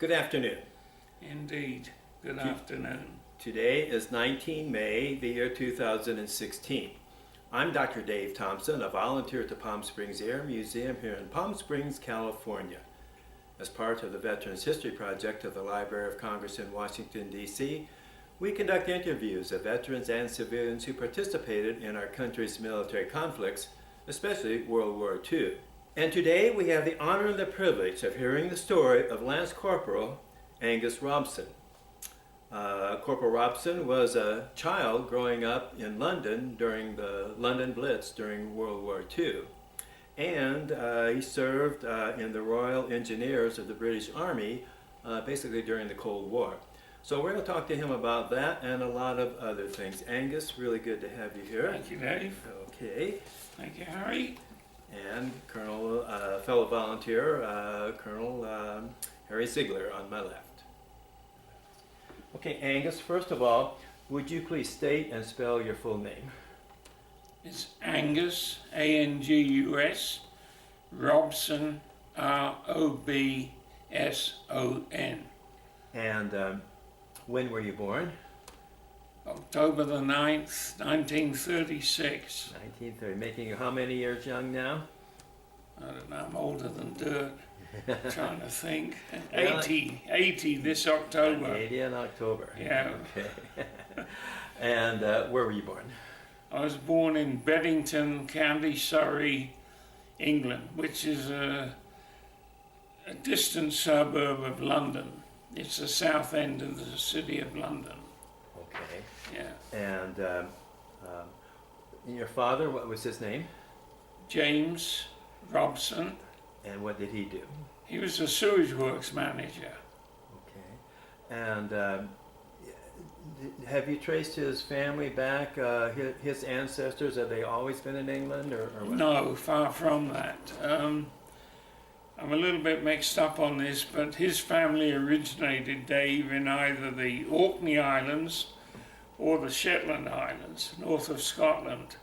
Good afternoon. Indeed. Good afternoon. Today is 19 May, the year 2016. I'm Dr. Dave Thompson, a volunteer at the Palm Springs Air Museum here in Palm Springs, California. As part of the Veterans History Project of the Library of Congress in Washington, D.C., we conduct interviews of veterans and civilians who participated in our country's military conflicts, especially World War II. And today we have the honor and the privilege of hearing the story of Lance Corporal Angus Robson. Corporal Robson was a child growing up in London during the London Blitz during World War II. And he served in the Royal Engineers of the British Army basically during the Cold War. So we're going to talk to him about that and a lot of other things. Angus, really good to have you here. Thank you, Dave. Okay. Thank you, Harry. And Colonel, fellow volunteer, Colonel Harry Ziegler on my left. Okay, Angus, first of all, would you please state and spell your full name? It's Angus, A-N-G-U-S, Robson, R-O-B-S-O-N. And when were you born? October the 9th, 1936. 1930, making you how many years young now? I don't know, I'm older than dirt. Trying to think. 80 this October. 80 in October. Yeah. Okay. And where were you born? I was born in Beddington, County Surrey, England, which is a distant suburb of London. It's the south end of the city of London. Okay. Yeah. And your father, what was his name? James Robson. And what did he do? He was a sewage works manager. Okay. And have you traced his family back, his ancestors? Have they always been in England or what? No, far from that. I'm a little bit mixed up on this, but his family originated, Dave, in either the Orkney Islands or the Shetland Islands, north of Scotland.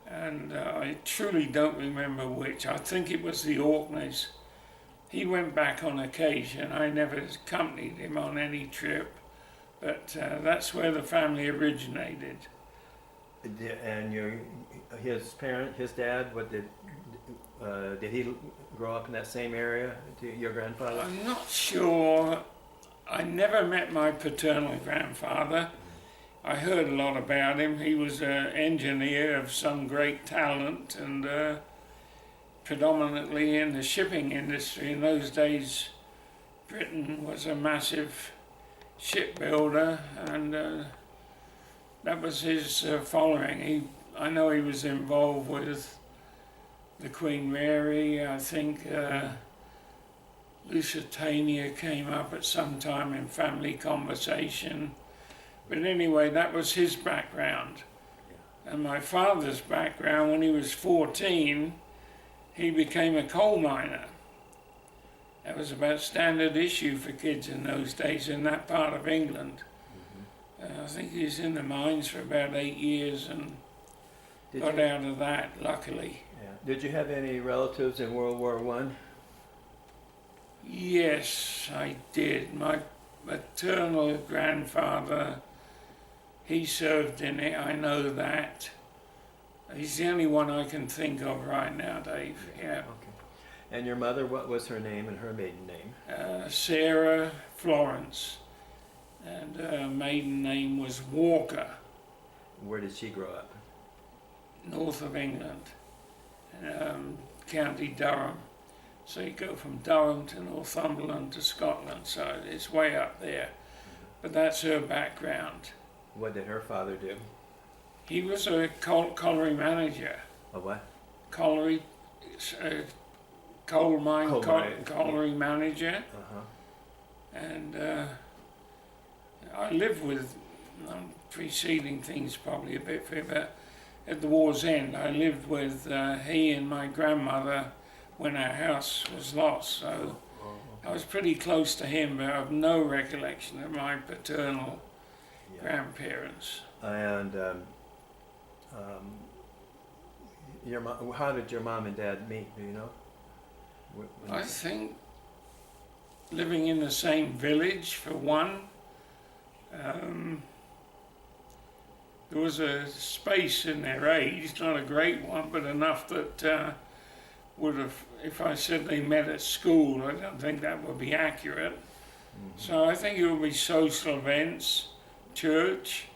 And I truly don't remember which. I think it was the Orkneys. He went back on occasion. I never accompanied him on any trip, but that's where the family originated. And his dad, what did he grow up in that same area to your grandfather? I'm not sure. I never met my paternal grandfather. I heard a lot about him. He was an engineer of some great talent and predominantly in the shipping industry. In those days, Britain was a massive shipbuilder, and that was his following. I know he was involved with the Queen Mary. I think Lusitania came up at some time in family conversation. But anyway, that was his background. And my father's background, when he was 14, he became a coal miner. That was about standard issue for kids in those days in that part of England. I think he was in the mines for about 8 years and got out of that, luckily. Yeah. Did you have any relatives in World War I? Yes, I did. My maternal grandfather, he served in it, I know that. He's the only one I can think of right now, Dave. Yeah. Okay. And your mother, what was her name and her maiden name? Sarah Florence. And her maiden name was Walker. Where did she grow up? North of England, County Durham. So you go from Durham to Northumberland to Scotland, so it's way up there. But that's her background. What did her father do? He was a colliery manager. A what? Colliery manager. Uh-huh. And I lived with, preceding things probably a bit for, but at the war's end, I lived with he and my grandmother when our house was lost. So okay. I was pretty close to him, but I have no recollection of my paternal grandparents. And how did your mom and dad meet? Do you know? I think living in the same village, for one. There was a space in their age, not a great one, but enough that would have, if I said they met at school, I don't think that would be accurate. So I think it would be social events, church.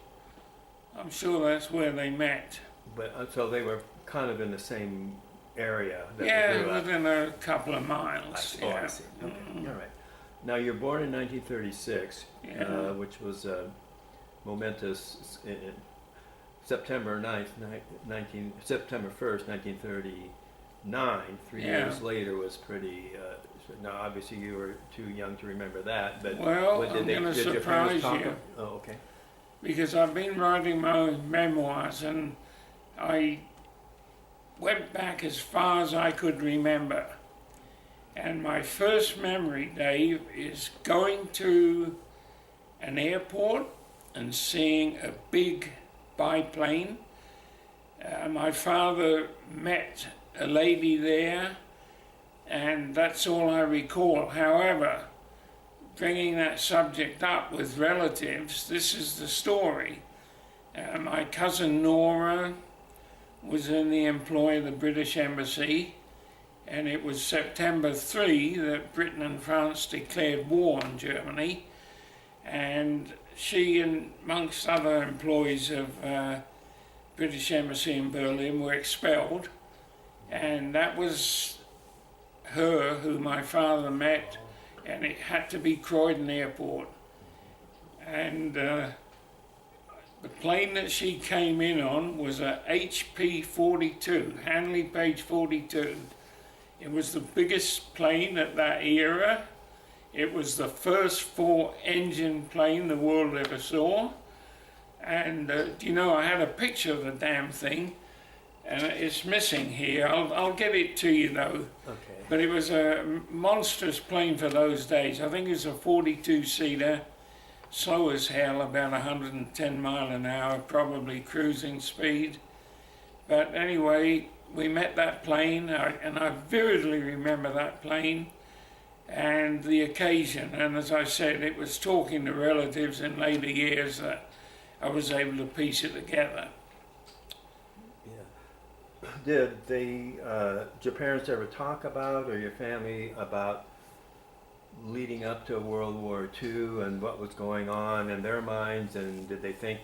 I'm sure that's where they met. But so they were kind of in the same area. That they Yeah, grew up. within a couple of miles. Oh, yeah. I see. Okay, all right. Now you're born in 1936, Yeah. which was momentous. September 9th, September 1st, 1939. 3 Yeah. years later was pretty. Now, obviously, you were too young to remember that. But Well, what, I'm going to did your parents surprise talk? you. Oh, okay. Because I've been writing my memoirs and I went back as far as I could remember. And my first memory, Dave, is going to an airport and seeing a big biplane. My father met a lady there, and that's all I recall. However, bringing that subject up with relatives, this is the story. My cousin Nora was in the employ of the British Embassy, and it was September 3 that Britain and France declared war on Germany, and she, and amongst other employees of British Embassy in Berlin, were expelled, and that was her who my father met, and it had to be Croydon Airport. And the plane that she came in on was a HP 42, Hanley Page 42. It was the biggest plane at that era. It was the first 4-engine plane the world ever saw. And do you know, I had a picture of the damn thing, and it's missing here. I'll get it to you though. Okay. But it was a monstrous plane for those days. I think it was a 42-seater, slow as hell, about 110 mile an hour, probably cruising speed. But anyway, we met that plane, and I vividly remember that plane and the occasion. And as I said, it was talking to relatives in later years that I was able to piece it together. Did your parents ever talk about, or your family, about leading up to World War II and what was going on in their minds, and did they think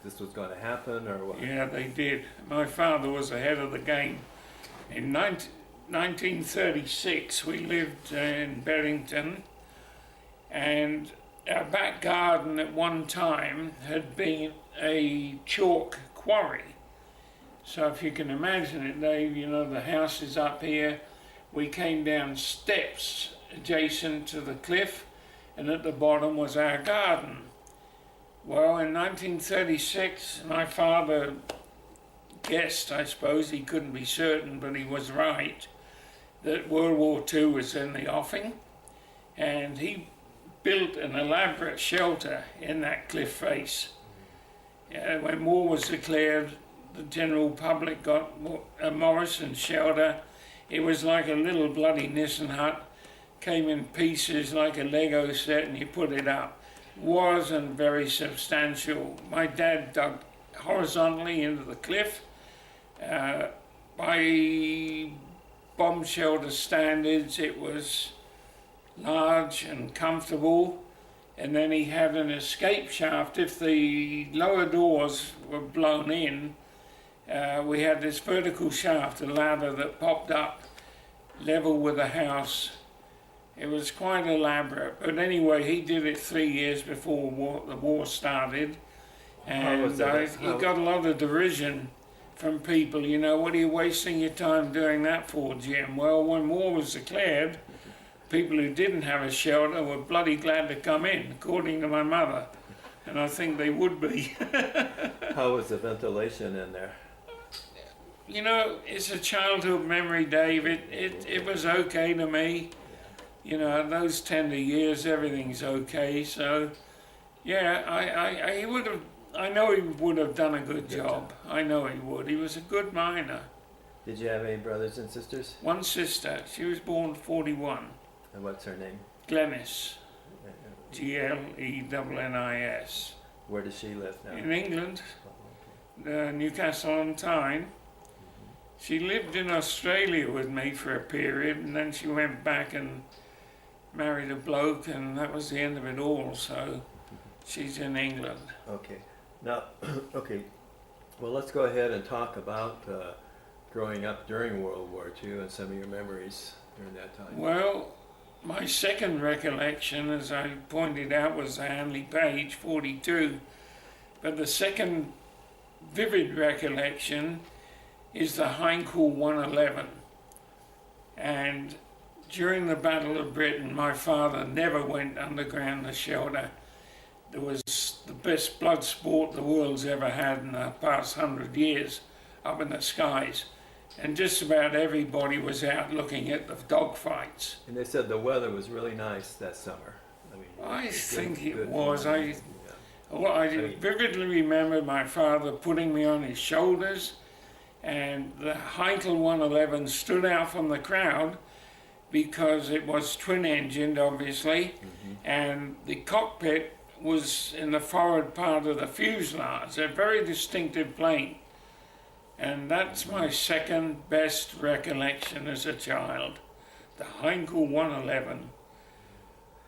this was going to happen, or what? Yeah, they did. My father was ahead of the game. In 1936, we lived in Berrington, and our back garden at one time had been a chalk quarry. So if you can imagine it, Dave, you know, the house is up here. We came down steps adjacent to the cliff, and at the bottom was our garden. Well, in 1936, my father guessed, I suppose, he couldn't be certain, but he was right, that World War II was in the offing, and he built an elaborate shelter in that cliff face. When war was declared, the general public got a Morrison shelter. It was like a little bloody Nissen hut, came in pieces like a Lego set, and you put it up. Wasn't very substantial. My dad dug horizontally into the cliff. By bomb shelter standards, it was large and comfortable, and then he had an escape shaft. If the lower doors were blown in, we had this vertical shaft, a ladder that popped up level with the house. It was quite elaborate, but anyway, he did it 3 years before the war started, and he got a lot of derision from people. You know, what are you wasting your time doing that for, Jim? Well, when war was declared, people who didn't have a shelter were bloody glad to come in, according to my mother, and I think they would be. How was the ventilation in there? You know, it's a childhood memory, Dave. It was okay to me. You know, those tender years, everything's okay. So, yeah, I would have. I know he would have done a good job. I know he would. He was a good miner. Did you have any brothers and sisters? One sister. She was born 41. And what's her name? Glennis, Glennis. Where does she live now? In England, Oh, okay. Newcastle on Tyne. She lived in Australia with me for a period, and then she went back and married a bloke, and that was the end of it all. So she's in England. Okay. Now, okay. Well, let's go ahead and talk about growing up during World War II and some of your memories during that time. Well, my second recollection, as I pointed out, was the Hanley Page 42. But the second vivid recollection is the Heinkel 111. And during the Battle of Britain, my father never went underground to shelter. There was the best blood sport the world's ever had in the past 100 years up in the skies. And just about everybody was out looking at the dogfights. And they said the weather was really nice that summer. I mean, I think it good was. morning. Well, I vividly remember my father putting me on his shoulders, and the Heinkel 111 stood out from the crowd because it was twin-engined, obviously, and the cockpit was in the forward part of the fuselage, a very distinctive plane. And that's my second best recollection as a child, the Heinkel 111.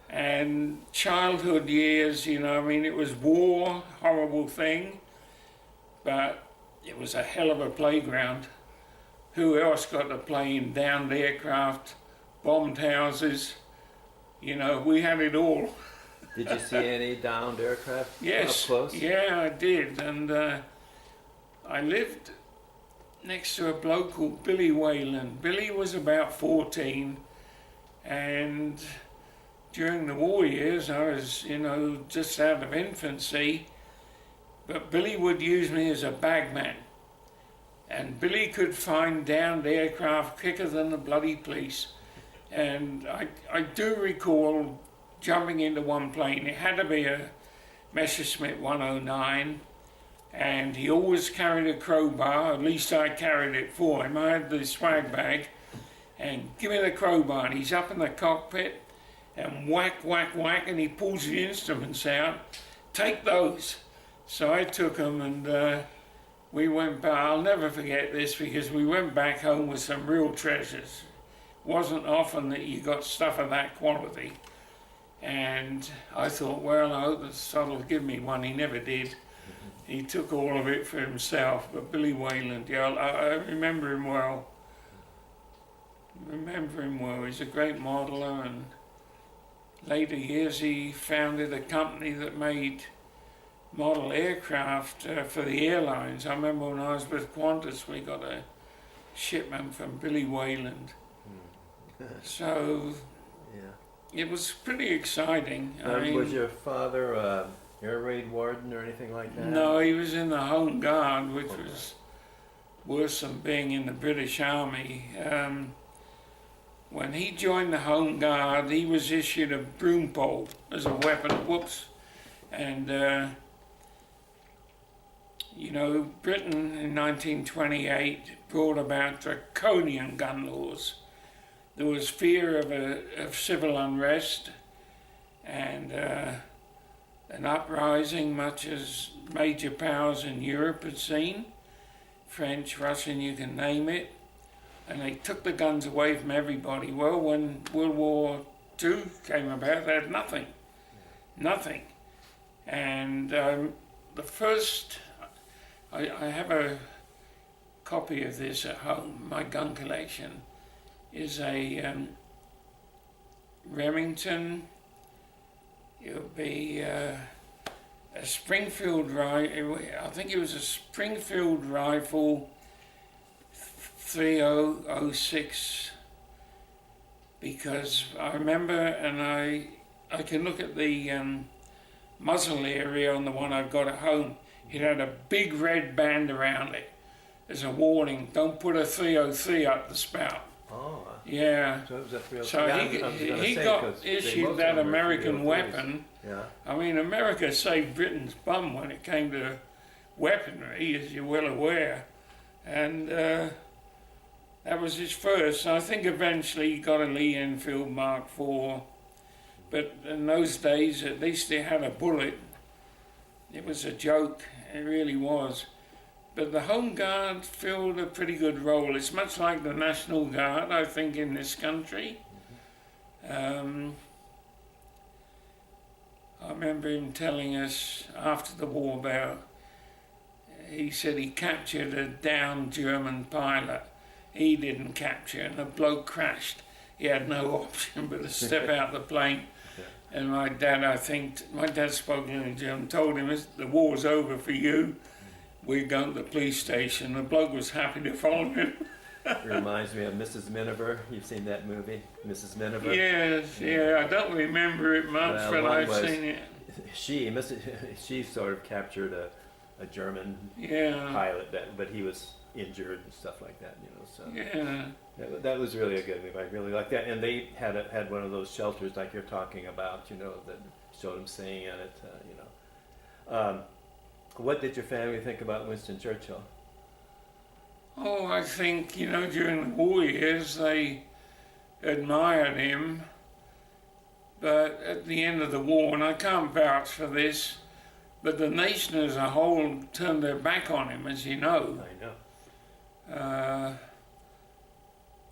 And childhood years, you know, I mean, it was war, horrible thing, but it was a hell of a playground. Who else got to play in downed aircraft, bombed houses? You know, we had it all. Did you see any downed aircraft Yes, up close? yeah, I did. And I lived next to a bloke called Billy Whalen. Billy was about 14, and during the war years, I was, you know, just out of infancy, but Billy would use me as a bagman. And Billy could find downed aircraft quicker than the bloody police. And I do recall jumping into one plane. It had to be a Messerschmitt 109, and he always carried a crowbar, at least I carried it for him. I had the swag bag, and give me the crowbar, and he's up in the cockpit, and whack, whack, whack, and he pulls the instruments out. Take those. So I took them, and we went back. I'll never forget this, because we went back home with some real treasures. Wasn't often that you got stuff of that quality. And I thought, well, I hope the sod will give me one. He never did. He took all of it for himself. But Billy Whalen, yeah, I remember him well. He's a great modeler, and later years he founded a company that made model aircraft for the airlines. I remember when I was with Qantas, we got a shipment from Billy Whalen. So Yeah. it was pretty exciting. I mean, Was your father air raid warden or anything like that? no, he was in the Home Guard, which was worse than being in the British Army. When he joined the Home Guard, he was issued a broom pole as a weapon. Whoops. And, you know, Britain in 1928 brought about draconian gun laws. There was fear of civil unrest and an uprising much as major powers in Europe had seen. French, Russian, you can name it. And they took the guns away from everybody. Well, when World War II came about, they had nothing. Nothing. And the first, I have a copy of this at home, my gun collection, is a Remington. It'll be a Springfield rifle. I think it was a Springfield rifle 3006, because I remember, and I can look at the muzzle area on the one I've got at home. It had a big red band around it as a warning: don't put a 303 up the spout. Oh. Yeah. So it was a 303. So Yeah, he got issued that American weapon. Yeah. I mean, America saved Britain's bum when it came to weaponry, as you're well aware. And that was his first. I think eventually he got a Lee Enfield Mark IV. But in those days, at least they had a bullet. It was a joke, it really was. But the Home Guard filled a pretty good role. It's much like the National Guard, I think, in this country. I remember him telling us after the war about, he said he captured a downed German pilot. He didn't capture, and the bloke crashed. He had no option but to step out the plane. Yeah. And my dad spoke in German, told him, the war's over for you. We're going to the police station. The bloke was happy to follow him. It reminds me of Mrs. Miniver. You've seen that movie, Mrs. Miniver? Yes, yeah. I don't remember it much, but I've seen it. She sort of captured a German pilot, but he was injured and stuff like that, So that was really a good movie. I really liked that. And they had one of those shelters like you're talking about, that showed them singing in it, What did your family think about Winston Churchill? Oh, I think, during the war years they admired him, but at the end of the war, and I can't vouch for this, but the nation as a whole turned their back on him, as you know. I know.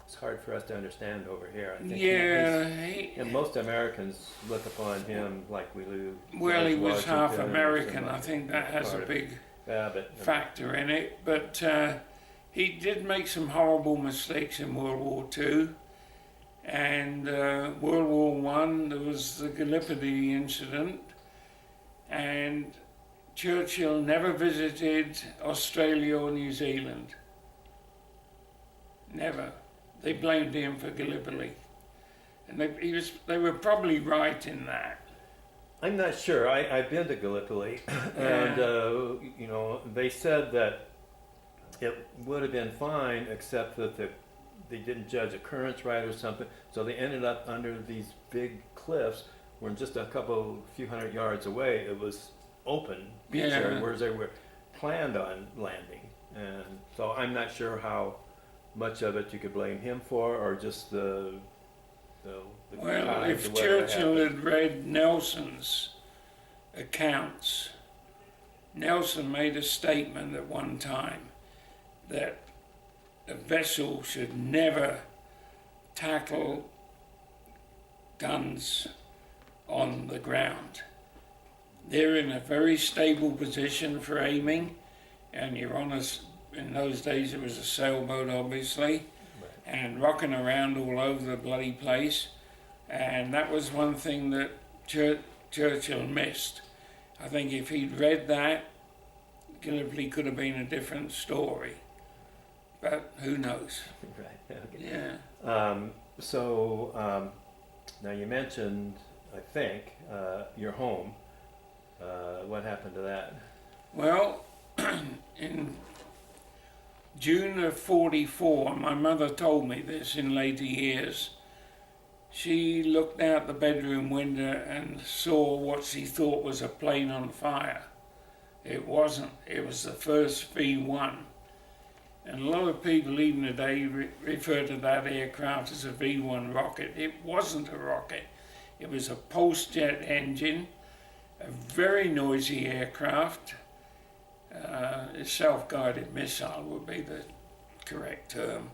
It's hard for us to understand over here. I think and most Americans look upon him like we do. Well, he was half American. I think that has a big factor in it. But he did make some horrible mistakes in World War II. And World War I, there was the Gallipoli incident. And Churchill never visited Australia or New Zealand. Never. They blamed him for Gallipoli. And they were probably right in that. I'm not sure. I've been to Gallipoli, and they said that it would have been fine, except that they didn't judge the currents right or something. So they ended up under these big cliffs, where just a few hundred yards away, it was open beach area, whereas they were planned on landing. And so I'm not sure how much of it you could blame him for, or just the well, if Churchill had read Nelson's accounts, Nelson made a statement at one time that a vessel should never tackle guns on the ground. They're in a very stable position for aiming, and you're on in those days it was a sailboat, obviously, and rocking around all over the bloody place. And that was one thing that Churchill missed. I think if he'd read that, Gallipoli could have been a different story. But who knows? Right. Okay. Yeah. Now you mentioned, I think, your home. What happened to that? Well, in June of '44, my mother told me this in later years. She looked out the bedroom window and saw what she thought was a plane on fire. It wasn't. It was the first V1. And a lot of people even today refer to that aircraft as a V1 rocket. It wasn't a rocket. It was a pulse jet engine, a very noisy aircraft. A self-guided missile would be the correct term.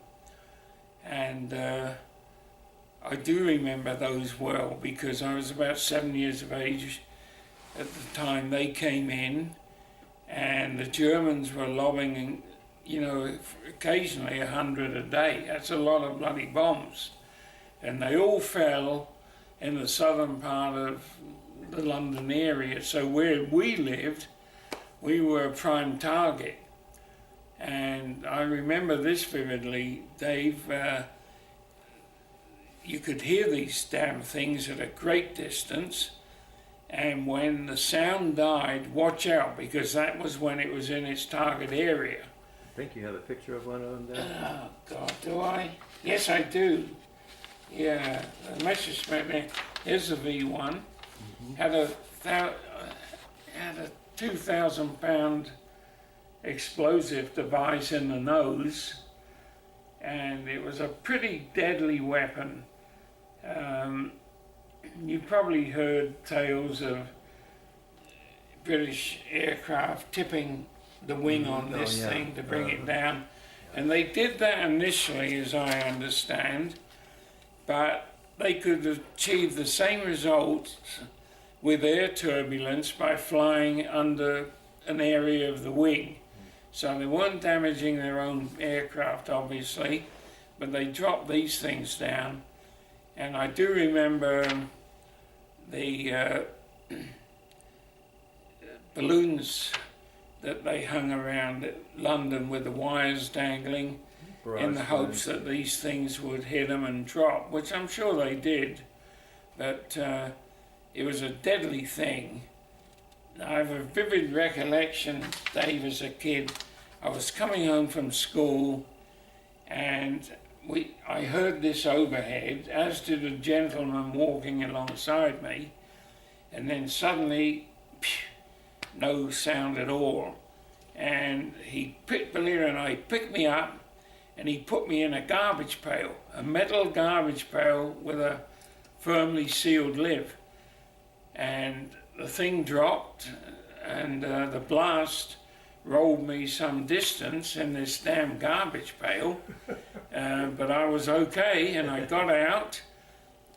And I do remember those well, because I was about 7 years of age at the time they came in, and the Germans were lobbing, occasionally 100 a day. That's a lot of bloody bombs. And they all fell in the southern part of the London area. So where we lived, we were a prime target. And I remember this vividly, Dave. You could hear these damn things at a great distance, and when the sound died, watch out, because that was when it was in its target area. I think you have a picture of one of them there. Oh, God, do I? Yes, I do. Yeah, the Messerschmitt there. Here's the V1. Mm-hmm. Had a 2,000-pound explosive device in the nose, and it was a pretty deadly weapon. you probably heard tales of British aircraft tipping the wing on this thing to bring it down. And they did that initially, as I understand, but they could achieve the same results with air turbulence by flying under an area of the wing. So they weren't damaging their own aircraft, obviously, but they dropped these things down. And I do remember the balloons that they hung around London with the wires dangling in the hopes that these things would hit them and drop, which I'm sure they did, but it was a deadly thing. I have a vivid recollection, Dave, as a kid. I was coming home from school and I heard this overhead, as did a gentleman walking alongside me, and then suddenly, no sound at all. And believe it or not, he picked me up and he put me in a garbage pail, a metal garbage pail with a firmly sealed lid. And the thing dropped and the blast rolled me some distance in this damn garbage pail. But I was okay, and I got out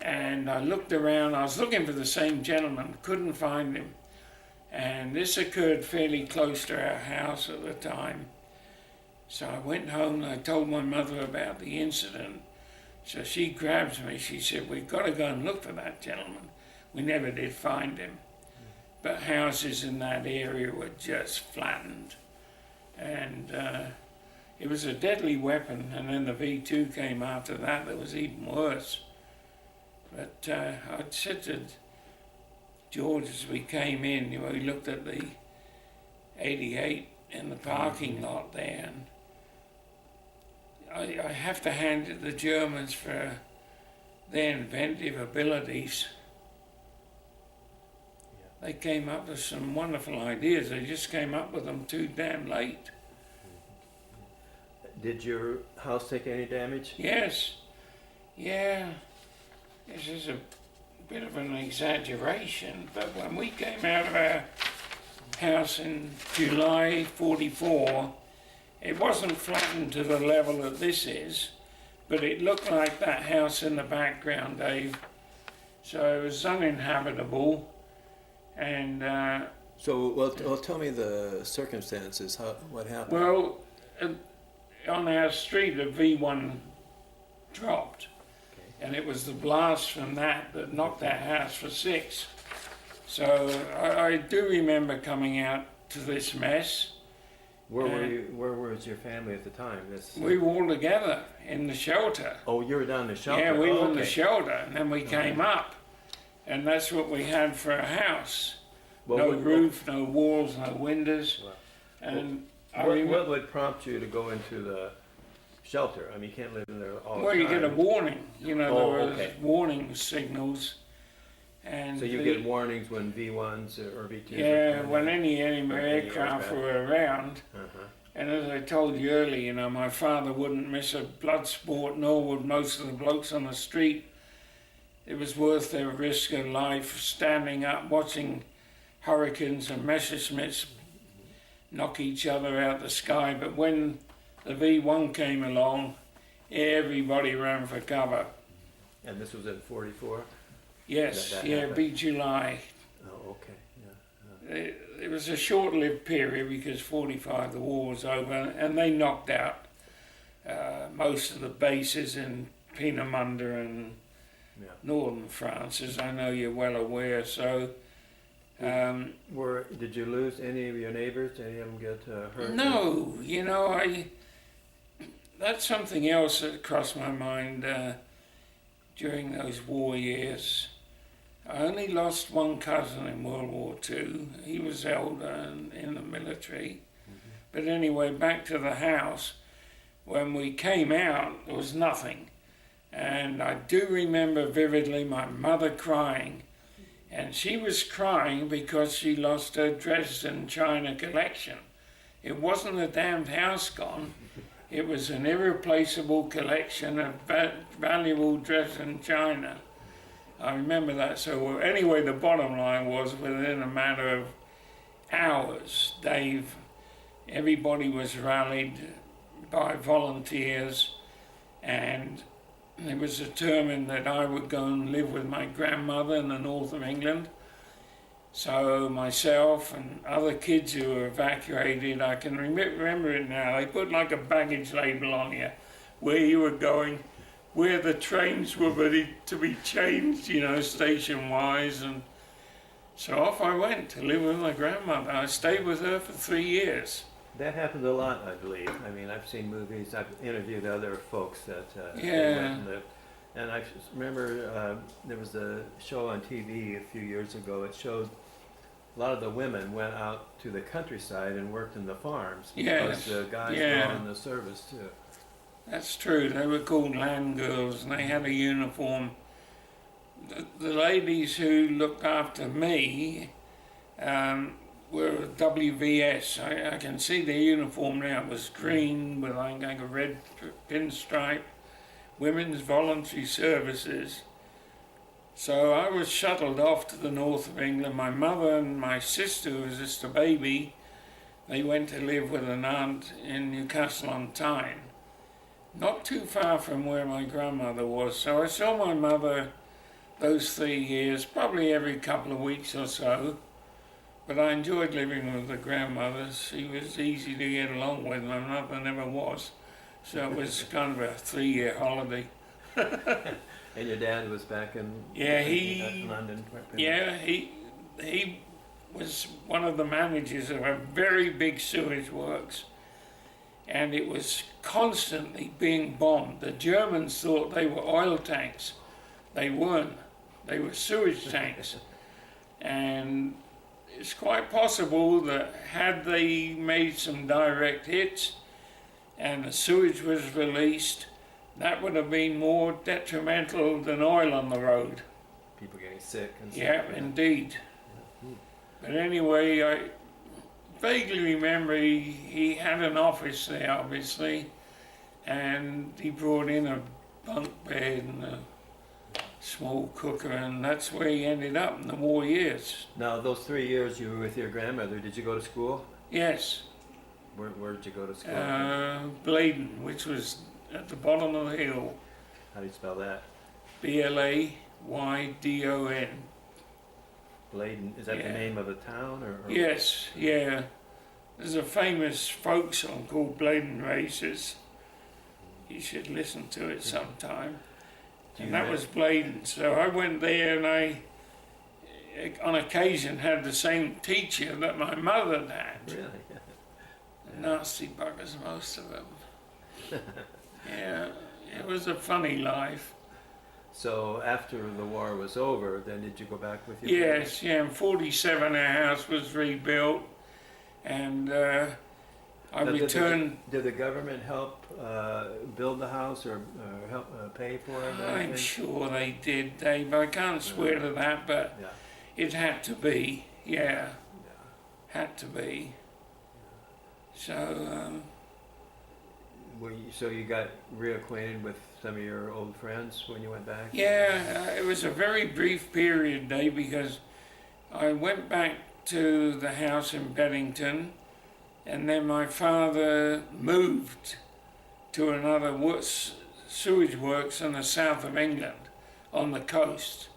and I looked around. I was looking for the same gentleman, couldn't find him. And this occurred fairly close to our house at the time. So I went home and I told my mother about the incident. So she grabs me, she said, "We've got to go and look for that gentleman." We never did find him. But houses in that area were just flattened. And it was a deadly weapon, and then the V2 came after that was even worse. But I said to George, as we came in, we looked at the 88 in the parking lot there, and I have to hand it to the Germans for their inventive abilities. They came up with some wonderful ideas. They just came up with them too damn late. Did your house take any damage? Yes. Yeah. This is a bit of an exaggeration, but when we came out of our house in July 44, it wasn't flattened to the level that this is, but it looked like that house in the background, Dave. So it was uninhabitable, and well, tell me the circumstances. What happened? well, on our street, a V1 dropped. And it was the blast from that knocked our house for 6. So I do remember coming out to this mess. Where were you? Where was your family at the time? We were all together in the shelter. Oh, you were down in the shelter? Yeah, we were in the shelter, and then we came up. And that's what we had for a house. Well, no roof, no walls, no windows. Well, and what would prompt you to go into the shelter? I mean, you can't live in there all the time. Well, you get a warning. There were warning signals. And so you get warnings when V1s or V2s? Yeah, when any aircraft were around. And as I told you earlier, my father wouldn't miss a blood sport, nor would most of the blokes on the street. It was worth their risk of life standing up, watching hurricanes and Messerschmitts knock each other out the sky. But when the V1 came along, everybody ran for cover. And this was in 44? Yes, be July. Oh, okay. Yeah. It was a short-lived period because 45 the war was over, and they knocked out most of the bases in Peenemünde and northern France, as I know you're well aware. So, did you lose any of your neighbors? Any of them get hurt? No, that's something else that crossed my mind during those war years. I only lost one cousin in World War II. He was elder and in the military. But anyway, back to the house. When we came out, there was nothing. And I do remember vividly my mother crying. And she was crying because she lost her Dresden China collection. It wasn't a damned house gone. It was an irreplaceable collection of valuable Dresden China. I remember that so well. Anyway, the bottom line was within a matter of hours, Dave, everybody was rallied by volunteers, and it was determined that I would go and live with my grandmother in the north of England. So myself and other kids who were evacuated, I can remember it now, they put like a baggage label on you, where you were going, where the trains were ready to be changed, you know, station-wise, and so off I went to live with my grandmother. I stayed with her for 3 years. That happens a lot, I believe. I mean, I've seen movies, I've interviewed other folks that Yeah. went and lived. And I remember there was a show on TV a few years ago. It showed a lot of the women went out to the countryside and worked in the farms because Yes. the guys Yeah. were on the service too. That's true. They were called land girls, and they had a uniform. The ladies who looked after me were WVS. I can see their uniform now. It was green with like a red pinstripe. Women's Voluntary Services. So I was shuttled off to the north of England. My mother and my sister, who was just a baby, they went to live with an aunt in Newcastle on Tyne, not too far from where my grandmother was. So I saw my mother those 3 years, probably every couple of weeks or so. But I enjoyed living with the grandmothers. She was easy to get along with. My mother never was. So it was kind of a 3-year holiday. And your dad was back in London? Yeah, he was one of the managers of a very big sewage works. And it was constantly being bombed. The Germans thought they were oil tanks. They weren't. They were sewage tanks. And it's quite possible that had they made some direct hits and the sewage was released, that would have been more detrimental than oil on the road. People getting sick and stuff. Yeah, indeed. But anyway, I vaguely remember he had an office there, obviously, and he brought in a bunk bed and a small cooker, and that's where he ended up in the war years. Now, those 3 years you were with your grandmother, did you go to school? Yes. Where did you go to school? Blaydon, which was at the bottom of the hill. How do you spell that? Blaydon. Blaydon, is that the Yeah. name of a town? Or? Yes, yeah. There's a famous folk song called Blaydon Races. You should listen to it sometime. And that was Blaydon. So I went there and I, on occasion, had the same teacher that my mother had. Really? Nasty buggers, most of them. Yeah, it was a funny life. So after the war was over, then did you go back with your Yes, yeah, in 47 our house was rebuilt, and I Now, returned. Did the government help build the house or help pay for it? I'm sure they did, Dave. I can't swear to that, but Yeah. it had to be, yeah, Yeah. had to be. So, So you got reacquainted with some of your old friends when you went back? yeah, it was a very brief period, Dave, because I went back to the house in Beddington, and then my father moved to another sewage works in the south of England, on the coast.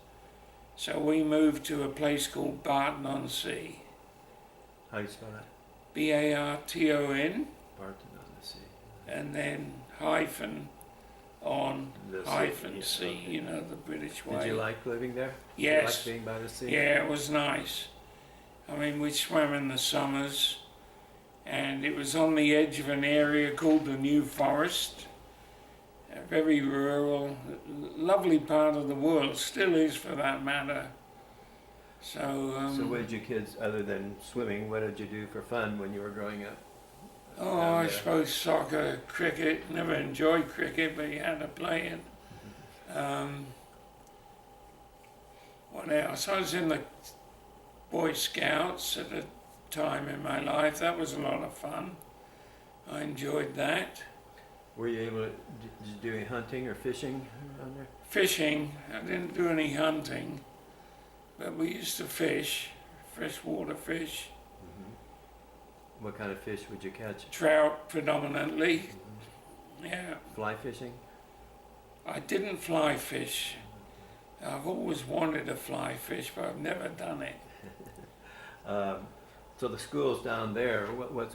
So we moved to a place called Barton-on-Sea. How do you spell that? Barton, Barton-on-Sea. and then hyphen on The sea, hyphen yeah, C, okay. you know, the British way. Did you like living there? Yes. Did you like being by the sea? Yeah, it was nice. I mean, we swam in the summers, and it was on the edge of an area called the New Forest, a very rural, lovely part of the world, still is for that matter. So, So what did you kids, other than swimming, what did you do for fun when you were growing up? oh, I suppose soccer, cricket. Never enjoyed cricket, but you had to play it. What else? I was in the Boy Scouts at a time in my life. That was a lot of fun. I enjoyed that. Were you able to, did you do any hunting or fishing around there? Fishing, I didn't do any hunting, but we used to fish, freshwater fish, What kind of fish would you catch? trout predominantly. Yeah, Fly fishing? I didn't fly fish. I've always wanted to fly fish, but I've never done it. So the schools down there, what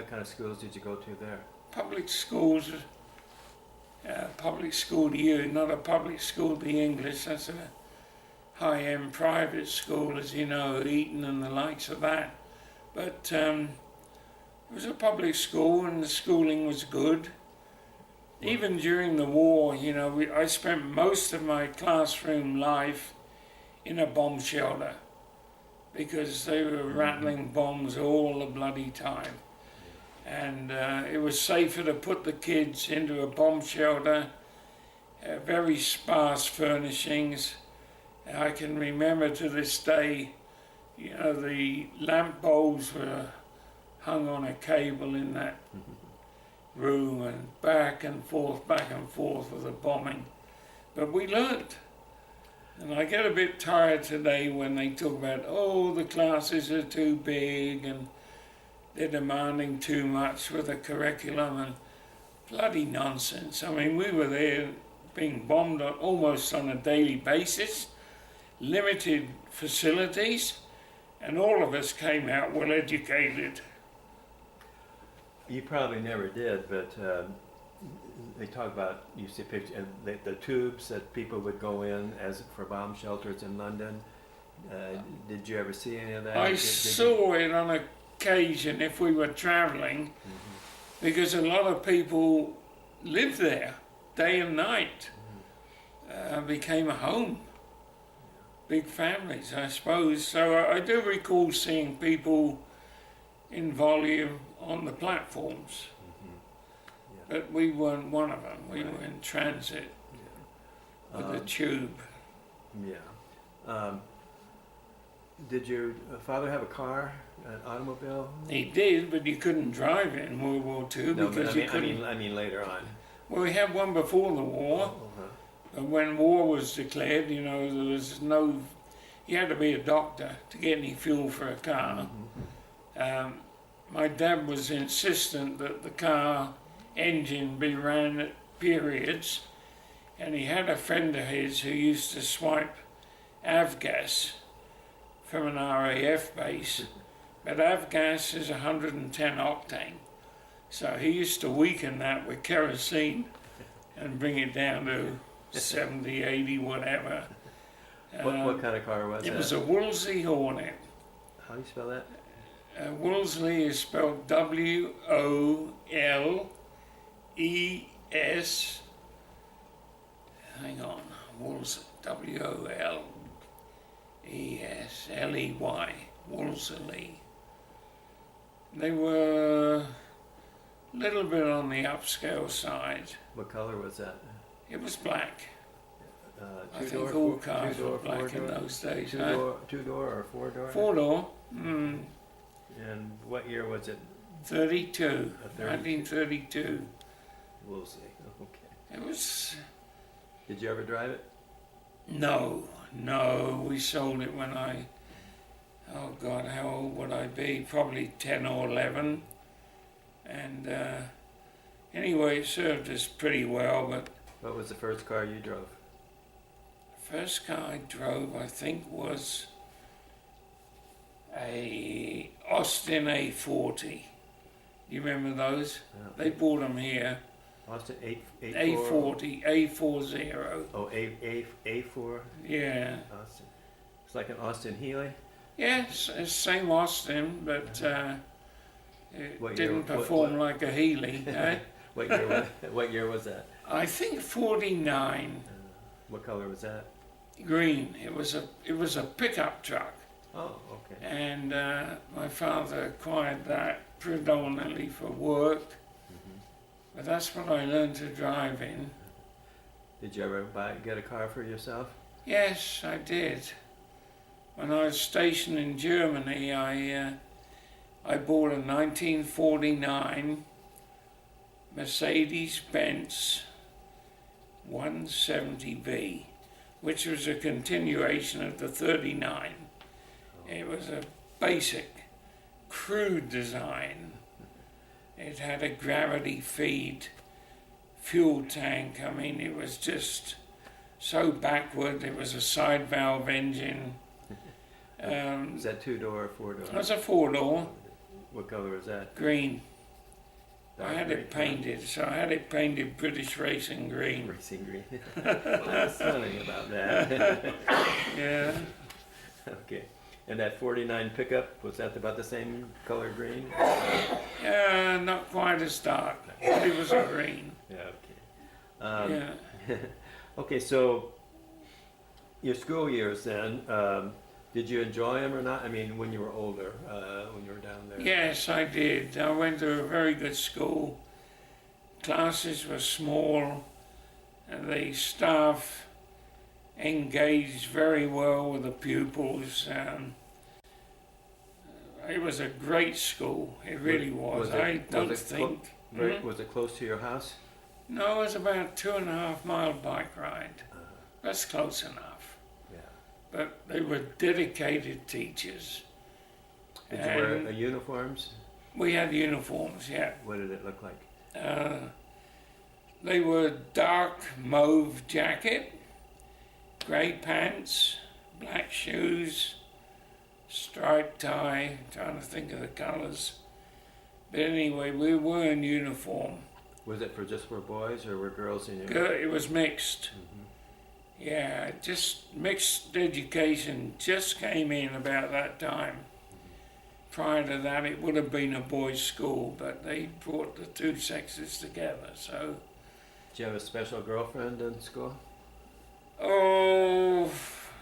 kind of schools did you go to there? Public schools, public school to you, not a public school to English. That's a high-end private school, as you know, Eton and the likes of that. But it was a public school, and the schooling was good. Even during the war, you know, I spent most of my classroom life in a bomb shelter because they were rattling bombs all the bloody time. And it was safer to put the kids into a bomb shelter, very sparse furnishings. I can remember to this day, you know, the lamp bulbs were hung on a cable in that room, and back and forth with the bombing. But we learnt. And I get a bit tired today when they talk about, oh, the classes are too big and they're demanding too much with the curriculum, and bloody nonsense. I mean, we were there being bombed almost on a daily basis, limited facilities, and all of us came out well educated. You probably never did, but they talk about, you see pictures, and the tubes that people would go in as for bomb shelters in London. Did you ever see any of that? I saw it on occasion if we were travelling, because a lot of people lived there day and night. Became a home. Big families, I suppose. So I do recall seeing people in volume on the platforms. But we weren't one of them. We were in transit with the tube. Yeah. Did your father have a car, an automobile? He did, but you couldn't drive it in World War II because you couldn't. I mean later on. Well, we had one before the war. And when war was declared, you know, there was no. You had to be a doctor to get any fuel for a car. My dad was insistent that the car engine be ran at periods, and he had a friend of his who used to swipe avgas from an RAF base, but avgas is 110 octane, so he used to weaken that with kerosene and bring it down to 70, 80, whatever. What kind of car was that? It was a Wolseley Hornet. How do you spell that? Wolseley is spelled W-O-L-E-S. Hang on, Wolseley, W-O-L-E-S-L-E-Y, Wolseley. They were a little bit on the upscale side. What color was that? It was black. I think Two-door, all cars were black in four-door? those days. Two-door or four-door? Four-door. And what year was it? 32, 1932. Wolseley, okay. It was... Did you ever drive it? No, we sold it when oh God, how old would I be? Probably 10 or 11. And anyway, it served us pretty well, but... What was the first car you drove? The first car I drove, I think, was a Austin A40. Do you remember those? They bought them here. Austin A40, A40. Oh, A4? Yeah. Austin. It's like an Austin Healey? Yeah, it's same Austin, but it didn't perform like a Healey. Eh? What year was that? I think 49. What color was that? Green. It was a pickup truck. Oh, okay. And my father acquired that predominantly for work. But that's what I learned to drive in. Did you ever get a car for yourself? Yes, I did. When I was stationed in Germany, I bought a 1949 Mercedes-Benz 170V, which was a continuation of the 39. It was a basic, crude design. It had a gravity feed fuel tank. I mean, it was just so backward. It was a side valve engine. Is that 2-door or 4-door? It was a 4-door. What color is that? Green. Dark I had green? it painted, so I had it painted British Racing Green. Racing green. What's funny about that? Yeah. Okay. And that 49 pickup, was that about the same color green? Yeah, not quite as dark. It was a green. Yeah, okay. Yeah. Okay, so your school years then, did you enjoy them or not? I mean, when you were older, when you were down there? Yes, I did. I went to a very good school. Classes were small, and the staff engaged very well with the pupils. It was a great school. It really was. I don't think. Was it close to your house? No, it was about a 2.5-mile bike ride. That's close enough. Yeah. But they were dedicated teachers. Did you wear uniforms? We had uniforms, yeah. What did it look like? They were dark mauve jacket, grey pants, black shoes, striped tie. I'm trying to think of the colours. But anyway, we were in uniform. Was it for boys or were girls in your? It was mixed. Mm-hmm. Yeah, just mixed education just came in about that time. Prior to that, it would have been a boys' school, but they brought the two sexes together. So. Did you have a special girlfriend in school? Oh,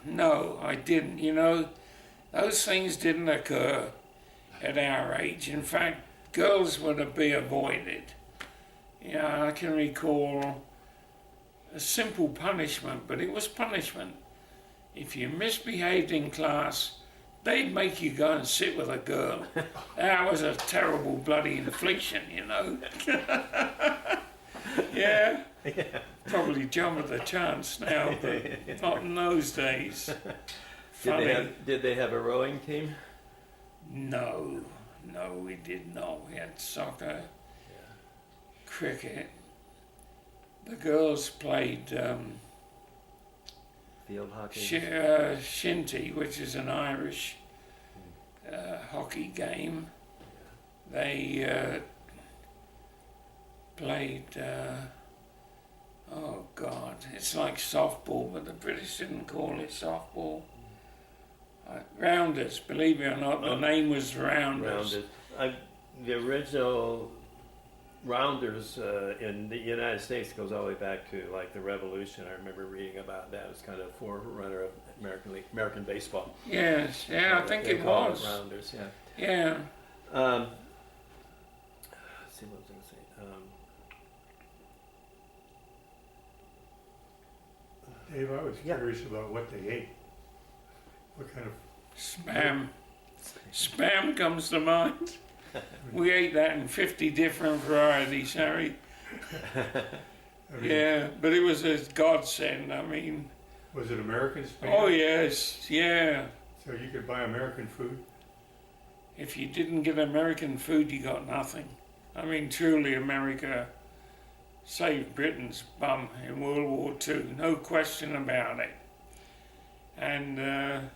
no, I didn't. You know, those things didn't occur at our age. In fact, girls were to be avoided. Yeah, I can recall a simple punishment, but it was punishment. If you misbehaved in class, they'd make you go and sit with a girl. That was a terrible bloody infliction, you know. Yeah. Probably jump at the chance now, but not in those days. Did they have a rowing team? No, we did not. We had soccer, cricket. The girls played field hockey. Shinty, which is an Irish hockey game. They played. Oh God, it's like softball, but the British didn't call it softball. Rounders, believe it or not, the name was Rounders. The original Rounders in the United States goes all the way back to like the Revolution. I remember reading about that. It was kind of a forerunner of American baseball. Yes, yeah, I think it was. Rounders, yeah. Yeah. Let's see what I was going to say. Dave, I was curious about what they ate. What kind of... Spam. Spam comes to mind. We ate that in 50 different varieties, Harry. I mean, Yeah, but it was a godsend. I mean, was it American Spam? oh yes, yeah. So you could buy American food? If you didn't get American food, you got nothing. I mean, truly, America saved Britain's bum in World War II, no question about it. And a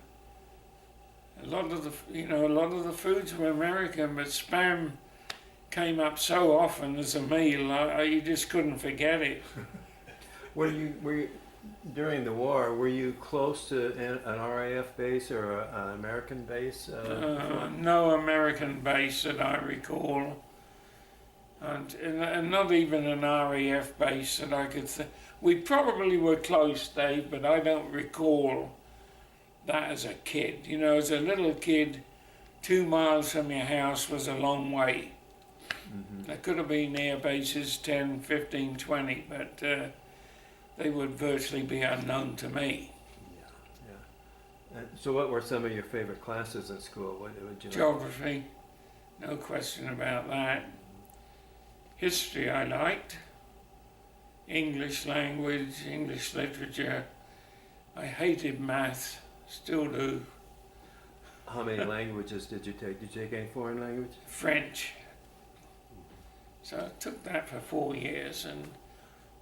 lot of the foods were American, but Spam came up so often as a meal, you just couldn't forget it. Were you during the war? Were you close to an RAF base or an American base? No American base that I recall. And not even an RAF base that I could think. We probably were close, Dave, but I don't recall that as a kid. You know, as a little kid, 2 miles from your house was a long way. Mm-hmm. There could have been air bases 10, 15, 20, but they would virtually be unknown to me. Yeah. So what were some of your favorite classes at school? What would you Geography, no question about that. History I liked, English language, English literature. I hated math, still do. How many languages did you take? Did you take any foreign language? French. So I took that for 4 years and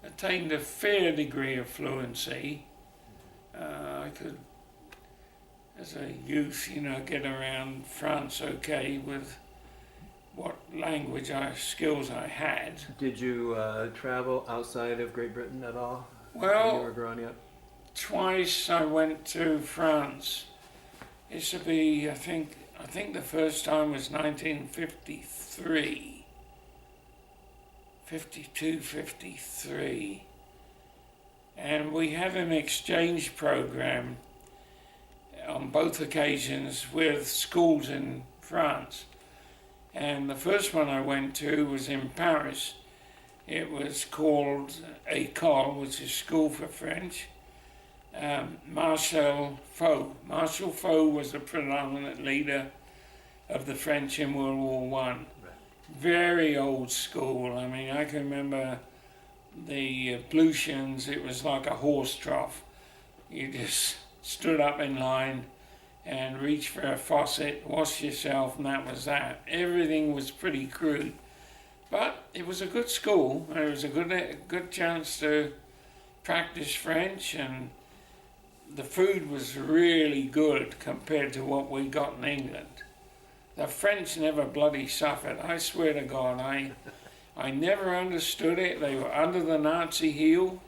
attained a fair degree of fluency. I could, as a youth, get around France okay with what language skills I had. Did you travel outside of Great Britain at all when you Well, were growing up? twice I went to France. It should be, I think the first time was 1953. 52, 53. And we had an exchange program on both occasions with schools in France. And the first one I went to was in Paris. It was called École, which is School for French. Marshal Foch. Marshal Foch was the predominant leader of the French in World War One. Very old school. I mean, I can remember the ablutions. It was like a horse trough. You just stood up in line and reached for a faucet, washed yourself, and that was that. Everything was pretty crude. But it was a good school, and it was a good chance to practice French, and the food was really good compared to what we got in England. The French never bloody suffered. I swear to God, I never understood it. They were under the Nazi heel,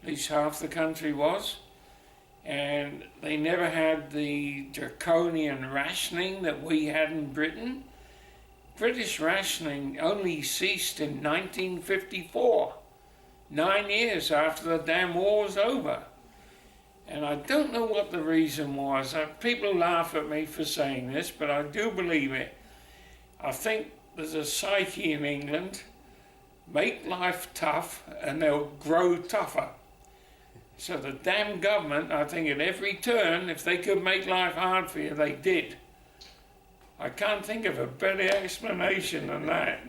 at least half the country was, and they never had the draconian rationing that we had in Britain. British rationing only ceased in 1954, 9 years after the damn war was over. And I don't know what the reason was. People laugh at me for saying this, but I do believe it. I think there's a psyche in England, make life tough and they'll grow tougher. So the damn government, I think at every turn, if they could make life hard for you, they did. I can't think of a better explanation than that.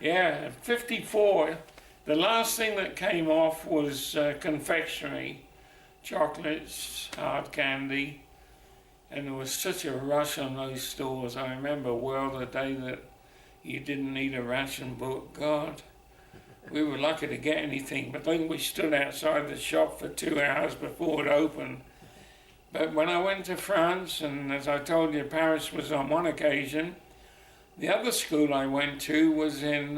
Yeah, 54, the last thing that came off was confectionery. Chocolates, hard candy, and there was such a rush on those stores. I remember well the day that you didn't need a ration book. God, we were lucky to get anything, but then we stood outside the shop for 2 hours before it opened. But when I went to France, and as I told you, Paris was on one occasion, the other school I went to was in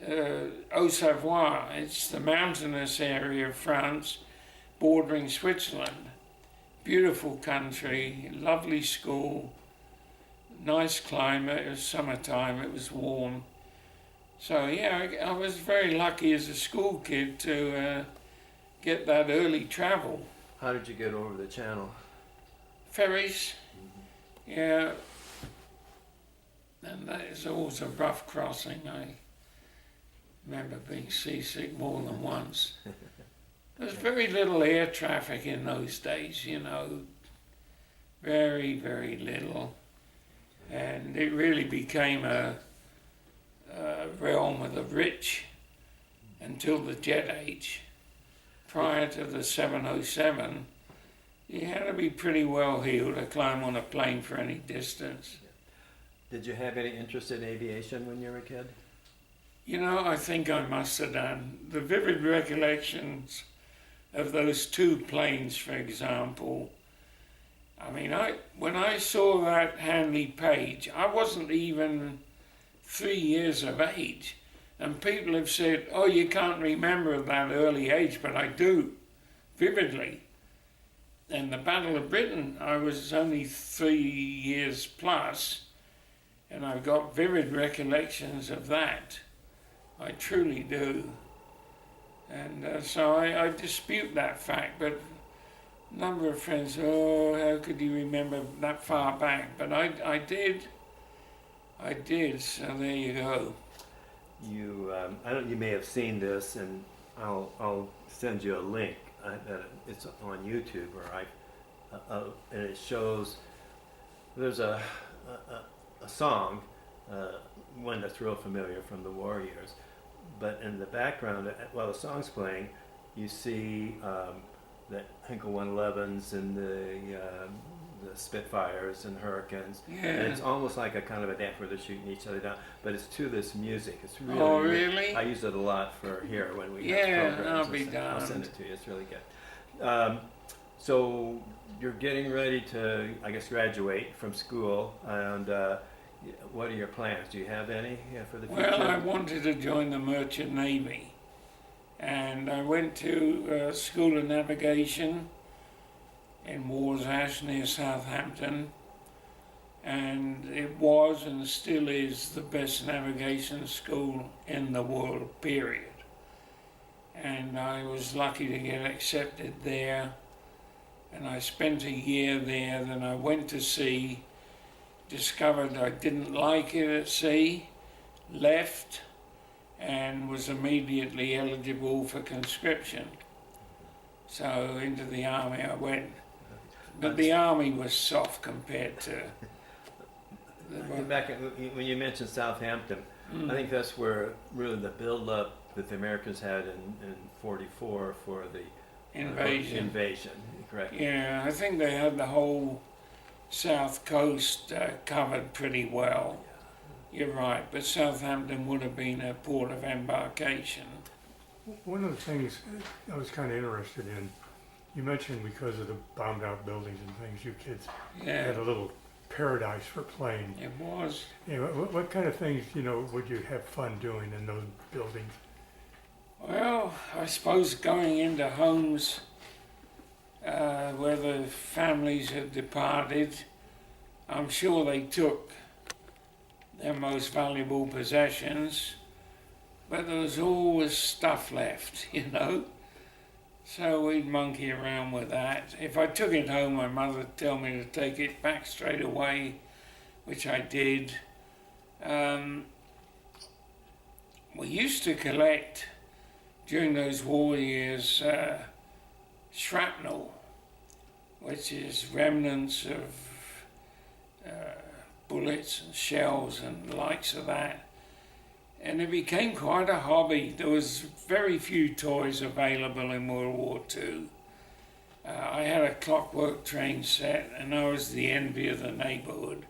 Haute-Savoie. It's the mountainous area of France, bordering Switzerland. Beautiful country, lovely school, nice climate. It was summertime, it was warm. So yeah, I was very lucky as a school kid to get that early travel. How did you get over the channel? Ferries, yeah. And that is always a rough crossing. I remember being seasick more than once. There's very little air traffic in those days, very, very little. And it really became a realm of the rich until the jet age. Prior to the 707, you had to be pretty well heeled to climb on a plane for any distance. Did you have any interest in aviation when you were a kid? I think I must have done. The vivid recollections of those two planes, for example. I mean, when I saw that Handley Page, I wasn't even 3 years of age. And people have said, oh, you can't remember that early age, but I do, vividly. And the Battle of Britain, I was only 3 years plus, and I've got vivid recollections of that. I truly do. And so I dispute that fact, but a number of friends, oh, how could you remember that far back? But I did, so there you go. You may have seen this, and I'll send you a link. It's on YouTube, and it shows there's a song one that's real familiar from the war years. But in the background, while the song's playing, you see the Hinkle 111s and the Spitfires and Hurricanes. Yeah. And it's almost like a kind of a dance where they're shooting each other down, but it's to this music. It's really, Oh, really? I use it a lot for here when we Yeah, have programs. I'll be I'll send darned. it to you. It's really good. So you're getting ready to, I guess, graduate from school, and what are your plans? Do you have any for the future? Well, I wanted to join the Merchant Navy, and I went to School of Navigation in Warsash near Southampton, and it was and still is the best navigation school in the world, period. And I was lucky to get accepted there, and I spent a year there. Then I went to sea, discovered I didn't like it at sea, left, and was immediately eligible for conscription. So into the army I went. But the army was soft compared to Back when you mentioned Southampton, I think that's where really the build-up that the Americans had in '44 for the invasion. Correct? Yeah, I think they had the whole south coast covered pretty well. You're right, but Southampton would have been a port of embarkation. One of the things I was kind of interested in, you mentioned because of the bombed out buildings and things, you kids Yeah, had a little paradise for playing. it was. Yeah, what kind of things, would you have fun doing in those buildings? Well, I suppose going into homes where the families had departed, I'm sure they took their most valuable possessions, but there was always stuff left, So we'd monkey around with that. If I took it home, my mother would tell me to take it back straight away, which I did. We used to collect, during those war years, shrapnel, which is remnants of bullets and shells and the likes of that. And it became quite a hobby. There was very few toys available in World War II. I had a clockwork train set, and I was the envy of the neighborhood.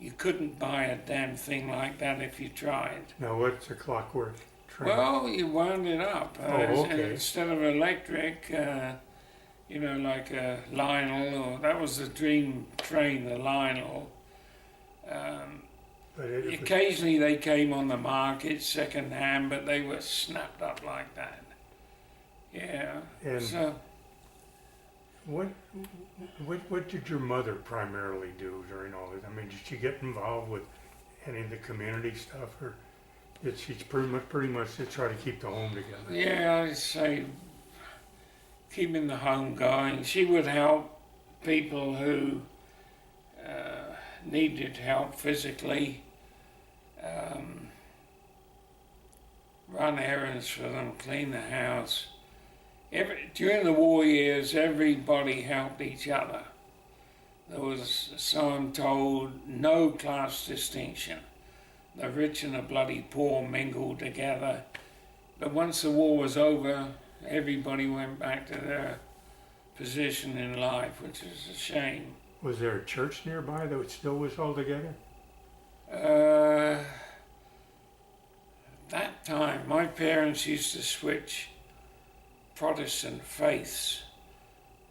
You couldn't buy a damn thing like that if you tried. Now, what's a clockwork train? Well, you wound it up. Okay. Instead of electric, like a Lionel, or that was the dream train, the Lionel. But it was, Occasionally they came on the market second hand, but they were snapped up like that. Yeah. and So what did your mother primarily do during all this? I mean, did she get involved with any of the community stuff, or did she pretty much to try to keep the home together? yeah, I'd say keeping the home going. She would help people who needed help physically. Run errands for them, clean the house. During the war years, everybody helped each other. There was, so I'm told, no class distinction. The rich and the bloody poor mingled together. But once the war was over, everybody went back to their position in life, which is a shame. Was there a church nearby that still was all together? That time, my parents used to switch Protestant faiths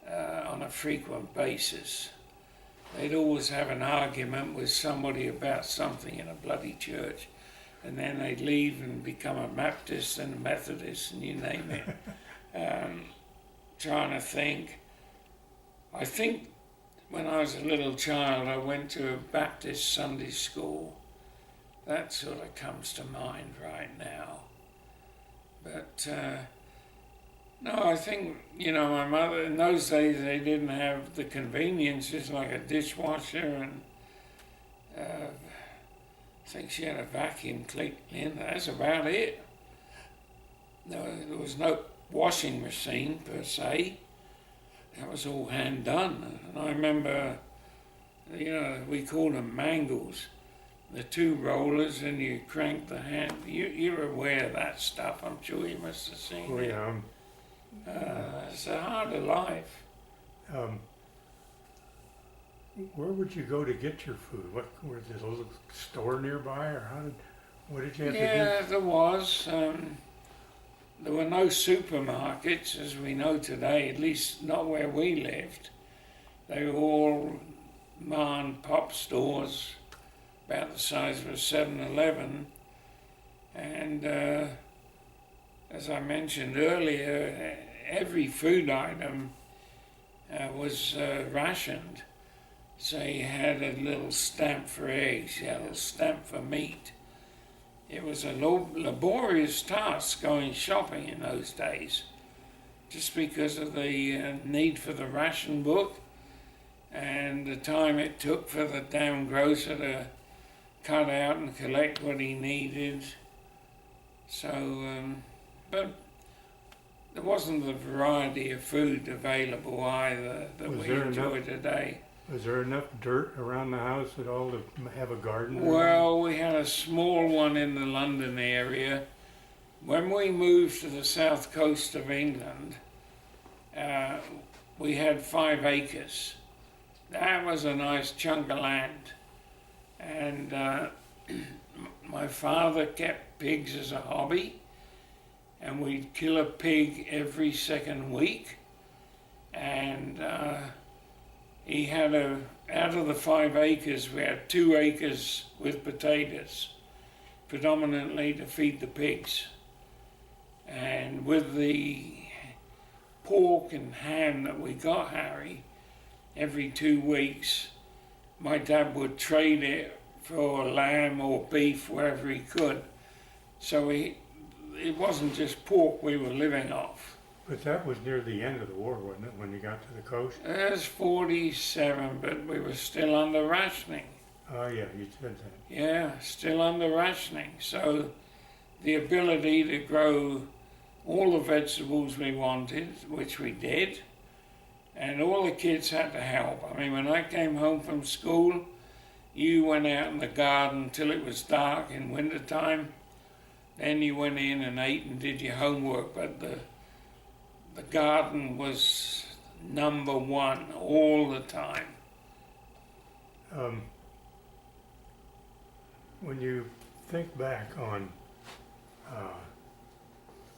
on a frequent basis. They'd always have an argument with somebody about something in a bloody church, and then they'd leave and become a Baptist and a Methodist, and you name it. Trying to think. I think when I was a little child, I went to a Baptist Sunday school. That sort of comes to mind right now. But, no, I think, my mother, in those days, they didn't have the conveniences like a dishwasher, and I think she had a vacuum cleaner. That's about it. No, there was no washing machine, per se. That was all hand done. And I remember, we called them mangles. the two rollers and you crank the hand. You're aware of that stuff, I'm sure you must have seen Oh, it. yeah. It's a harder life. Where would you go to get your food? Was there a little store nearby, or what did you have Yeah, to there was. There were no supermarkets as we know today, at least not where we lived. They were all ma and pop stores, about the size of a 7-Eleven. And as I mentioned earlier, every food item was rationed. So you had a little stamp for eggs, you had a little stamp for meat. It was a laborious task going shopping in those days, just because of the need for the ration book and the time it took for the damn grocer to cut out and collect what he needed. So, but there wasn't the variety of food available either that we enjoy today. Was there enough dirt around the house at all to have a garden? Well, we had a small one in the London area. When we moved to the south coast of England, we had 5 acres. That was a nice chunk of land. And my father kept pigs as a hobby, and we'd kill a pig every second week. And he had out of the 5 acres, we had 2 acres with potatoes, predominantly to feed the pigs. And with the pork and ham that we got, Harry, every 2 weeks, my dad would trade it for lamb or beef wherever he could. So it wasn't just pork we were living off. But that was near the end of the war, wasn't it, when you got to the coast? It was 47, but we were still under rationing. Oh, yeah, you said that. Yeah, still under rationing. So the ability to grow all the vegetables we wanted, which we did, and all the kids had to help. I mean, when I came home from school, you went out in the garden till it was dark in winter time. Then you went in and ate and did your homework, but the garden was number one all the time. When you think back on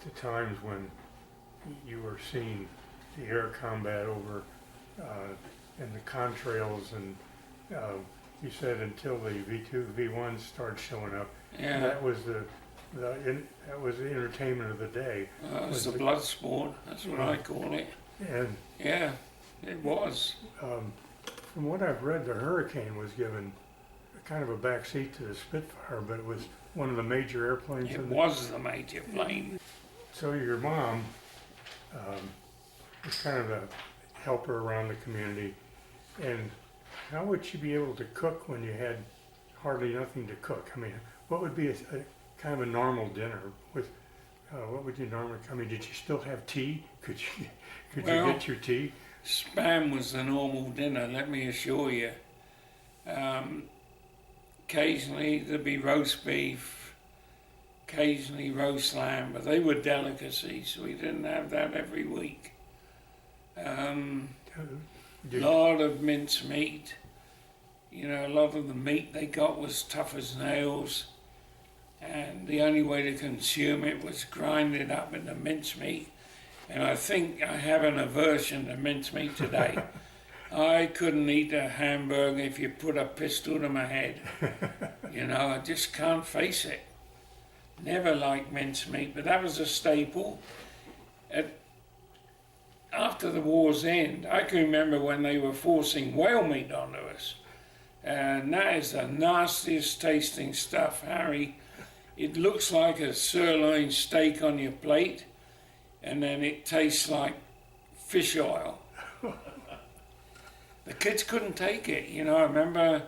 the times when you were seeing the air combat over and the contrails, and you said until the V2, V1s started showing up, Yeah. that was that was the entertainment of the day. It was the blood sport, that's what I call it. And Yeah, it was. from what I've read, the Hurricane was given kind of a backseat to the Spitfire, but it was one of the major airplanes. It was the major plane. So your mom was kind of a helper around the community, and how would she be able to cook when you had hardly nothing to cook? I mean, what would be a kind of a normal dinner with? What would you normally? I mean, did you still have tea? Could you get your tea? Spam was the normal dinner, let me assure you. Occasionally there'd be roast beef, occasionally roast lamb, but they were delicacies. We didn't have that every week. Lot of mince meat. You know, a lot of the meat they got was tough as nails, and the only way to consume it was grind it up into mincemeat. And I think I have an aversion to mincemeat today. I couldn't eat a hamburger if you put a pistol to my head. You know, I just can't face it. Never liked mincemeat, but that was a staple. After the war's end, I can remember when they were forcing whale meat onto us. And that is the nastiest tasting stuff, Harry. It looks like a sirloin steak on your plate, and then it tastes like fish oil. The kids couldn't take it. You know, I remember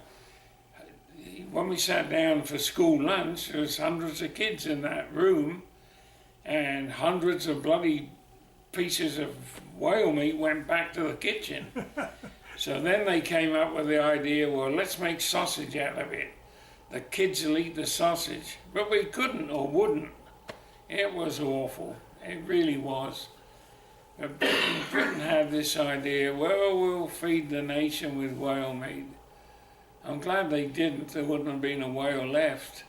when we sat down for school lunch, there was hundreds of kids in that room, and hundreds of bloody pieces of whale meat went back to the kitchen. So then they came up with the idea, well, let's make sausage out of it. the kids will eat the sausage. But we couldn't or wouldn't. It was awful. It really was. But Britain had this idea, well, we'll feed the nation with whale meat. I'm glad they didn't. There wouldn't have been a whale left.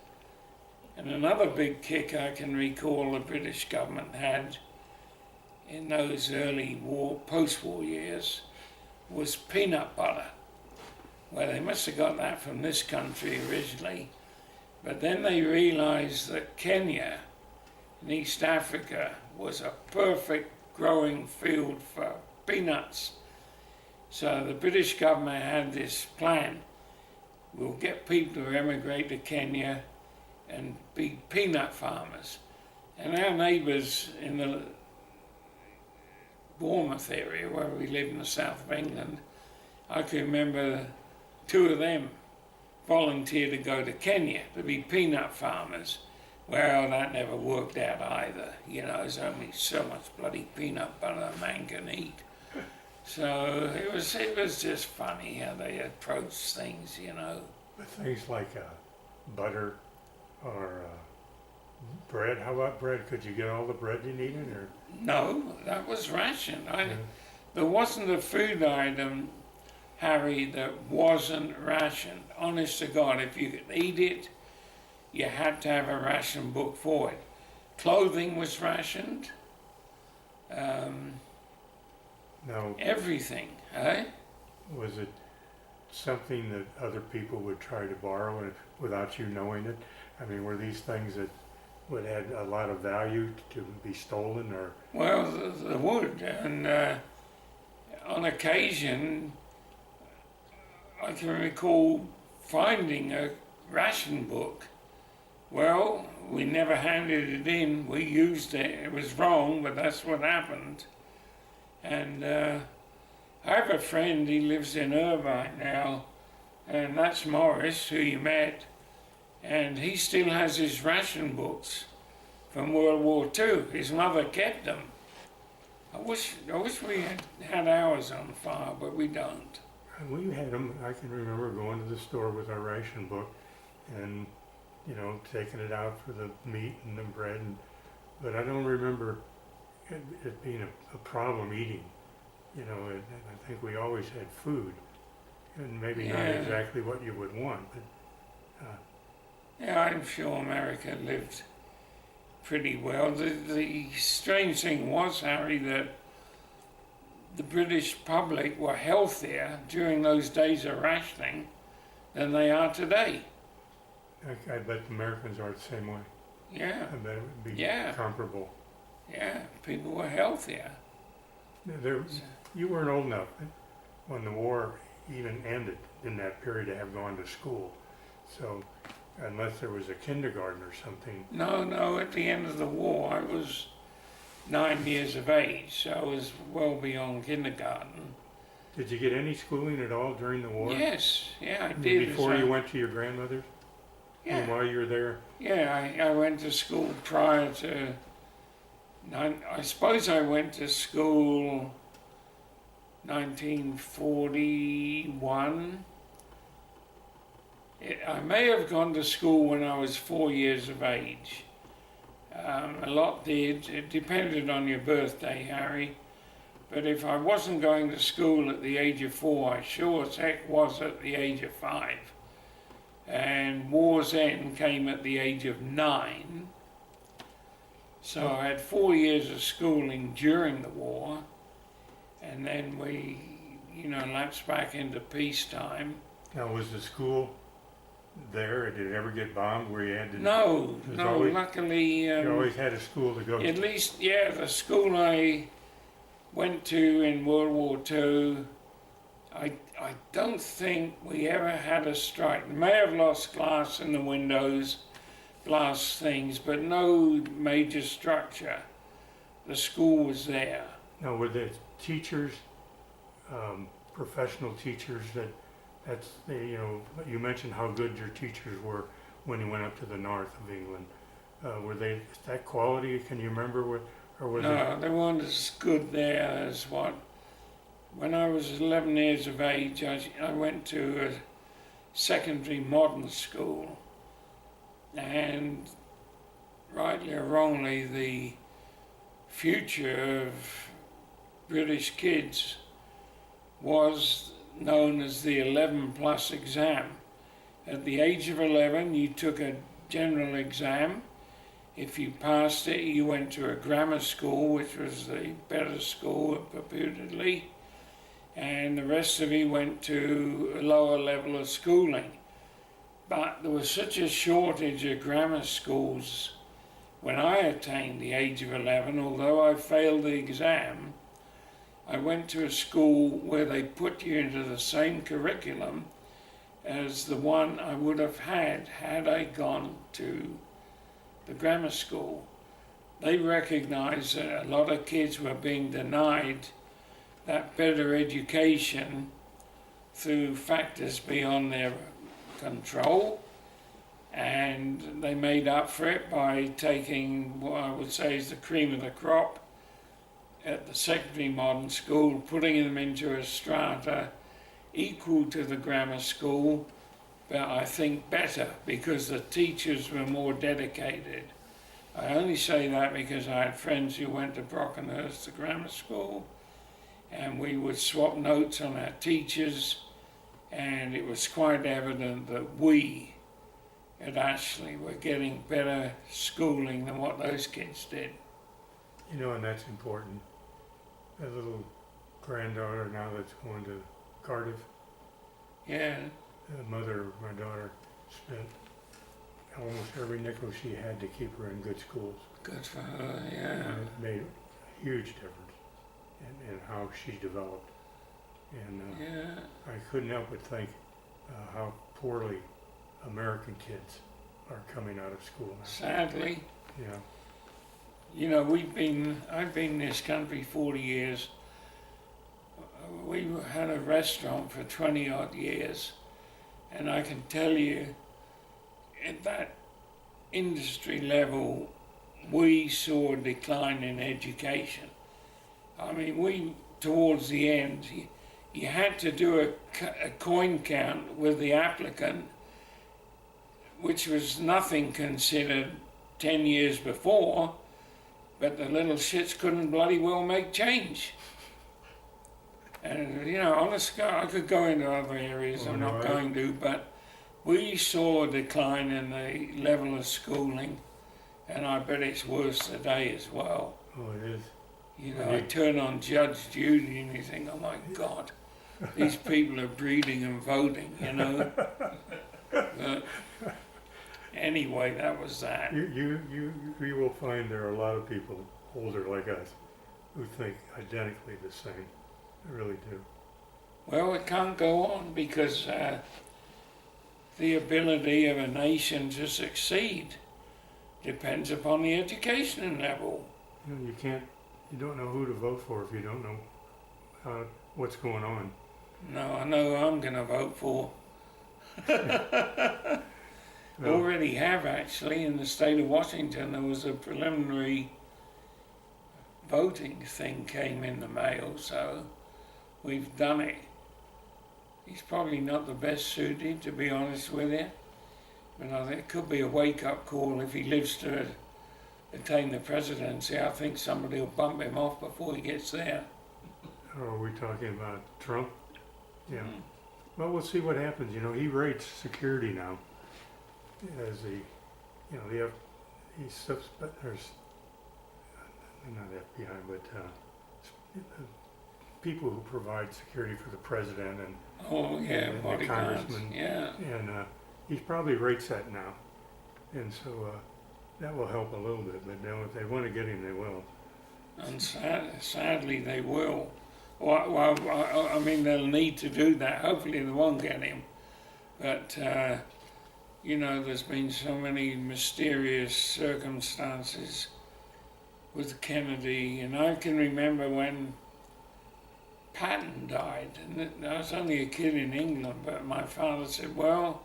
And another big kick I can recall the British government had in those early post-war years was peanut butter. Well, they must have got that from this country originally, but then they realised that Kenya in East Africa was a perfect growing field for peanuts. So the British government had this plan. We'll get people to emigrate to Kenya and be peanut farmers. And our neighbours in the Bournemouth area, where we live in the south of England, I can remember 2 of them volunteered to go to Kenya to be peanut farmers. Well, that never worked out either. You know, there's only so much bloody peanut butter a man can eat. So it was just funny how they approached things, you know. But things like butter or bread, how about bread? Could you get all the bread you needed? Or? No, that was rationed. There wasn't a food item, Harry, that wasn't rationed. Honest to God, if you could eat it, you had to have a ration book for it. Clothing was rationed. Now, everything, eh? was it something that other people would try to borrow without you knowing it? I mean, were these things that would add a lot of value to be stolen, or? Well, they would, and on occasion, I can recall finding a ration book. Well, we never handed it in. We used it. It was wrong, but that's what happened. And I have a friend, he lives in Irvine now, and that's Morris, who you met, and he still has his ration books from World War II. His mother kept them. I wish we had ours on file, but we don't. We had them. I can remember going to the store with our ration book and, you know, taking it out for the meat and the bread, but I don't remember it being a problem eating. You know, I think we always had food, and maybe not exactly what you would want, but yeah, I'm sure America lived pretty well. The strange thing was, Harry, that the British public were healthier during those days of rationing than they are today. I bet the Americans are the same way. Yeah. I bet it would be comparable. Yeah, people were healthier. You weren't old enough when the war even ended in that period to have gone to school. So unless there was a kindergarten or something. No, at the end of the war I was 9 years of age, so I was well beyond kindergarten. Did you get any schooling at all during the war? Yes, yeah, I did. Before you went to your grandmother's? Yeah. And while you were there? Yeah, I went to school prior to... I suppose I went to school 1941. I may have gone to school when I was 4 years of age. A lot did. It depended on your birthday, Harry. But if I wasn't going to school at the age of 4, I sure as heck was at the age of 5. And war's end came at the age of 9. So I had 4 years of schooling during the war, and then we, lapsed back into peacetime. Now, was the school there? Did it ever get bombed where you had to... No, luckily... you always had a school to go to. At least, the school I went to in World War II, I don't think we ever had a strike. We may have lost glass in the windows, glass things, but no major structure. The school was there. Now, were the teachers, professional teachers you mentioned how good your teachers were when you went up to the north of England. Were they that quality? Can you remember No, they weren't as good there as what. When I was 11 years of age, I went to a secondary modern school, and rightly or wrongly, the future of British kids was known as the 11 plus exam. At the age of 11, you took a general exam. If you passed it, you went to a grammar school, which was the better school, reputedly, and the rest of you went to a lower level of schooling. But there was such a shortage of grammar schools when I attained the age of 11, although I failed the exam. I went to a school where they put you into the same curriculum as the one I would have had I gone to the grammar school. They recognized that a lot of kids were being denied that better education through factors beyond their control, and they made up for it by taking what I would say is the cream of the crop at the secondary modern school, putting them into a strata equal to the grammar school, but I think better because the teachers were more dedicated. I only say that because I had friends who went to Brockenhurst, the grammar school, and we would swap notes on our teachers, and it was quite evident that we at Ashley were getting better schooling than what those kids did. You know, and that's important. That little granddaughter now that's going to Cardiff, Yeah, the mother of my daughter spent almost every nickel she had to keep her in good schools. good for her, And yeah. it made a huge difference in how she developed. And Yeah, I couldn't help but think how poorly American kids are coming out of school now. sadly. Yeah. You know, I've been in this country 40 years. We had a restaurant for 20 odd years, and I can tell you at that industry level, we saw a decline in education. I mean, towards the end, you had to do a coin count with the applicant, which was nothing considered 10 years before, but the little shits couldn't bloody well make change. And, you know, honestly, I could go into other areas, I'm not going to, but we saw a decline in the level of schooling, and I bet it's worse today as well. Oh, it is. You know, I turn on Judge Judy and you think, oh my God, these people are breeding and voting, you know. But anyway, that was that. You will find there are a lot of people older like us who think identically the same. They really do. Well, it can't go on because the ability of a nation to succeed depends upon the education level. You know, you don't know who to vote for if you don't know what's going on. No, I know who I'm going to vote for. Well, Already have actually in the state of Washington. There was a preliminary voting thing came in the mail, so we've done it. He's probably not the best suited, to be honest with you, but I think it could be a wake-up call if he lives to attain the presidency. I think somebody will bump him off before he gets there. are we talking about Trump? Yeah. Well, we'll see what happens. You know, he rates security now as there's not FBI, but people who provide security for the president and Oh yeah, and the bodyguards. congressman. Yeah. And he probably rates that now, and so that will help a little bit. But now, if they want to get him, they will. And sadly, they will. Well, I mean, they'll need to do that. Hopefully, they won't get him. But, you know, there's been so many mysterious circumstances with Kennedy. And I can remember when Patton died. And I was only a kid in England, but my father said, well,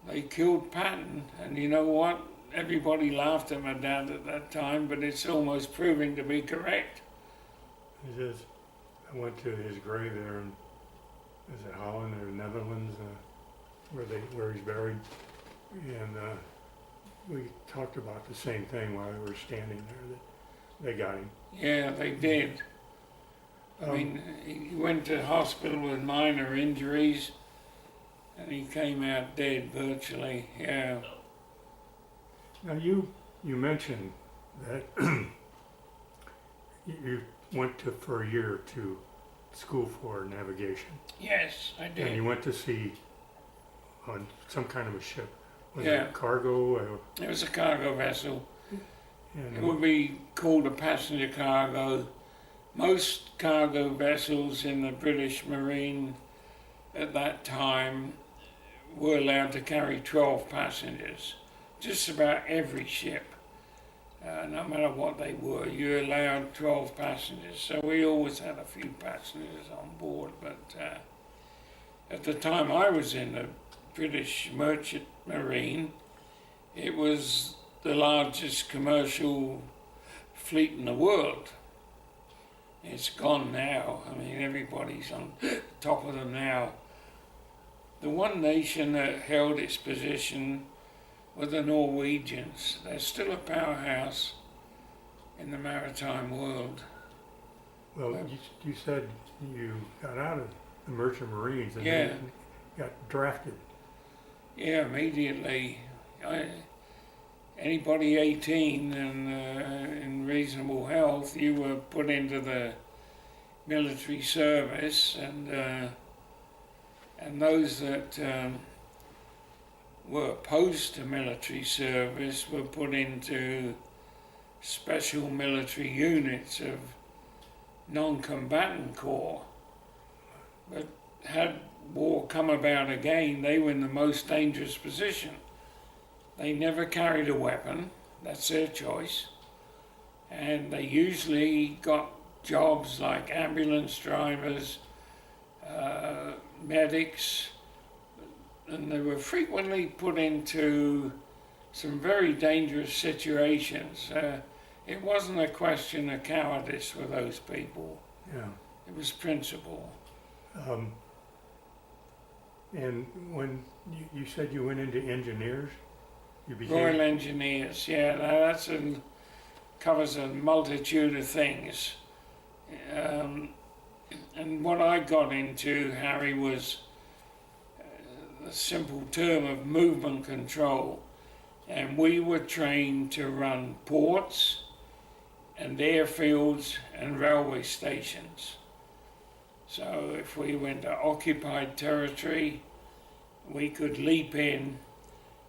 they killed Patton. And you know what? Everybody laughed at my dad at that time, but it's almost proving to be correct. It is. I went to his grave there in, is it Holland or Netherlands, where he's buried, and we talked about the same thing while we were standing there, that they got him. Yeah, they did. I mean, he went to hospital with minor injuries, and he came out dead virtually. Yeah. Now you mentioned that you went to for a year to school for navigation, Yes, I and did. you went to sea on some kind of a ship. Was Yeah. it cargo? It was a cargo vessel. And It would be called a passenger cargo. Most cargo vessels in the British Marine at that time were allowed to carry 12 passengers. Just about every ship, no matter what they were, you allowed 12 passengers. So we always had a few passengers on board, but at the time I was in the British Merchant Marine, it was the largest commercial fleet in the world. It's gone now. I mean, everybody's on top of them now. The one nation that held its position were the Norwegians. They're still a powerhouse in the maritime world. well, you said you got out of the Merchant Marines and Yeah. then got drafted. Yeah, immediately. Anybody 18 and in reasonable health, you were put into the military service, and those that were opposed to military service were put into special military units of non-combatant corps. But had war come about again, they were in the most dangerous position. They never carried a weapon, that's their choice, and they usually got jobs like ambulance drivers, medics, and they were frequently put into some very dangerous situations. It wasn't a question of cowardice with those people, Yeah. it was principle. And when you said you went into engineers, you became Royal Engineers, yeah, that's covers a multitude of things. And what I got into, Harry, was the simple term of movement control. And we were trained to run ports and airfields and railway stations. So if we went to occupied territory, we could leap in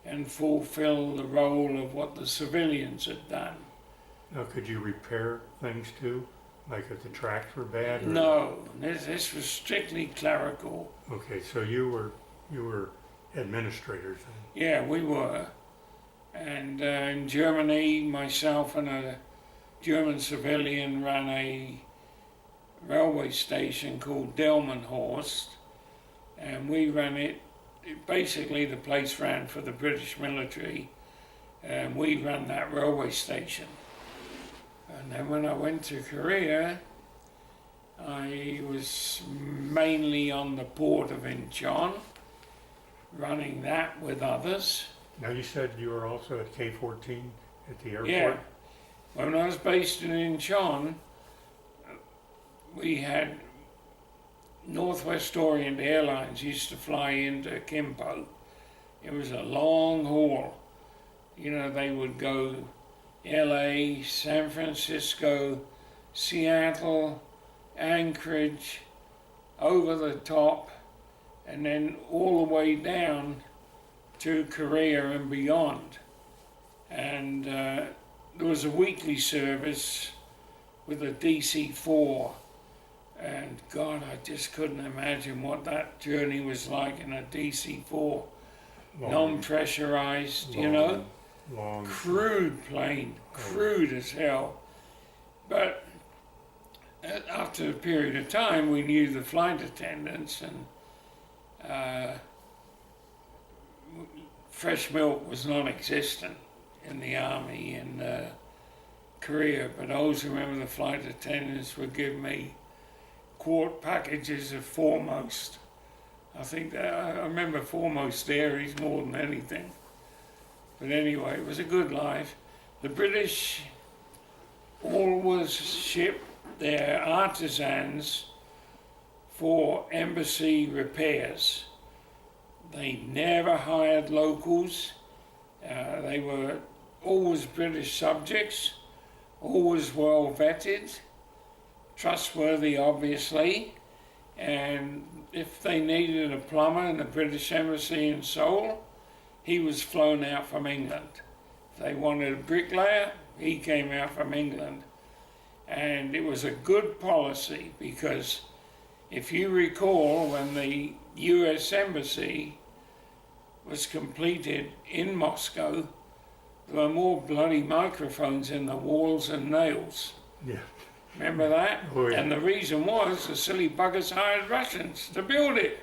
and fulfill the role of what the civilians had done. Now, could you repair things too? Like if the tracks were bad? Or No, this was strictly clerical. Okay, so you were administrators then. Yeah, we were. And in Germany, myself and a German civilian ran a railway station called Delmenhorst, and we ran it. Basically, the place ran for the British military, and we ran that railway station. And then when I went to Korea, I was mainly on the port of Incheon, running that with others. Now you said you were also at K-14 at the airport? Yeah. When I was based in Incheon, we had Northwest Orient Airlines used to fly into Kimpo. It was a long haul. You know, they would go LA, San Francisco, Seattle, Anchorage, over the top, and then all the way down to Korea and beyond. And there was a weekly service with a DC-4. And God, I just couldn't imagine what that journey was like in a DC-4. Non-pressurized, you know? Long. Crude plane, crude as hell. But after a period of time, we knew the flight attendants, and fresh milk was non-existent in the army in Korea. But I always remember the flight attendants would give me quart packages of Foremost. I think that I remember Foremost dairies more than anything. But anyway, it was a good life. The British always shipped their artisans for embassy repairs. They never hired locals. They were always British subjects, always well vetted, trustworthy obviously, and if they needed a plumber in the British Embassy in Seoul, he was flown out from England. If they wanted a bricklayer, he came out from England. And it was a good policy because if you recall, when the US Embassy was completed in Moscow, there were more bloody microphones in the walls and nails. Yeah. Remember that? Oh, yeah. And the reason was the silly buggers hired Russians to build it.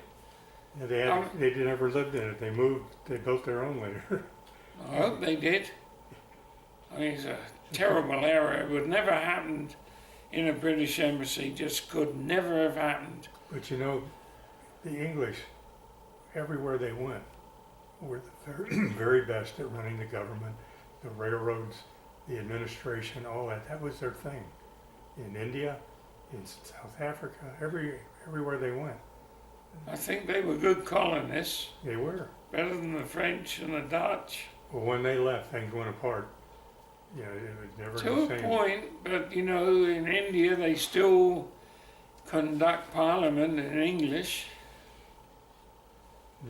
Yeah, they never lived in it. They moved. They built their own later. I hope they did. I mean, it's a terrible error. It would never happen in a British embassy. Just could never have happened. But you know, the English, everywhere they went, were the very, very best at running the government, the railroads, the administration, all that. That was their thing. In India, in South Africa, everywhere they went. I think they were good colonists, They were. better than the French and the Dutch. Well, when they left, things went apart. You know, it was never To the a same. point, but you know, in India they still conduct parliament in English.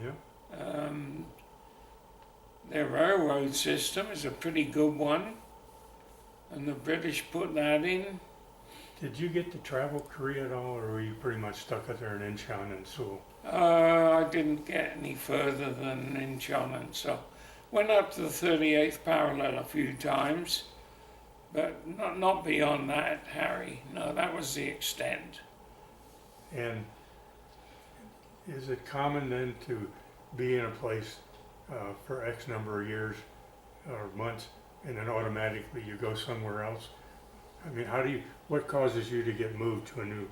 Yeah. Their railroad system is a pretty good one, and the British put that in. Did you get to travel Korea at all, or were you pretty much stuck out there in Incheon and Seoul? I didn't get any further than Incheon, and so went up to the 38th parallel a few times, but not beyond that, Harry. No, that was the extent. And is it common then to be in a place for X number of years or months, and then automatically you go somewhere else? I mean, what causes you to get moved to a new?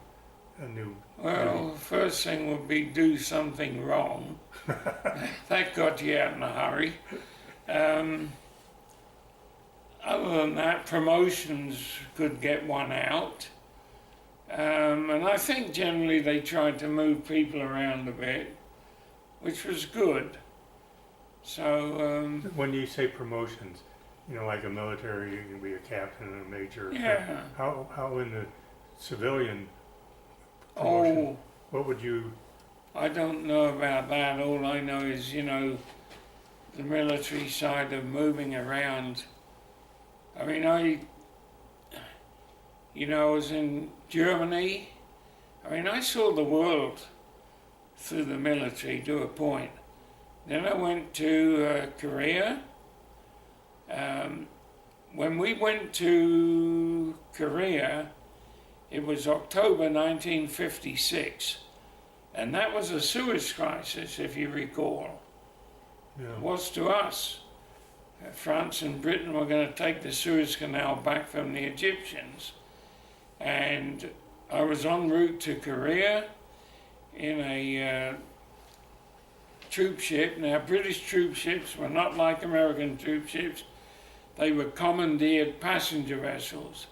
Well, first thing would be do something wrong. That got you out in a hurry. Other than that, promotions could get one out. And I think generally they tried to move people around a bit, which was good. So, When you say promotions, you know, like a military, you can be a captain and a major. yeah. How in the civilian promotion, Oh, what would you? I don't know about that. All I know is, you know, the military side of moving around. I mean, I was in Germany. I mean, I saw the world through the military to a point. Then I went to Korea. When we went to Korea, it was October 1956, and that was a Suez crisis, if you recall. Yeah. It was to us. France and Britain were going to take the Suez Canal back from the Egyptians. And I was en route to Korea in a troop ship. Now, British troop ships were not like American troop ships. They were commandeered passenger vessels,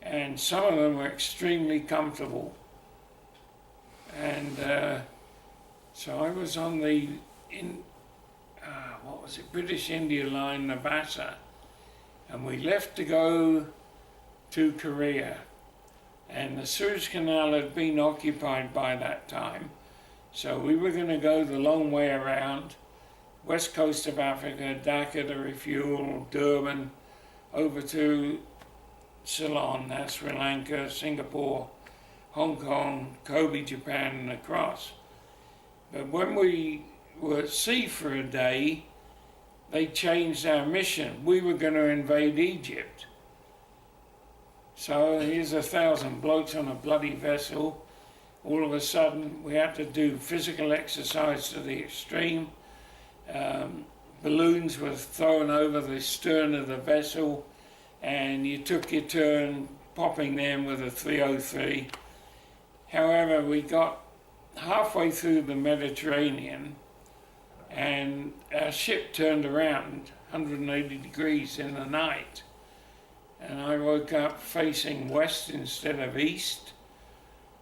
and some of them were extremely comfortable. And so I was on the British India Line, Navassa, and we left to go to Korea. And the Suez Canal had been occupied by that time, so we were going to go the long way around, west coast of Africa, Dhaka to refuel, Durban, over to Ceylon, that's Sri Lanka, Singapore, Hong Kong, Kobe, Japan, and across. But when we were at sea for a day, they changed our mission. We were going to invade Egypt. So here's 1,000 blokes on a bloody vessel. All of a sudden, we had to do physical exercise to the extreme. Balloons were thrown over the stern of the vessel, and you took your turn popping them with a 303. However, we got halfway through the Mediterranean, and our ship turned around 180 degrees in the night. And I woke up facing west instead of east,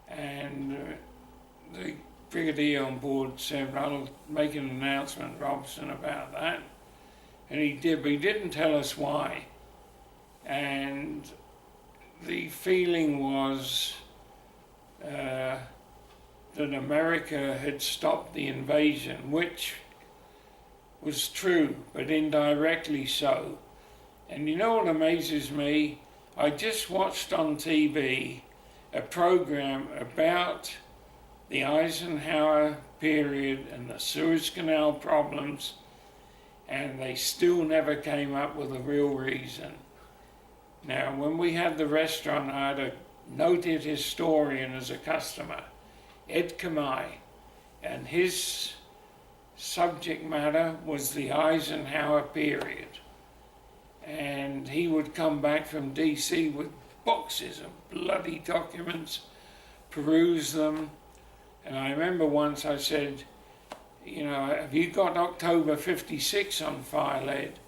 and the brigadier on board said, I'll make an announcement, Robson, about that. And he did, but he didn't tell us why. And the feeling was that America had stopped the invasion, which was true, but indirectly so. And you know what amazes me? I just watched on TV a program about the Eisenhower period and the Suez Canal problems, and they still never came up with a real reason. Now, when we had the restaurant, I had a noted historian as a customer, Ed Kamai, and his subject matter was the Eisenhower period. And he would come back from DC with boxes of bloody documents, peruse them. And I remember once I said, you know, have you got October 56 on file, Ed?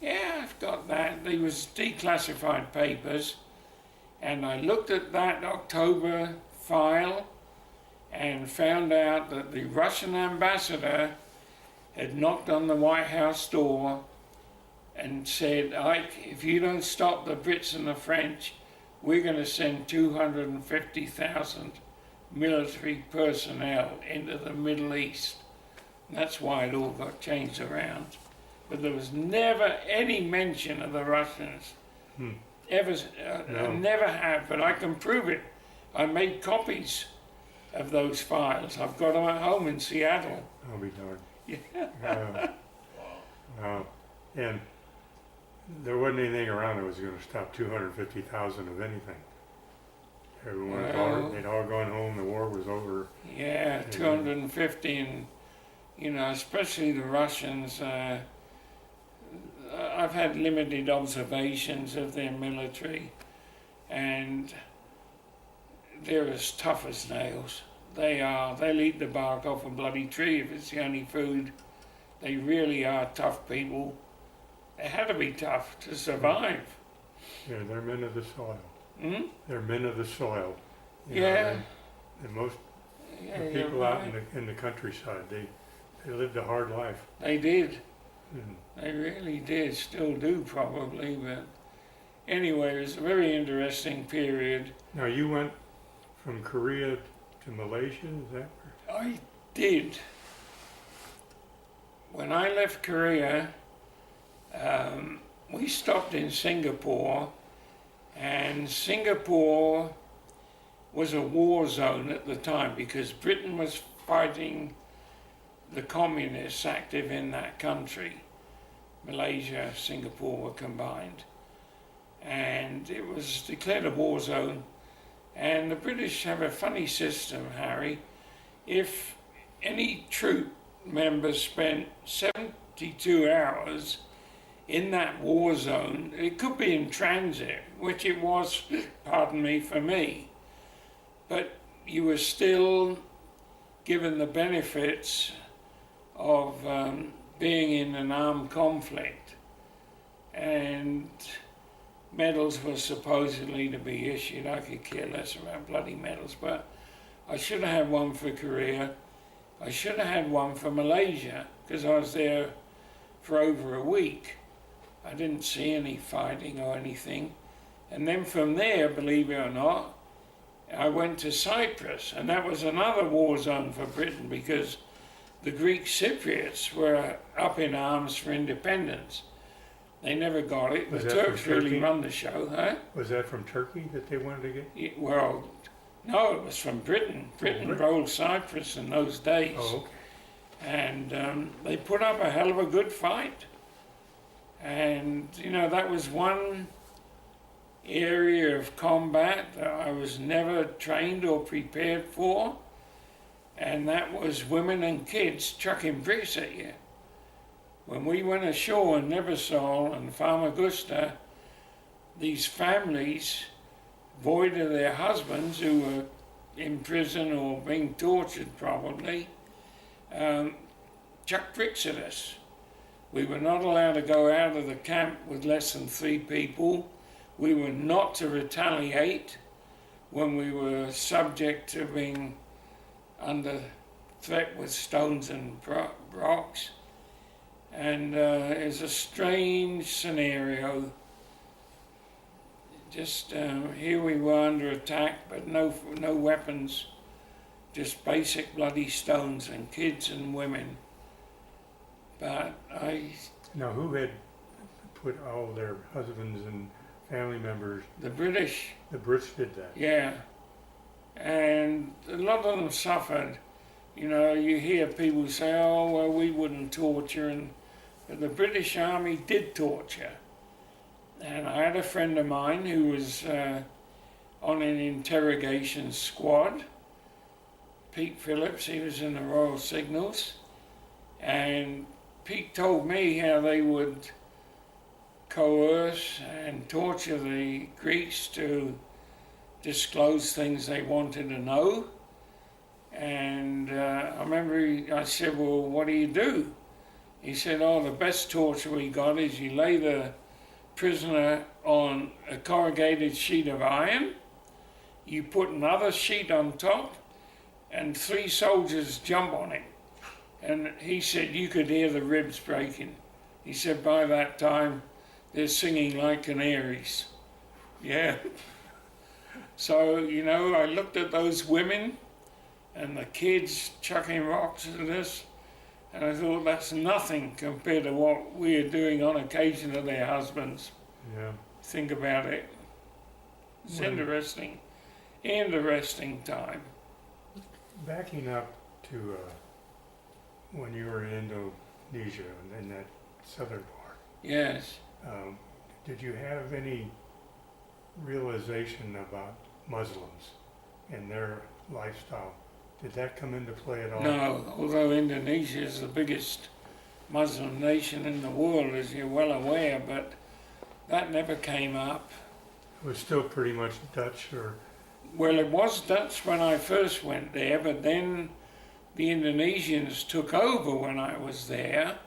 Yeah, I've got that. They was declassified papers. And I looked at that October file and found out that the Russian ambassador had knocked on the White House door and said, Ike, if you don't stop the Brits and the French, we're going to send 250,000 military personnel into the Middle East. And that's why it all got changed around. But there was never any mention of the Russians. Ever, No. never have, but I can prove it. I made copies of those files. I've got them at home in Seattle. I'll be darned. Yeah. Wow. And there wasn't anything around that was going to stop 250,000 of anything. Everyone, they'd all gone home, the war was over. Yeah, 250, and you know, especially the Russians. I've had limited observations of their military, and they're as tough as nails. They are. They'll eat the bark off a bloody tree if it's the only food. They really are tough people. They had to be tough to survive. Yeah, they're men of the soil. Hmm? They're men of the soil. You Yeah. know, and most Yeah, the you're people out right. in the countryside, they lived a hard life. They did. And They really did. Still do probably, but anyway, it was a very interesting period. now you went from Korea to Malaysia, is that? I did. When I left Korea, we stopped in Singapore, and Singapore was a war zone at the time because Britain was fighting the communists active in that country. Malaysia, Singapore were combined. And it was declared a war zone. And the British have a funny system, Harry. If any troop member spent 72 hours in that war zone, it could be in transit, which it was, pardon me, for me. But you were still given the benefits of being in an armed conflict. And medals were supposedly to be issued. I could care less about bloody medals, but I should have had one for Korea. I should have had one for Malaysia, because I was there for over a week. I didn't see any fighting or anything. And then from there, believe it or not, I went to Cyprus, and that was another war zone for Britain because the Greek Cypriots were up in arms for independence. They never got it. Was The that from Turks really Turkey? run the show, huh? Was that from Turkey that they wanted to get? Well, no, it was from Britain. Britain Britain. rolled Cyprus in those days. Oh, okay. And they put up a hell of a good fight. And, you know, that was one area of combat that I was never trained or prepared for. And that was women and kids chucking bricks at you. When we went ashore in Neversol and Famagusta, these families, void of their husbands who were in prison or being tortured probably, chucked bricks at us. We were not allowed to go out of the camp with less than 3 people. We were not to retaliate when we were subject to being under threat with stones and rocks. And it's a strange scenario. Just here we were under attack, but no weapons, just basic bloody stones and kids and women. But Now, who had put all their husbands and family members? The British. The Brits did that. Yeah. And a lot of them suffered. You know, you hear people say, oh, well, we wouldn't torture, but the British Army did torture. And I had a friend of mine who was on an interrogation squad, Pete Phillips. He was in the Royal Signals, and Pete told me how they would coerce and torture the Greeks to disclose things they wanted to know. And I remember I said, well, what do you do? He said, oh, the best torture we got is you lay the prisoner on a corrugated sheet of iron, you put another sheet on top, and 3 soldiers jump on him. And he said you could hear the ribs breaking. He said by that time they're singing like canaries. Yeah. So, you know, I looked at those women and the kids chucking rocks at us, and I thought that's nothing compared to what we're doing on occasion to their husbands. Yeah. Think about it. It's interesting. Interesting time. Backing up to when you were in Indonesia and in that southern part, Yes. did you have any realization about Muslims and their lifestyle? Did that come into play at all? No, although Indonesia is the biggest Muslim nation in the world, as you're well aware, but that never came up. It was still pretty much Dutch, or? Well, it was Dutch when I first went there, but then the Indonesians took over when I was there.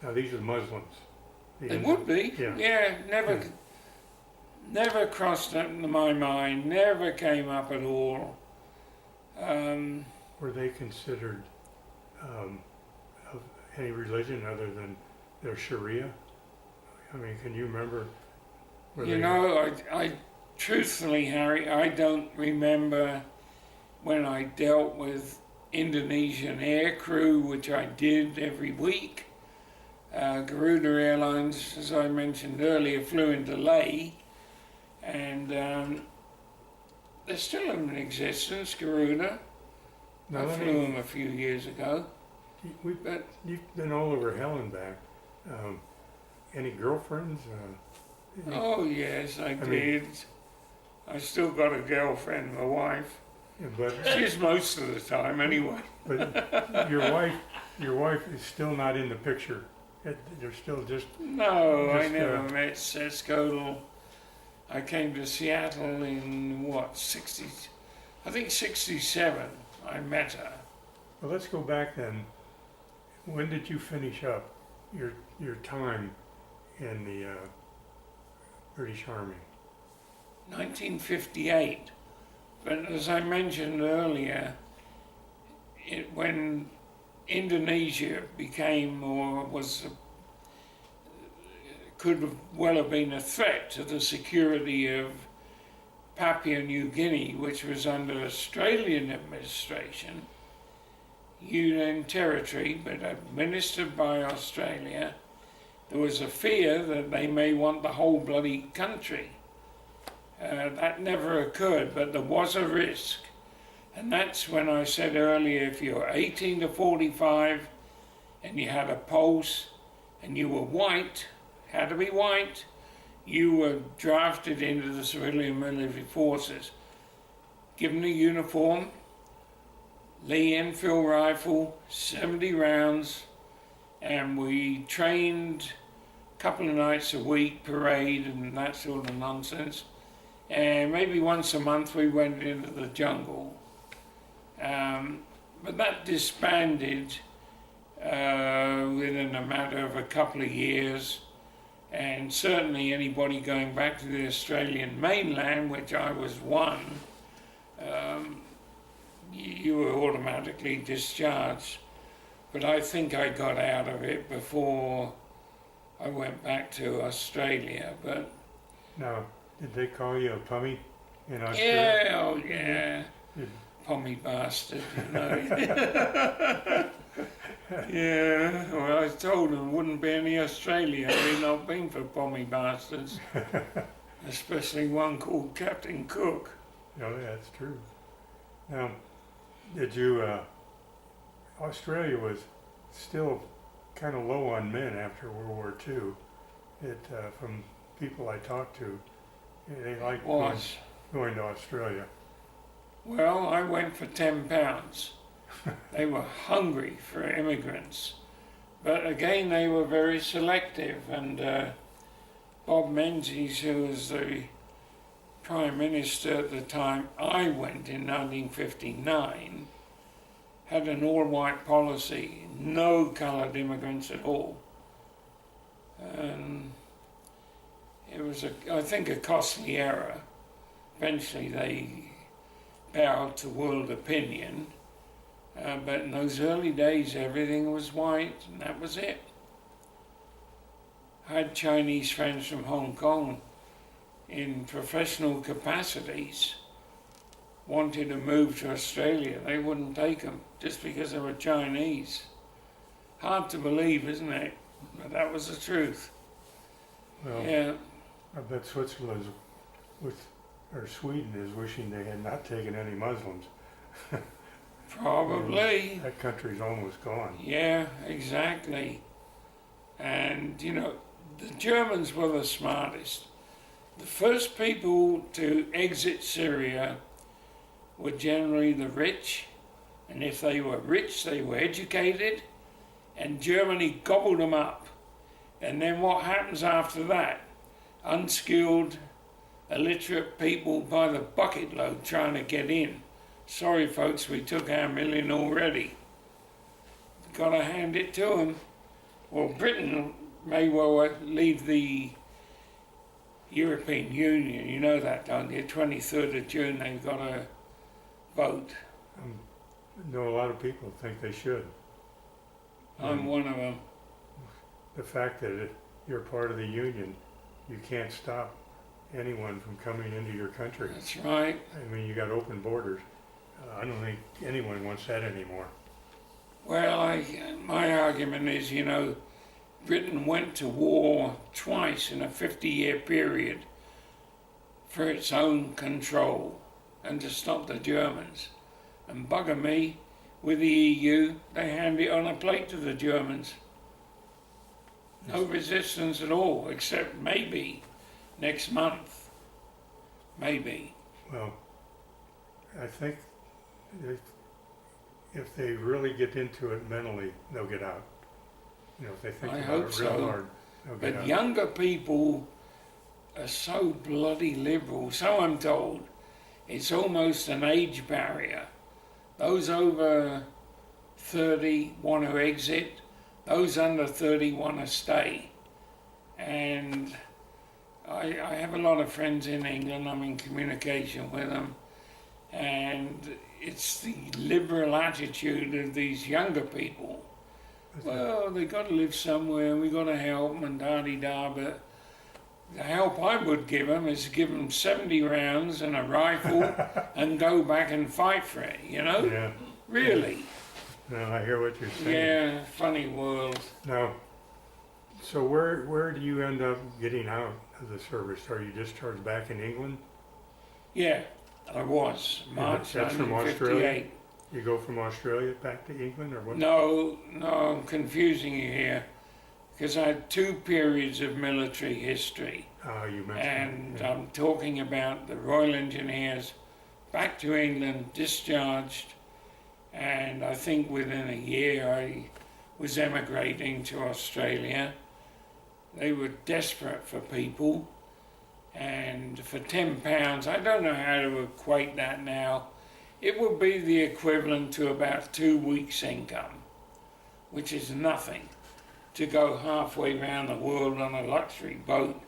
Now these are Muslims. They would be. Yeah. Never crossed into my mind, never came up at all. Were they considered of any religion other than their Sharia? I mean, can you remember? You know, I truthfully, Harry, I don't remember when I dealt with Indonesian air crew, which I did every week. Garuda Airlines, as I mentioned earlier, flew into Leh, and they're still in existence, Garuda. I flew them a few years ago. You've been all over hell and back. Any girlfriends? Oh yes, I did. I still got a girlfriend, my wife. Yeah, but she's most of the time anyway. But your wife is still not in the picture. They're still just. No, I never met Sescodal. I came to Seattle in what, 60? I think 67. I met her. Well, let's go back then. When did you finish up your time in the British Army? 1958. But as I mentioned earlier, when Indonesia became could well have been a threat to the security of Papua New Guinea, which was under Australian administration, Union territory, but administered by Australia, there was a fear that they may want the whole bloody country. That never occurred, but there was a risk. And that's when I said earlier, if you're 18 to 45 and you had a pulse and you were white, had to be white, you were drafted into the civilian military forces. Given a uniform, Lee Enfield rifle, 70 rounds, and we trained a couple of nights a week, parade and that sort of nonsense. And maybe once a month we went into the jungle. But that disbanded within a matter of a couple of years. And certainly anybody going back to the Australian mainland, which I was one, you were automatically discharged. But I think I got out of it before I went back to Australia. But Now, did they call you a pummy in Australia? yeah, oh yeah, Did- pommy bastard, you know. Yeah, well, I was told there wouldn't be any Australia had it not been for pommy bastards, especially one called Captain Cook. No, that's true. Now, did you, Australia was still kind of low on men after World War II. From people I talked to, they liked going to Australia. Well, I went for £10. They were hungry for immigrants, but again they were very selective. And Bob Menzies, who was the Prime Minister at the time I went in 1959, had an all-white policy, no coloured immigrants at all. And it was, I think, a costly error. Eventually they bowed to world opinion, but in those early days everything was white and that was it. I had Chinese friends from Hong Kong in professional capacities wanted to move to Australia. They wouldn't take them just because they were Chinese. Hard to believe, isn't it? But that was the truth. Well, Yeah. I bet Switzerland or Sweden is wishing they had not taken any Muslims. Probably. That country's almost gone. Yeah, exactly. And, you know, the Germans were the smartest. The first people to exit Syria were generally the rich, and if they were rich, they were educated, and Germany gobbled them up. And then what happens after that? Unskilled, illiterate people by the bucket load trying to get in. Sorry folks, we took our million already. Got to hand it to them. Well, Britain may well leave the European Union, you know that, don't you? 23rd of June they've got to vote. I know a lot of people think they should. I'm one of them. The fact that you're part of the union, you can't stop anyone from coming into your country. That's right. I mean, you got open borders. I don't think anyone wants that anymore. Well, my argument is, you know, Britain went to war twice in a 50-year period for its own control and to stop the Germans. And bugger me, with the EU, they hand it on a plate to the Germans. No resistance at all, except maybe next month. Maybe. Well, I think if they really get into it mentally, they'll get out. You know, if they think I about hope it real so. hard, they'll get But out. younger people are so bloody liberal, so I'm told. It's almost an age barrier. Those over 30 want to exit, those under 30 want to stay. And I have a lot of friends in England, I'm in communication with them, and it's the liberal attitude of these younger people. Well, they've got to live somewhere, and we've got to help them, and da-de-da, but the help I would give them is give them 70 rounds and a rifle and go back and fight for it, you know? Yeah. Really. No, I hear what you're saying. Yeah, funny world. Now, so where do you end up getting out of the service? Are you discharged back in England? Yeah, I was. March That's from 1958. You go from Australia back to England, or what? No, I'm confusing you here, because I had 2 periods of military history. You mentioned. And yeah. I'm talking about the Royal Engineers, back to England, discharged, and I think within a year I was emigrating to Australia. They were desperate for people, and for £10, I don't know how to equate that now, it would be the equivalent to about 2 weeks' income. which is nothing, to go halfway around the world on a luxury boat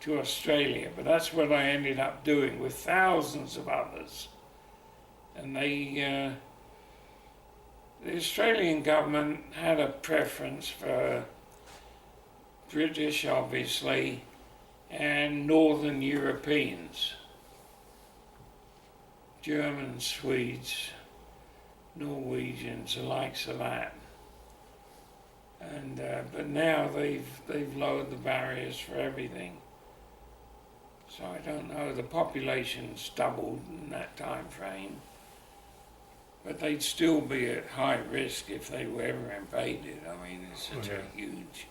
to Australia. But that's what I ended up doing with thousands of others. And the Australian government had a preference for British, obviously, and Northern Europeans, Germans, Swedes, Norwegians, the likes of that. And but now they've lowered the barriers for everything. So I don't know. The population's doubled in that time frame, but they'd still be at high risk if they were ever invaded. I mean, it's such a huge.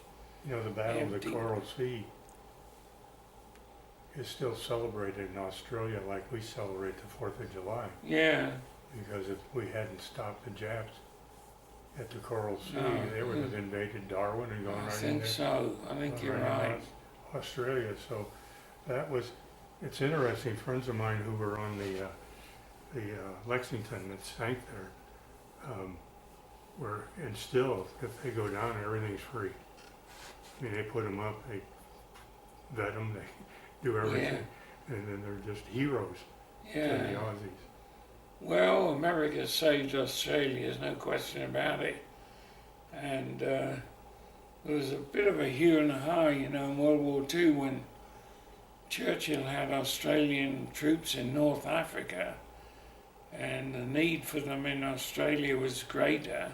You know, the Battle of the empty. Coral Sea is still celebrated in Australia like we celebrate the 4th of July. Yeah. Because if we hadn't stopped the Japs at the Coral Sea, No, they would have invaded Darwin and gone I right in think there. so. I think you're in right. Australia. So that was, it's interesting, friends of mine who were on the Lexington that sank there were, and still, if they go down, everything's free. I mean, they put them up, they vet them, they do everything, and then they're just heroes to the Aussies. Well, America saved Australia, there's no question about it. And there was a bit of a hue and a ha, you know, in World War II when Churchill had Australian troops in North Africa, and the need for them in Australia was greater.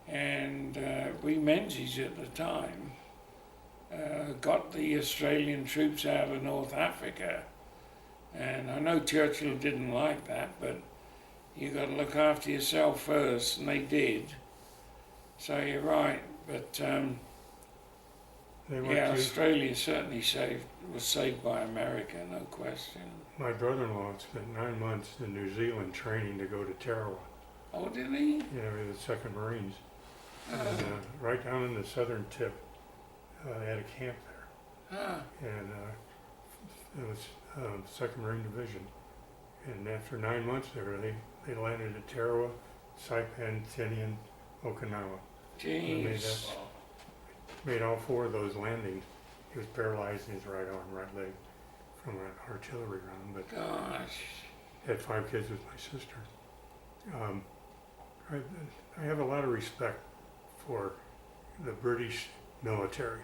And we Menzies at the time got the Australian troops out of North Africa. And I know Churchill didn't like that, but you got to look after yourself first, and they did. So you're right, but Australia certainly was saved by America, no question. My brother-in-law spent 9 months in New Zealand training to go to Tarawa. Oh, did he? Yeah, with the 2nd Marines. And, right down in the southern tip, they had a camp there. And it was 2nd Marine Division. And after 9 months there, they landed at Tarawa, Saipan, Tinian, Okinawa. Jeez. Made all 4 of those landings. He was paralyzed in his right arm, right leg from an artillery round, but Gosh. had 5 kids with my sister. I have a lot of respect for the British military.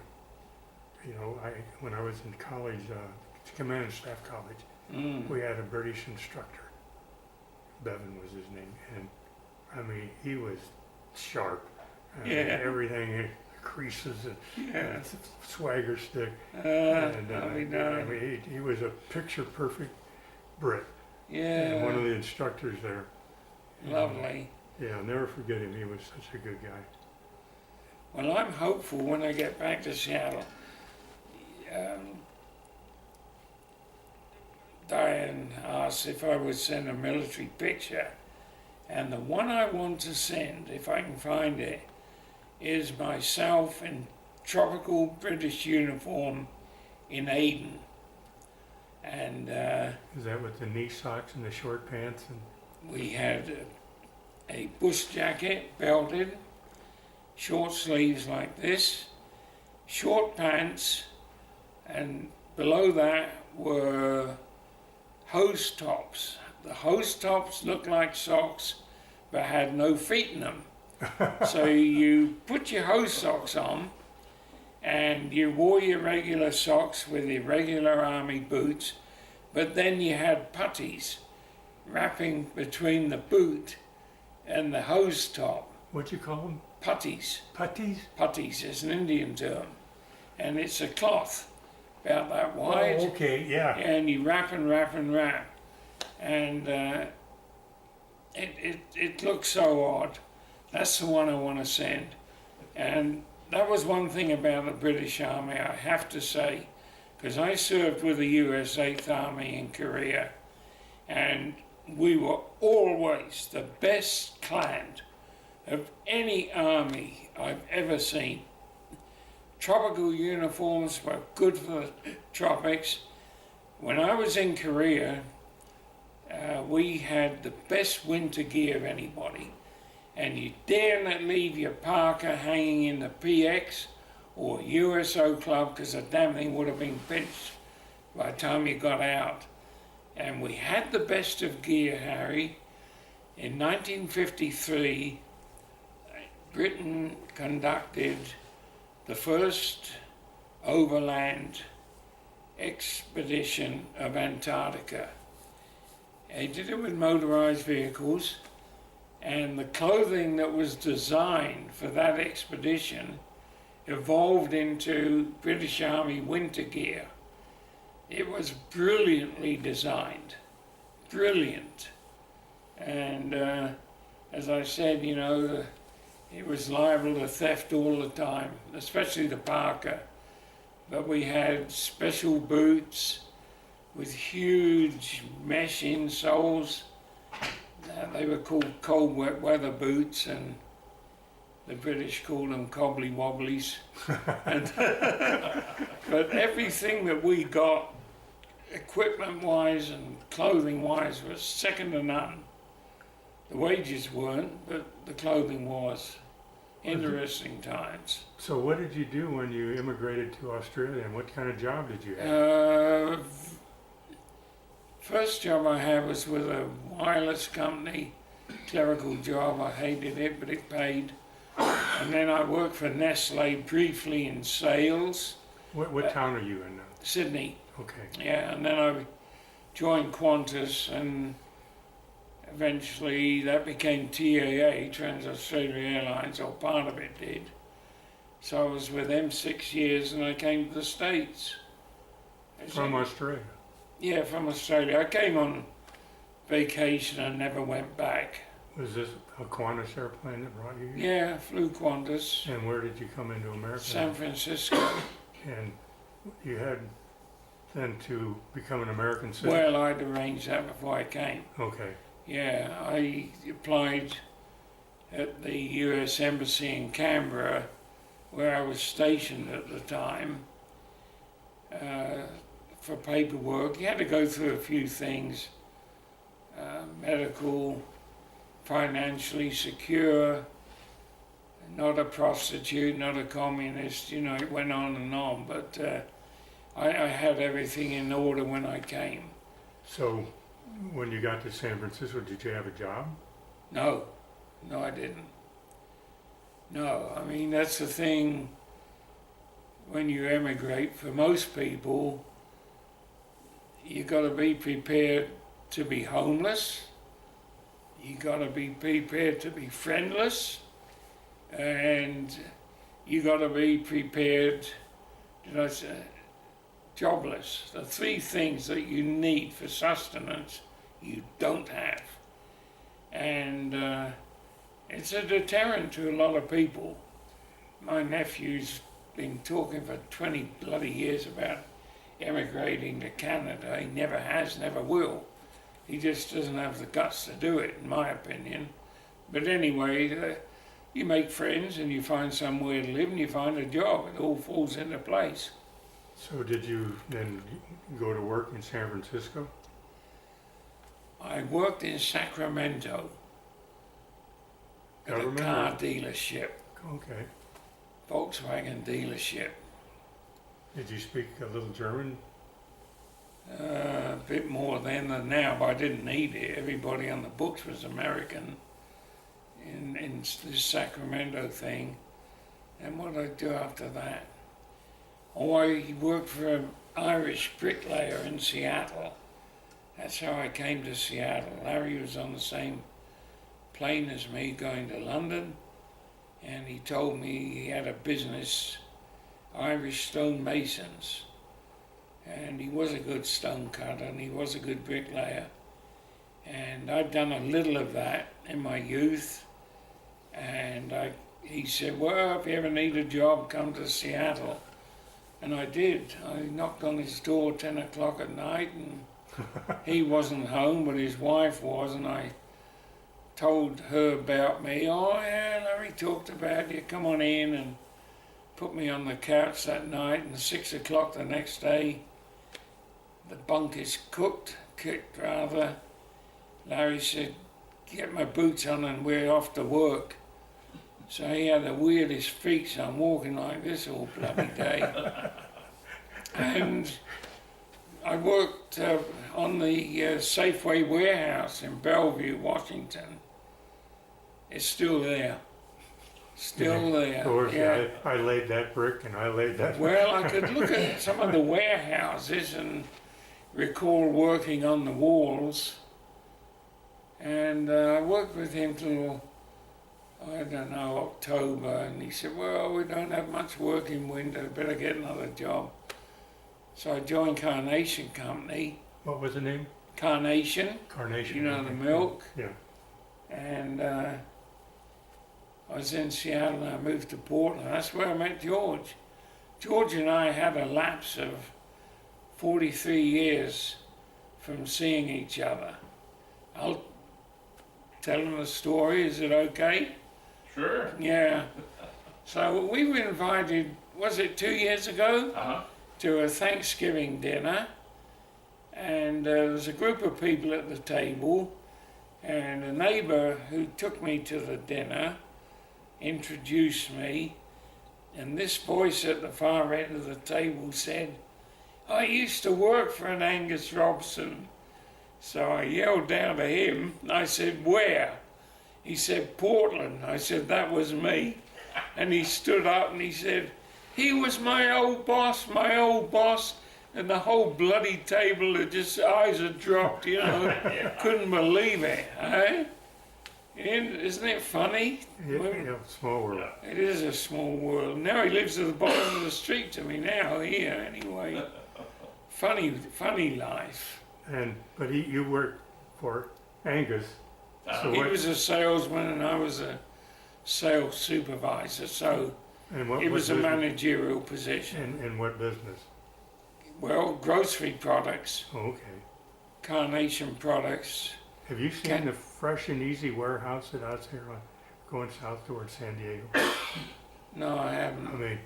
You know, when I was in college, Command and Staff College, we had a British instructor. Bevan was his name, and I mean, he was sharp. Everything, creases and swagger stick. I mean, he was a picture-perfect Brit. And one of the instructors there. Lovely. Yeah, I'll never forget him. He was such a good guy. Well, I'm hopeful when I get back to Seattle. Diane asked if I would send a military picture, and the one I want to send, if I can find it, is myself in tropical British uniform in Aden. And is that with the knee socks and the short pants? And we had a bush jacket, belted, short sleeves like this, short pants, and below that were hose tops. The hose tops looked like socks, but had no feet in them. So you put your hose socks on, and you wore your regular socks with your regular army boots, but then you had puttees wrapping between the boot and the hose top. What'd you call them? Puttees. Puttees? Puttees is an Indian term, and it's a cloth about that wide. Oh, okay, yeah. And you wrap and wrap and wrap, and it looks so odd. That's the one I want to send. And that was one thing about the British Army, I have to say, because I served with the US 8th Army in Korea, and we were always the best clad of any army I've ever seen. Tropical uniforms were good for the tropics. When I was in Korea, we had the best winter gear of anybody. and you dare not leave your parka hanging in the PX or USO club, because the damn thing would have been pinched by the time you got out. And we had the best of gear, Harry. In 1953, Britain conducted the first overland expedition of Antarctica. They did it with motorized vehicles, and the clothing that was designed for that expedition evolved into British Army winter gear. It was brilliantly designed, brilliant. And as I said, you know, it was liable to theft all the time, especially the parka. But we had special boots with huge mesh insoles. They were called cold wet weather boots, and the British called them cobbly wobblies. But everything that we got, equipment-wise and clothing-wise, was second to none. The wages weren't, but the clothing was. Interesting times. So what did you do when you immigrated to Australia, and what kind of job did you have? First job I had was with a wireless company, clerical job. I hated it, but it paid. And then I worked for Nestle briefly in sales. What town are you in now? Sydney. Okay. Yeah, and then I joined Qantas, and eventually that became TAA, Trans-Australia Airlines, or part of it did. So I was with them 6 years, and I came to the States. From Australia? Yeah, from Australia. I came on vacation and never went back. Was this a Qantas airplane that brought you here? Yeah, flew Qantas. And where did you come into America? San Francisco. And you had then to become an American citizen? Well, I'd arranged that before I came. Okay. Yeah, I applied at the US Embassy in Canberra, where I was stationed at the time, for paperwork. You had to go through a few things, medical, financially secure, not a prostitute, not a communist, you know, it went on and on, but I had everything in order when I came. So when you got to San Francisco, did you have a job? No, I didn't. No, I mean, that's the thing when you emigrate. For most people, you got to be prepared to be homeless. You got to be prepared to be friendless, and you got to be prepared, jobless. The three things that you need for sustenance, you don't have. And it's a deterrent to a lot of people. My nephew's been talking for 20 bloody years about emigrating to Canada. He never has, never will. He just doesn't have the guts to do it, in my opinion. But anyway, you make friends and you find somewhere to live and you find a job. It all falls into place. So did you then go to work in San Francisco? I worked in Sacramento at a car dealership. Okay. Volkswagen dealership. Did you speak a little German? A bit more then than now, but I didn't need it. Everybody on the books was American in this Sacramento thing. And what did I do after that? Oh, I worked for an Irish bricklayer in Seattle. That's how I came to Seattle. Larry was on the same plane as me going to London, and he told me he had a business, Irish stone masons. And he was a good stone cutter and he was a good bricklayer. And I'd done a little of that in my youth. And he said, well, if you ever need a job, come to Seattle. And I did. I knocked on his door 10 o'clock at night, and he wasn't home, but his wife was, and I told her about me. Oh yeah, Larry talked about you, come on in, and put me on the couch that night. And 6 o'clock the next day, the bunk is cooked rather. Larry said, get my boots on and we're off to work. So he had the weirdest feet, so I'm walking like this all bloody day. And I worked on the Safeway warehouse in Bellevue, Washington. It's still there. Still there. Of course, Yeah. I laid that brick and I laid that. Well, I could look at some of the warehouses and recall working on the walls. And I worked with him till, I don't know, October. And he said, well, we don't have much work in winter, better get another job. So I joined Carnation Company. What was the name? Carnation. Carnation. You know, the okay. milk. Yeah. And I was in Seattle and I moved to Portland. That's where I met George. George and I had a lapse of 43 years from seeing each other. I'll tell him the story, is it okay? Sure. Yeah. So we were invited, was it 2 years ago? Uh-huh. To a Thanksgiving dinner. And there was a group of people at the table. And a neighbor who took me to the dinner introduced me, and this voice at the far end of the table said, I used to work for an Angus Robson. So I yelled down to him, I said, where? He said, Portland. I said, that was me. And he stood up and he said, he was my old boss, my old boss. And the whole bloody table, eyes had dropped, you know. Couldn't believe it, eh? Isn't it funny? Yeah, small world. It is a small world. Now he lives at the bottom of the street to me now, here anyway. Funny life. But you worked for Angus. So He was a salesman and I was a sales supervisor, so it was a managerial position. In what business? Well, grocery products, Oh, okay. Carnation products. Have you seen the Fresh and Easy warehouse that's out there going south towards San Diego? No, I haven't. I mean,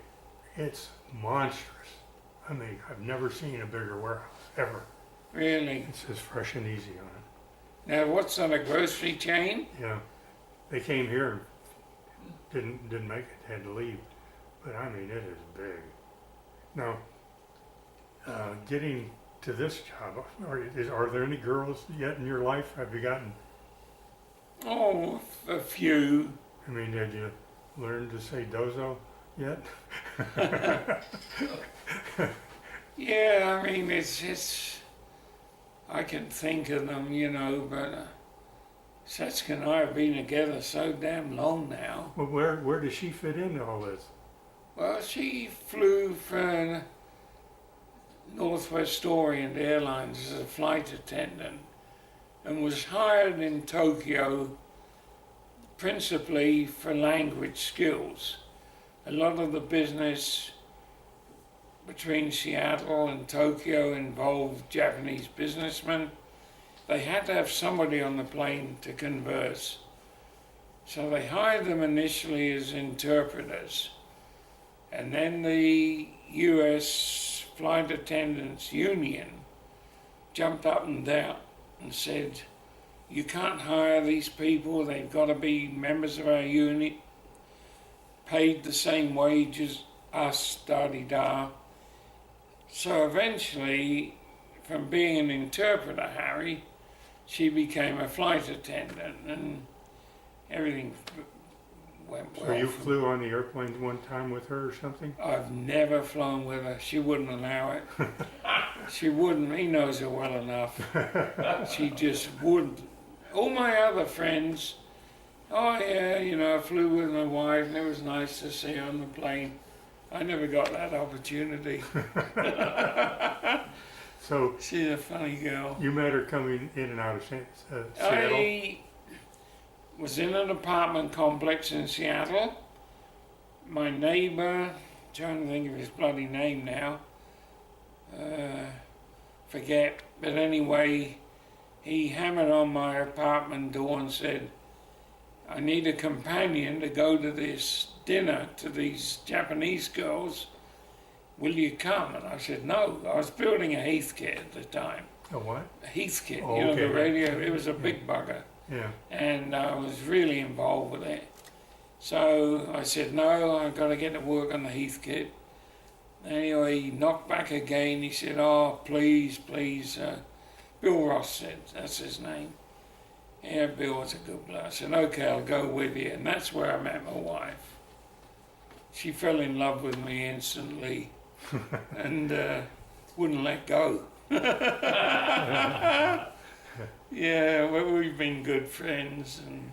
it's monstrous. I mean, I've never seen a bigger warehouse, ever. Really? It says Fresh and Easy on it. Now, what's on a grocery chain? Yeah. They came here and didn't make it, had to leave. But I mean, it is big. Now, getting to this job, are there any girls yet in your life? Have you gotten? Oh, a few. I mean, did you learn to say dozo yet? Yeah, I mean, it's I can think of them, you know, but Setska and I have been together so damn long now. Well, where does she fit into all this? Well, she flew for Northwest Orient Airlines as a flight attendant and was hired in Tokyo principally for language skills. A lot of the business between Seattle and Tokyo involved Japanese businessmen. They had to have somebody on the plane to converse. So they hired them initially as interpreters. And then the US Flight Attendants Union jumped up and down and said, you can't hire these people, they've got to be members of our unit, paid the same wage as us, da-de-da. So eventually, from being an interpreter, Harry, she became a flight attendant and everything went well. So you flew on the airplane one time with her or something? I've never flown with her. She wouldn't allow it. She wouldn't. He knows her well enough. She just wouldn't. All my other friends, oh yeah, you know, I flew with my wife and it was nice to see her on the plane. I never got that opportunity. So she's a funny girl. you met her coming in and out of Seattle? I was in an apartment complex in Seattle. My neighbor, trying to think of his bloody name now, forget, but anyway, he hammered on my apartment door and said, I need a companion to go to this dinner to these Japanese girls. Will you come? And I said, no. I was building a Heathkit at the time. A what? A Heathkit, Oh, you know, okay. the radio. It was a big bugger. Yeah. and I was really involved with it. So I said, no, I've got to get to work on the Heathkit. Anyway, he knocked back again. He said, oh, please, Bill Ross said, that's his name. Yeah, Bill was a good bloke. I said, okay, I'll go with you. And that's where I met my wife. She fell in love with me instantly and wouldn't let go. Yeah, well, we've been good friends and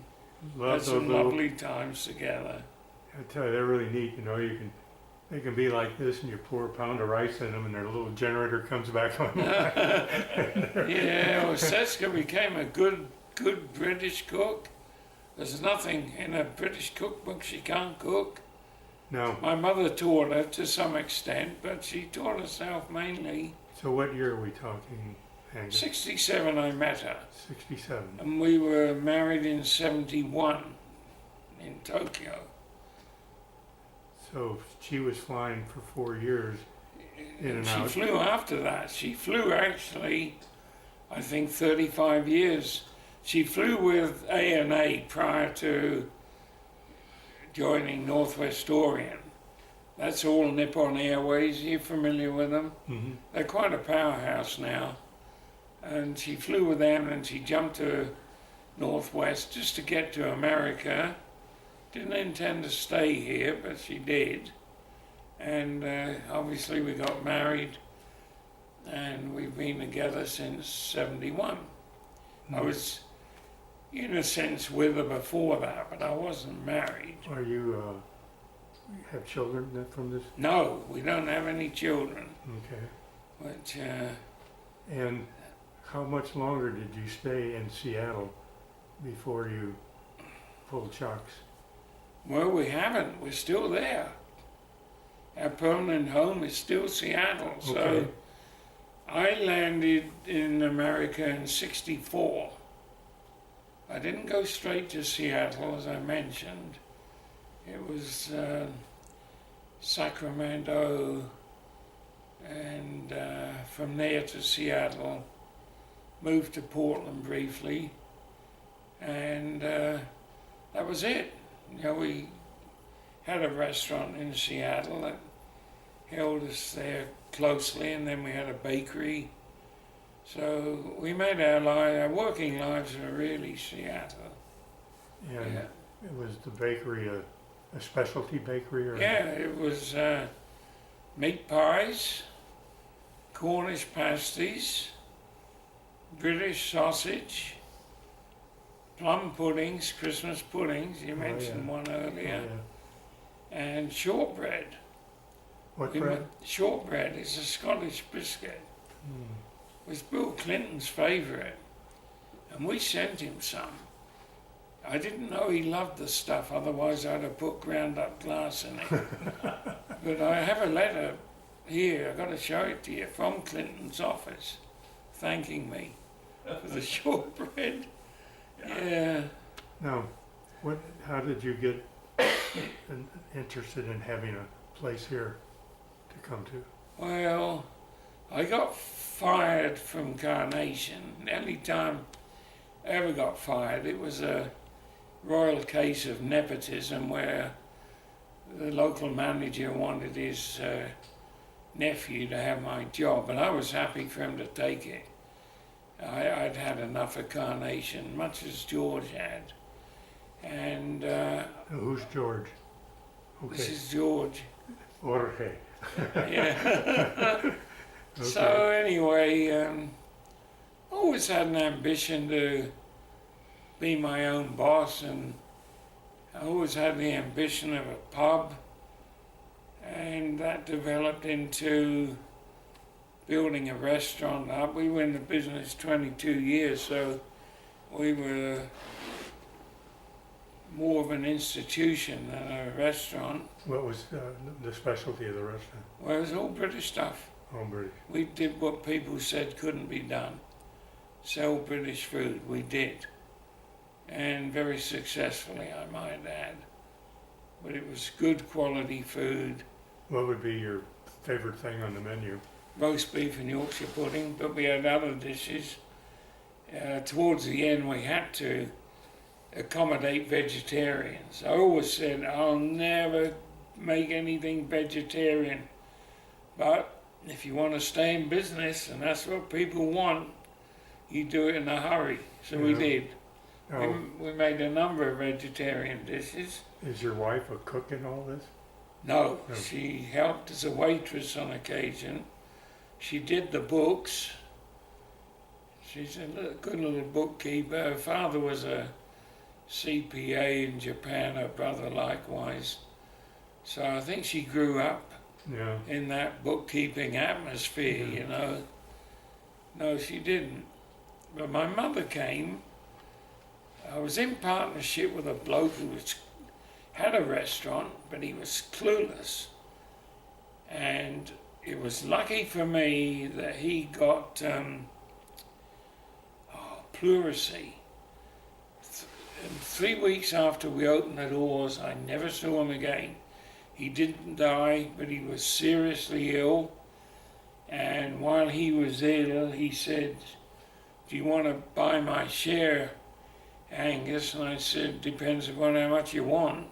had some lovely times together. I tell you, they're really neat. You know, they can be like this, and you pour a pound of rice in them, and their little generator comes back on. Yeah, well, Seska became a good British cook. There's nothing in a British cookbook she can't cook. No. My mother taught her to some extent, but she taught herself mainly. So what year are we talking, Angus? 67 I met her. 67. And we were married in 71 in Tokyo. So she was flying for 4 years in and out. She flew after that. She flew actually, I think, 35 years. She flew with A&A prior to joining Northwest Orient. That's all Nippon Airways. Are you familiar with them? Mm-hmm. They're quite a powerhouse now. And she flew with them and she jumped to Northwest just to get to America. Didn't intend to stay here, but she did. And obviously we got married and we've been together since 71. Mm-hmm. I was, in a sense, with her before that, but I wasn't married. Are you have children from this? No, we don't have any children. Okay. But And how much longer did you stay in Seattle before you pulled chocks? well, we haven't. We're still there. Our permanent home is still Seattle. So Okay. I landed in America in '64. I didn't go straight to Seattle, as I mentioned. It was Sacramento, and from there to Seattle, moved to Portland briefly, and that was it. You know, we had a restaurant in Seattle that held us there closely, and then we had a bakery. So we made our working lives were really Seattle. And Yeah. it was the bakery, a specialty bakery? Or Yeah, it was meat pies, Cornish pasties, British sausage, plum puddings, Christmas puddings, you mentioned one earlier, and shortbread. What bread? Shortbread is a Scottish biscuit. It was Bill Clinton's favourite, and we sent him some. I didn't know he loved the stuff, otherwise I'd have put ground up glass in it. But I have a letter here, I've got to show it to you, from Clinton's office, thanking me for the shortbread. Yeah. Now, how did you get interested in having a place here to come to? Well, I got fired from Carnation. The only time I ever got fired, it was a royal case of nepotism where the local manager wanted his nephew to have my job, and I was happy for him to take it. I'd had enough of Carnation, much as George had. And Who's George? this Okay. is George. Jorge. Yeah. Okay. So anyway, always had an ambition to be my own boss, and I always had the ambition of a pub, and that developed into building a restaurant up. We were in the business 22 years, so we were more of an institution than a restaurant. What was the specialty of the restaurant? Well, it was all British stuff. All British. We did what people said couldn't be done. Sell British food. We did. And very successfully, I might add. But it was good quality food. What would be your favorite thing on the menu? Roast beef and Yorkshire pudding, but we had other dishes. Towards the end, we had to accommodate vegetarians. I always said I'll never make anything vegetarian, but if you want to stay in business and that's what people want, you do it in a hurry. So we did. Now, We made a number of vegetarian dishes. is your wife a cook in all this? No, No. she helped as a waitress on occasion. She did the books. She's a good little bookkeeper. Her father was a CPA in Japan, her brother likewise. So I think she grew up Yeah. in that bookkeeping atmosphere, Yeah. you know. No, she didn't. But my mother came. I was in partnership with a bloke who had a restaurant, but he was clueless. And it was lucky for me that he got pleurisy. And 3 weeks after we opened the doors, I never saw him again. He didn't die, but he was seriously ill. And while he was ill, he said, "Do you want to buy my share, Angus?" And I said, "Depends upon how much you want."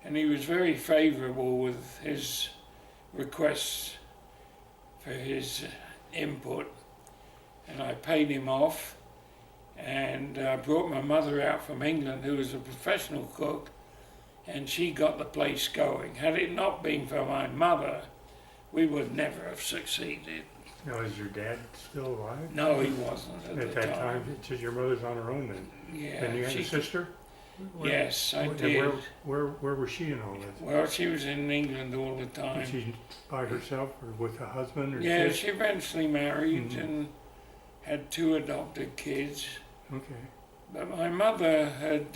And he was very favourable with his requests for his input. And I paid him off. And I brought my mother out from England, who was a professional cook, and she got the place going. Had it not been for my mother, we would never have succeeded. Now, is your dad still alive? No, he wasn't at At the that time, it's just your mother's on her own then. Yeah, And you had she- a sister? Yes, I And did. Where was she in all this? Well, she was in England all the time. Was she by herself or with a husband or Yeah, kids? she eventually married Mhm. and had 2 adopted kids. Okay. But my mother had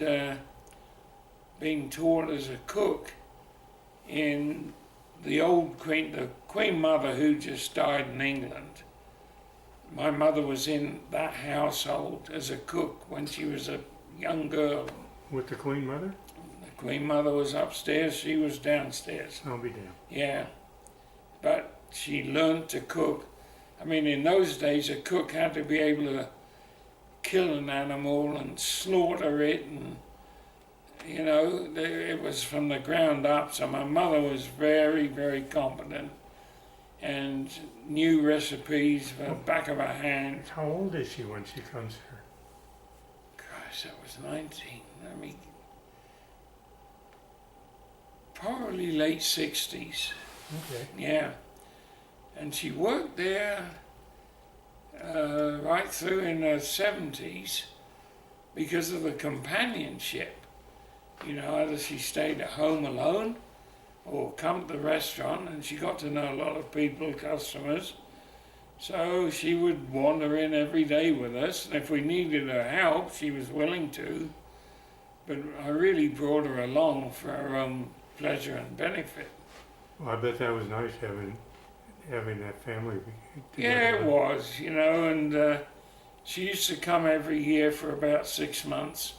been taught as a cook in the Queen Mother who just died in England. My mother was in that household as a cook when she was a young girl. With the Queen Mother? The Queen Mother was upstairs, she was downstairs. I'll be damned. Yeah, but she learned to cook. I mean, in those days, a cook had to be able to kill an animal and slaughter it, and you know, it was from the ground up. So my mother was very, very competent and knew recipes for the back of her hand. How old is she when she comes here? Gosh, that was 19. I mean, probably late 60s. Okay. Yeah, and she worked there right through in her 70s because of the companionship. You know, either she stayed at home alone or come to the restaurant, and she got to know a lot of people, customers. So she would wander in every day with us, and if we needed her help, she was willing to. But I really brought her along for her own pleasure and benefit. Well, I bet that was nice having that family together. Yeah, it was, you know, and she used to come every year for about 6 months.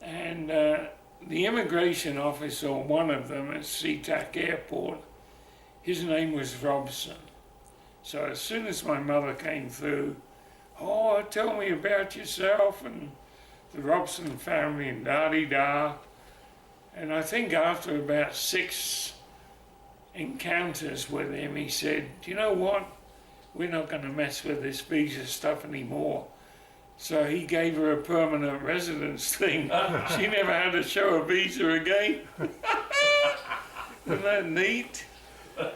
And the immigration officer, one of them at SeaTac Airport, his name was Robson. So as soon as my mother came through, "Oh, tell me about yourself and the Robson family and da-dee-da." And I think after about 6 encounters with him, he said, "Do you know what? We're not going to mess with this visa stuff anymore." So he gave her a permanent residence thing. She never had to show a visa again. Isn't that neat?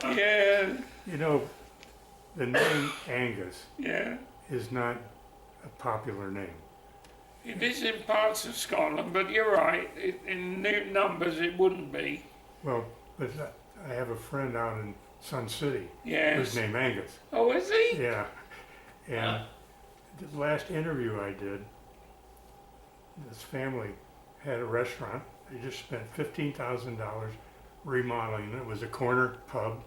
Yeah, You know, the name Angus yeah. is not a popular name. It is in parts of Scotland, but you're right. In new numbers, it wouldn't be. Well, but I have a friend out in Sun City Yes. who's named Angus. Oh, is he? Yeah. And the last interview I did, this family had a restaurant. They just spent $15,000 remodeling. It was a corner pub.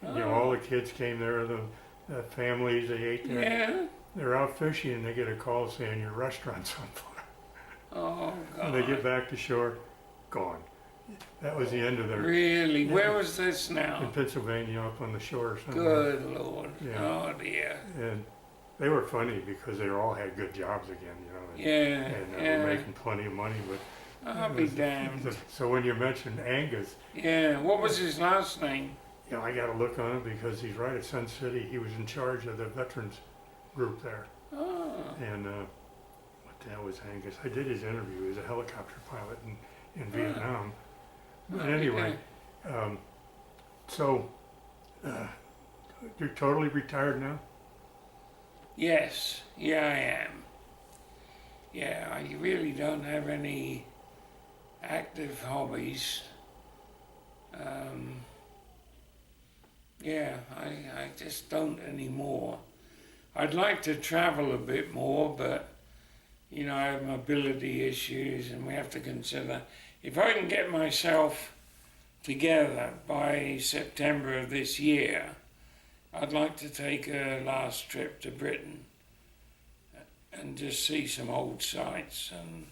You know, all the kids came there, the families, they ate there. Yeah. They're out fishing and they get a call saying your restaurant's on fire. Oh, God. And they get back to shore, gone. That was the end of their, Really? Yeah. Where was this in now? Pennsylvania up on the shore somewhere. Good Lord. Yeah. Oh, dear. And they were funny because they all had good jobs again, you know. And were making plenty of money, but I'll be damned. So when you mentioned Angus, Yeah, what was his last name? you know, I got to look on it because he's right at Sun City. He was in charge of the veterans group there. Oh, And what the hell was Angus? I did his interview. He was a helicopter pilot in Vietnam. But anyway, so you're totally retired now? yes, yeah, I am. Yeah, I really don't have any active hobbies. Yeah, I just don't anymore. I'd like to travel a bit more, but you know, I have mobility issues, and we have to consider if I can get myself together by September of this year, I'd like to take a last trip to Britain and just see some old sites, and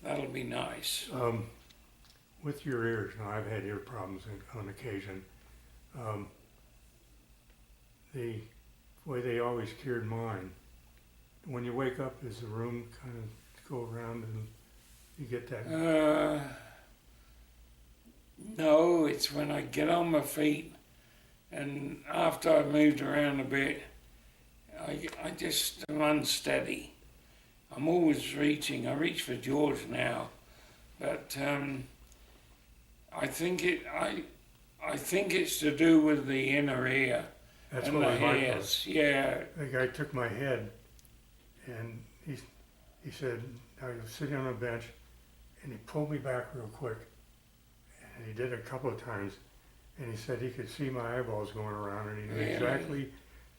that'll be nice. With your ears, now I've had ear problems on occasion. The way they always cured mine, when you wake up, does the room kind of go around and you get that? No, it's when I get on my feet, and after I've moved around a bit, I just am unsteady. I'm always reaching. I reach for George now, but I think it's to do with the inner ear. That's and what the my wife hairs. was. Yeah. The guy took my head, and he said, I was sitting on a bench, and he pulled me back real quick, and he did it a couple of times, and he said he could see my eyeballs going around, and he knew exactly,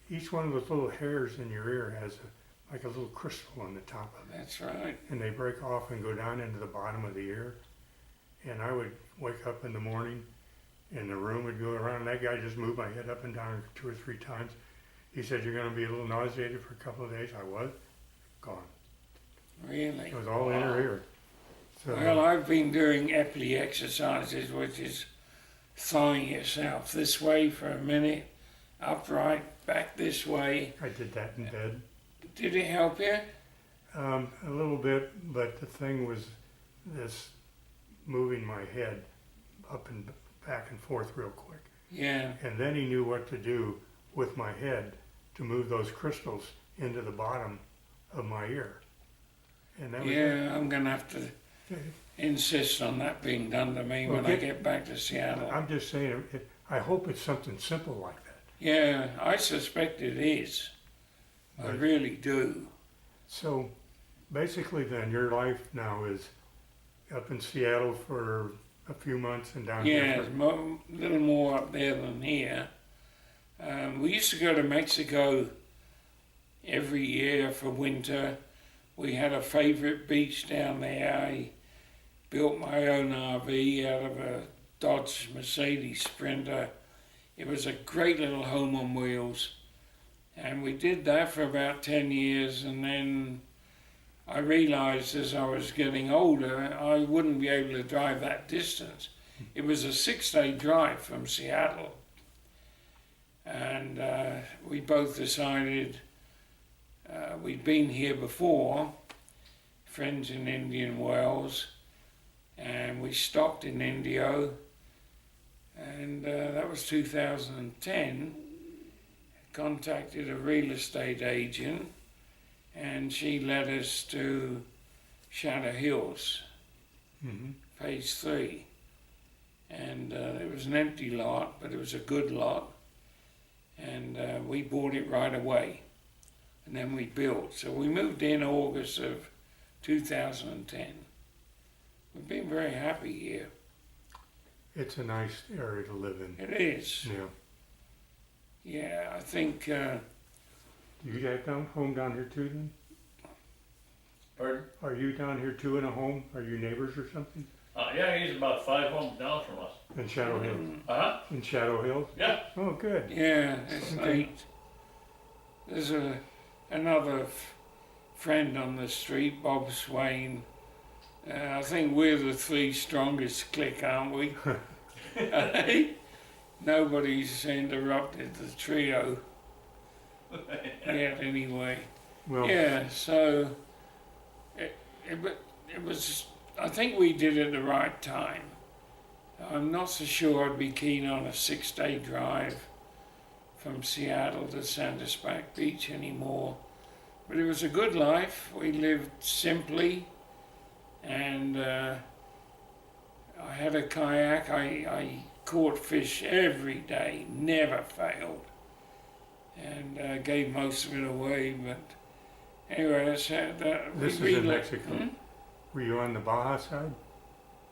each one of those little hairs in your ear has like a little crystal on the top of it. That's right. And they break off and go down into the bottom of the ear, and I would wake up in the morning, and the room would go around, and that guy just moved my head up and down 2 or 3 times. He said, you're going to be a little nauseated for a couple of days. I was. Gone. Really? It was all inner ear. So, Well, I've been doing Epley exercises, which is thawing yourself this way for a minute, upright, back this way. I did that in bed. Did it help you? A little bit, but the thing was this moving my head up and back and forth real quick. Yeah. And then he knew what to do with my head to move those crystals into the bottom of my ear. And that was Yeah, I'm going to have to it. insist on that being done to me when I get back to Seattle. I'm just saying, I hope it's something simple like that. Yeah, I suspect it is. I Right. really do. So basically then your life now is up in Seattle for a few months and down Yeah, here it's a little more up there than here. We used to go to Mexico every year for winter. We had a favorite beach down there. I built my own RV out of a Dodge Mercedes Sprinter. It was a great little home on wheels. And we did that for about 10 years, and then I realized as I was getting older, I wouldn't be able to drive that distance. It was a 6-day drive from Seattle. And we both decided we'd been here before, friends in Indian Wells, and we stopped in Indio, and that was 2010. Contacted a real estate agent, and she led us to Shadow Hills, phase 3. And it was an empty lot, but it was a good lot. And we bought it right away. And then we built. So we moved in August of 2010. We've been very happy here. It's a nice area to live in. It is. Yeah. Yeah, I think... You got home down here too then? Pardon? Are you down here too in a home? Are you neighbors or something? Yeah, he's about 5 homes down from us. In Shadow Hills? Uh-huh. In Shadow Hills? Yeah. Oh, good. Yeah, it's Okay. neat. There's another friend on the street, Bob Swain. I think we're the 3 strongest clique, aren't we? Nobody's interrupted the trio. yet anyway. Well, Yeah, so it was, I think we did it the right time. I'm not so sure I'd be keen on a 6-day drive from Seattle to Sandusky Beach anymore. But it was a good life. We lived simply, and I had a kayak. I caught fish every day, never failed, and gave most of it away. But anyway, that's that. this is in Mexico. Were you on the Baja side?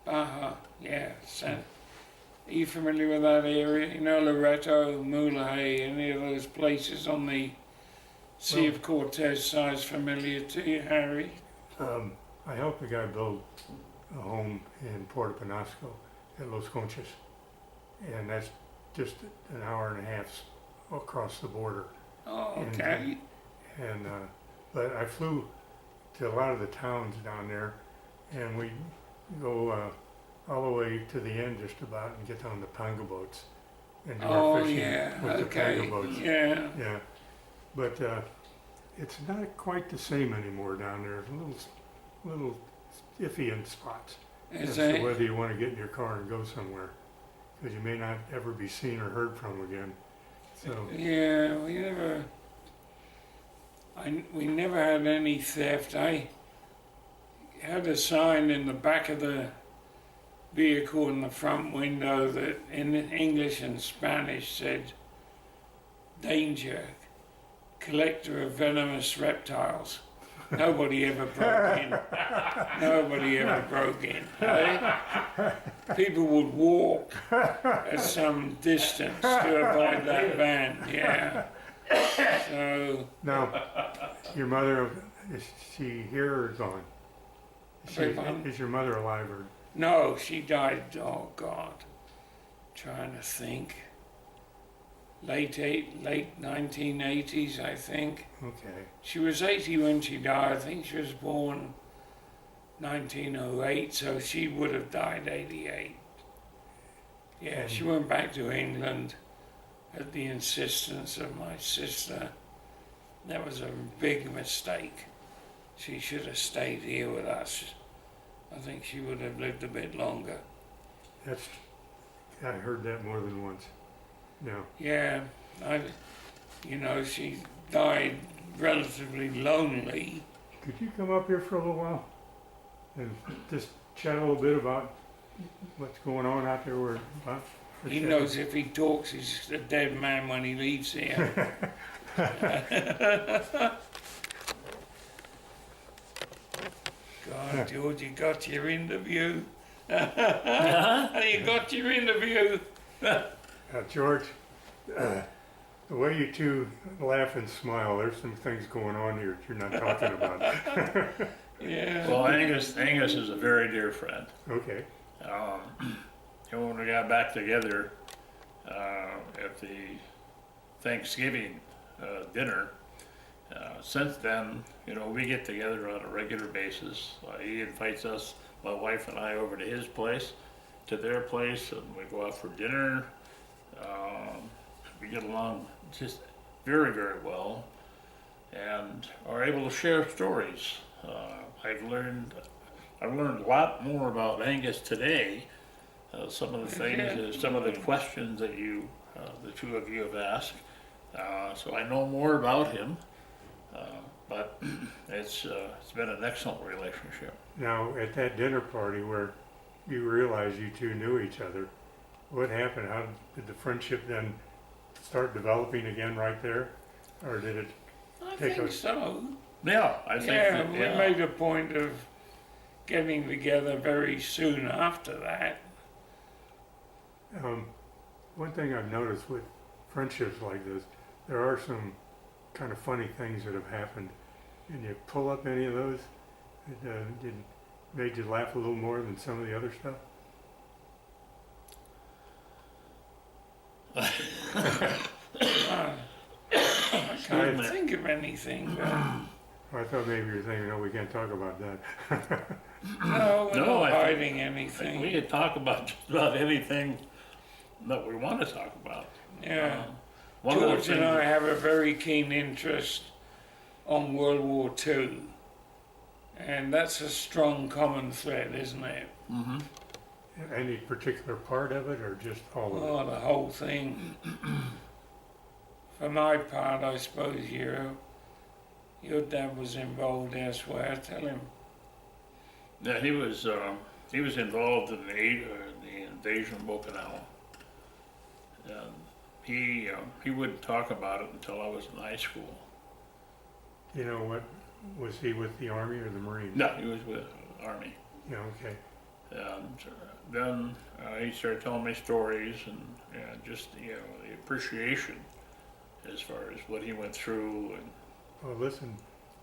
Baja, yeah. Are you familiar with that area? You know, Loreto, Mulahay, any of those places on the Sea of Cortez side familiar to you, Harry? I helped a guy build a home in Puerto Penasco at Los Conchas, and that's just an hour and a half across the border. Oh, okay. And but I flew to a lot of the towns down there, and we go all the way to the end just about and get on the panga boats and do our fishing with the panga boats. Yeah. Yeah, but it's not quite the same anymore down there. It's a little iffy in spots as to whether you want to get in your car and go somewhere, because you may not ever be seen or heard from again. So yeah, we never had any theft. I had a sign in the back of the vehicle in the front window that in English and Spanish said, "Danger, collector of venomous reptiles." Nobody ever broke in. Nobody ever broke in. Eh? People would walk at some distance to avoid that van. Yeah. So. now, your mother, is she here or gone? Is your mother alive or? No, she died. Oh God, trying to think. Late 1980s, I think. Okay. She was 80 when she died. I think she was born 1908, so she would have died 88. Yeah, she went back to England at the insistence of my sister. That was a big mistake. She should have stayed here with us. I think she would have lived a bit longer. I heard that more than once. No. Yeah, she died relatively lonely. Could you come up here for a little while and just chat a little bit about what's going on out there? He knows if he talks, he's a dead man when he leaves here. God, George, you got your interview. You got your interview. George, the way you two laugh and smile, there's some things going on here that you're not talking about. Yeah. Well, Angus is a very dear friend. Okay. And when we got back together at the Thanksgiving dinner, since then, we get together on a regular basis. He invites us, my wife and I, over to his place, to their place, and we go out for dinner. We get along just very, very well, and are able to share stories. I've learned a lot more about Angus today. Some of the things, some of the questions that the two of you have asked. So I know more about him, but it's been an excellent relationship. Now, at that dinner party where you realized you two knew each other, what happened? How did the friendship then start developing again right there? Or did it take think so. Yeah, I think that, we made a point of getting together very soon after that. One thing I've noticed with friendships like this, there are some kind of funny things that have happened. And you pull up any of those that made you laugh a little more than some of the other stuff? I can't think of anything. I thought maybe you were thinking, no, we can't talk about that. No, we're No, not I hiding We anything. could talk about just about anything that we want to talk about. Yeah. one of the George and I things, have a very keen interest on World War II, and that's a strong common thread, isn't it? Mhm. Any particular part of it, or just all of it? Oh, the whole thing. For my part, I suppose your dad was involved elsewhere. Tell him. yeah, he was involved in the invasion of Okinawa. And he wouldn't talk about it until I was in high school. You know what, was he with the Army or the Marines? No, he was with the Army. Yeah, okay. And then he started telling me stories and just, you know, the appreciation as far as what he went through. And Well, listen,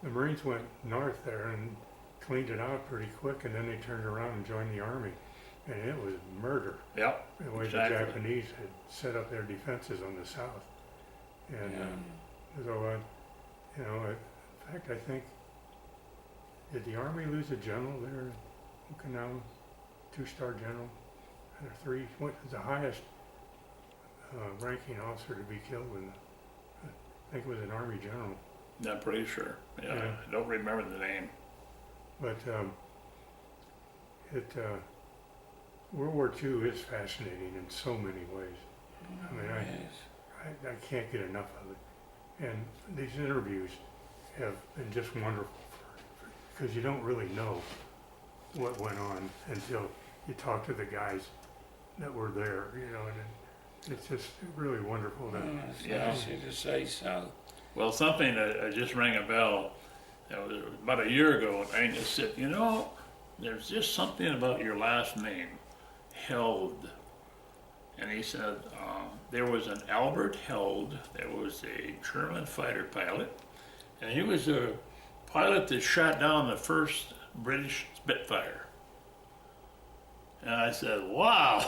the Marines went north there and cleaned it out pretty quick, and then they turned around and joined the Army. And it was murder, yeah, the way exactly. the Japanese had set up their defenses on the south. And so, you know, in fact, I think, did the Army lose a general there in Okinawa? 2-star general? Or 3? What was the highest ranking officer to be killed I think it was an Army general. I'm pretty sure. Yeah, Yeah. I don't remember the name. But World War II is fascinating in so many ways. I mean, I can't get enough of it. And these interviews have been just wonderful because you don't really know what went on until you talk to the guys that were there, you know, and it's just really wonderful. It's Yeah. nice of you to say so. Well, something that just rang a bell. That was about a year ago, and Angus said, you know, there's just something about your last name, Held. And he said, there was an Albert Held that was a German fighter pilot, and he was a pilot that shot down the first British Spitfire. And I said, wow,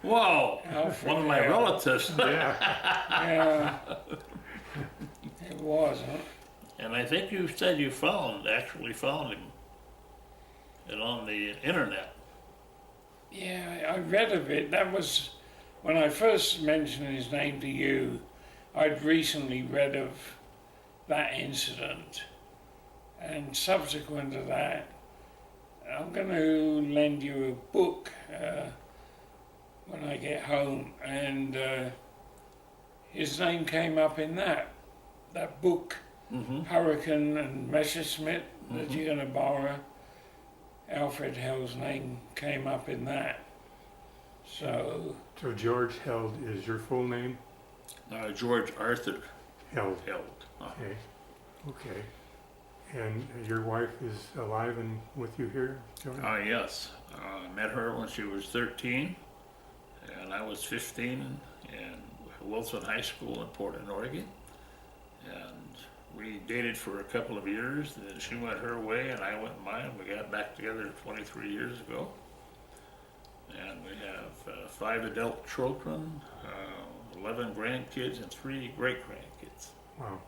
whoa, one of my relatives. Yeah, Yeah, it was, huh? And I think you said you actually found him and on the internet. Yeah, I read of it. That was when I first mentioned his name to you. I'd recently read of that incident, and subsequent to that, I'm going to lend you a book when I get home, and his name came up in that book, Mm-hmm. Hurricane and Messerschmitt, that you're going to borrow. Alfred Hell's name came up in that. So George Held is your full name? George Arthur Held. Held. Okay, okay. And your wife is alive and with you here, George? Yes. I met her when she was 13, and I was 15 in Wilson High School in Portland, Oregon. And we dated for a couple of years, then she went her way and I went mine. We got back together 23 years ago. And we have 5 adult children, 11 grandkids, and 3 great-grandkids. Wow.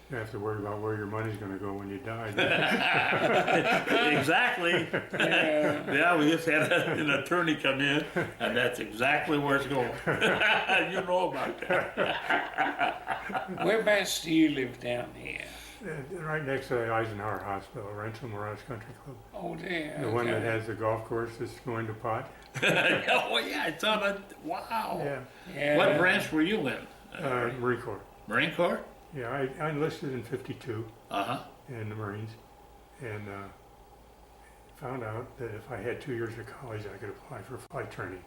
You have to worry about where your money's gonna go when you die. Exactly. Yeah, we just had an attorney come in, and that's exactly where it's going. You know about that. whereabouts do you live down here? Right next to the Eisenhower Hospital, Rancho Mirage Country Club. Oh dear. The one that okay. has the golf course that's going to pot. Oh, yeah, it's on a, wow. Yeah. Yeah. What branch were you in? Marine Corps. Marine Corps? Yeah, I enlisted in '52 Uh-huh. in the Marines, and found out that if I had 2 years of college, I could apply for flight training.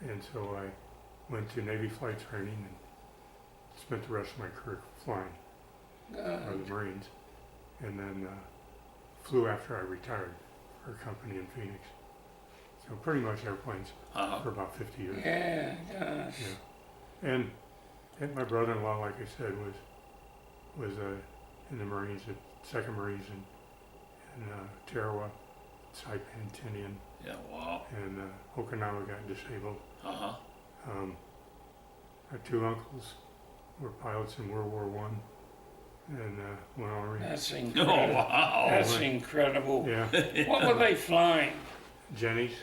And so I went to Navy flight training and spent the rest of my career flying for the Marines, and then flew after I retired for a company in Phoenix. So pretty much airplanes Uh-huh. for about 50 years. Yeah, gosh. Yeah. And my brother-in-law, like I said, was in the Marines, at 2nd Marines in Tarawa, Saipan, Tinian, Yeah, wow. and Okinawa got disabled. Uh-huh. My 2 uncles were pilots in World War One, and one Army. That's Oh, incredible. wow. That's incredible. Yeah, What were they flying? Jennies,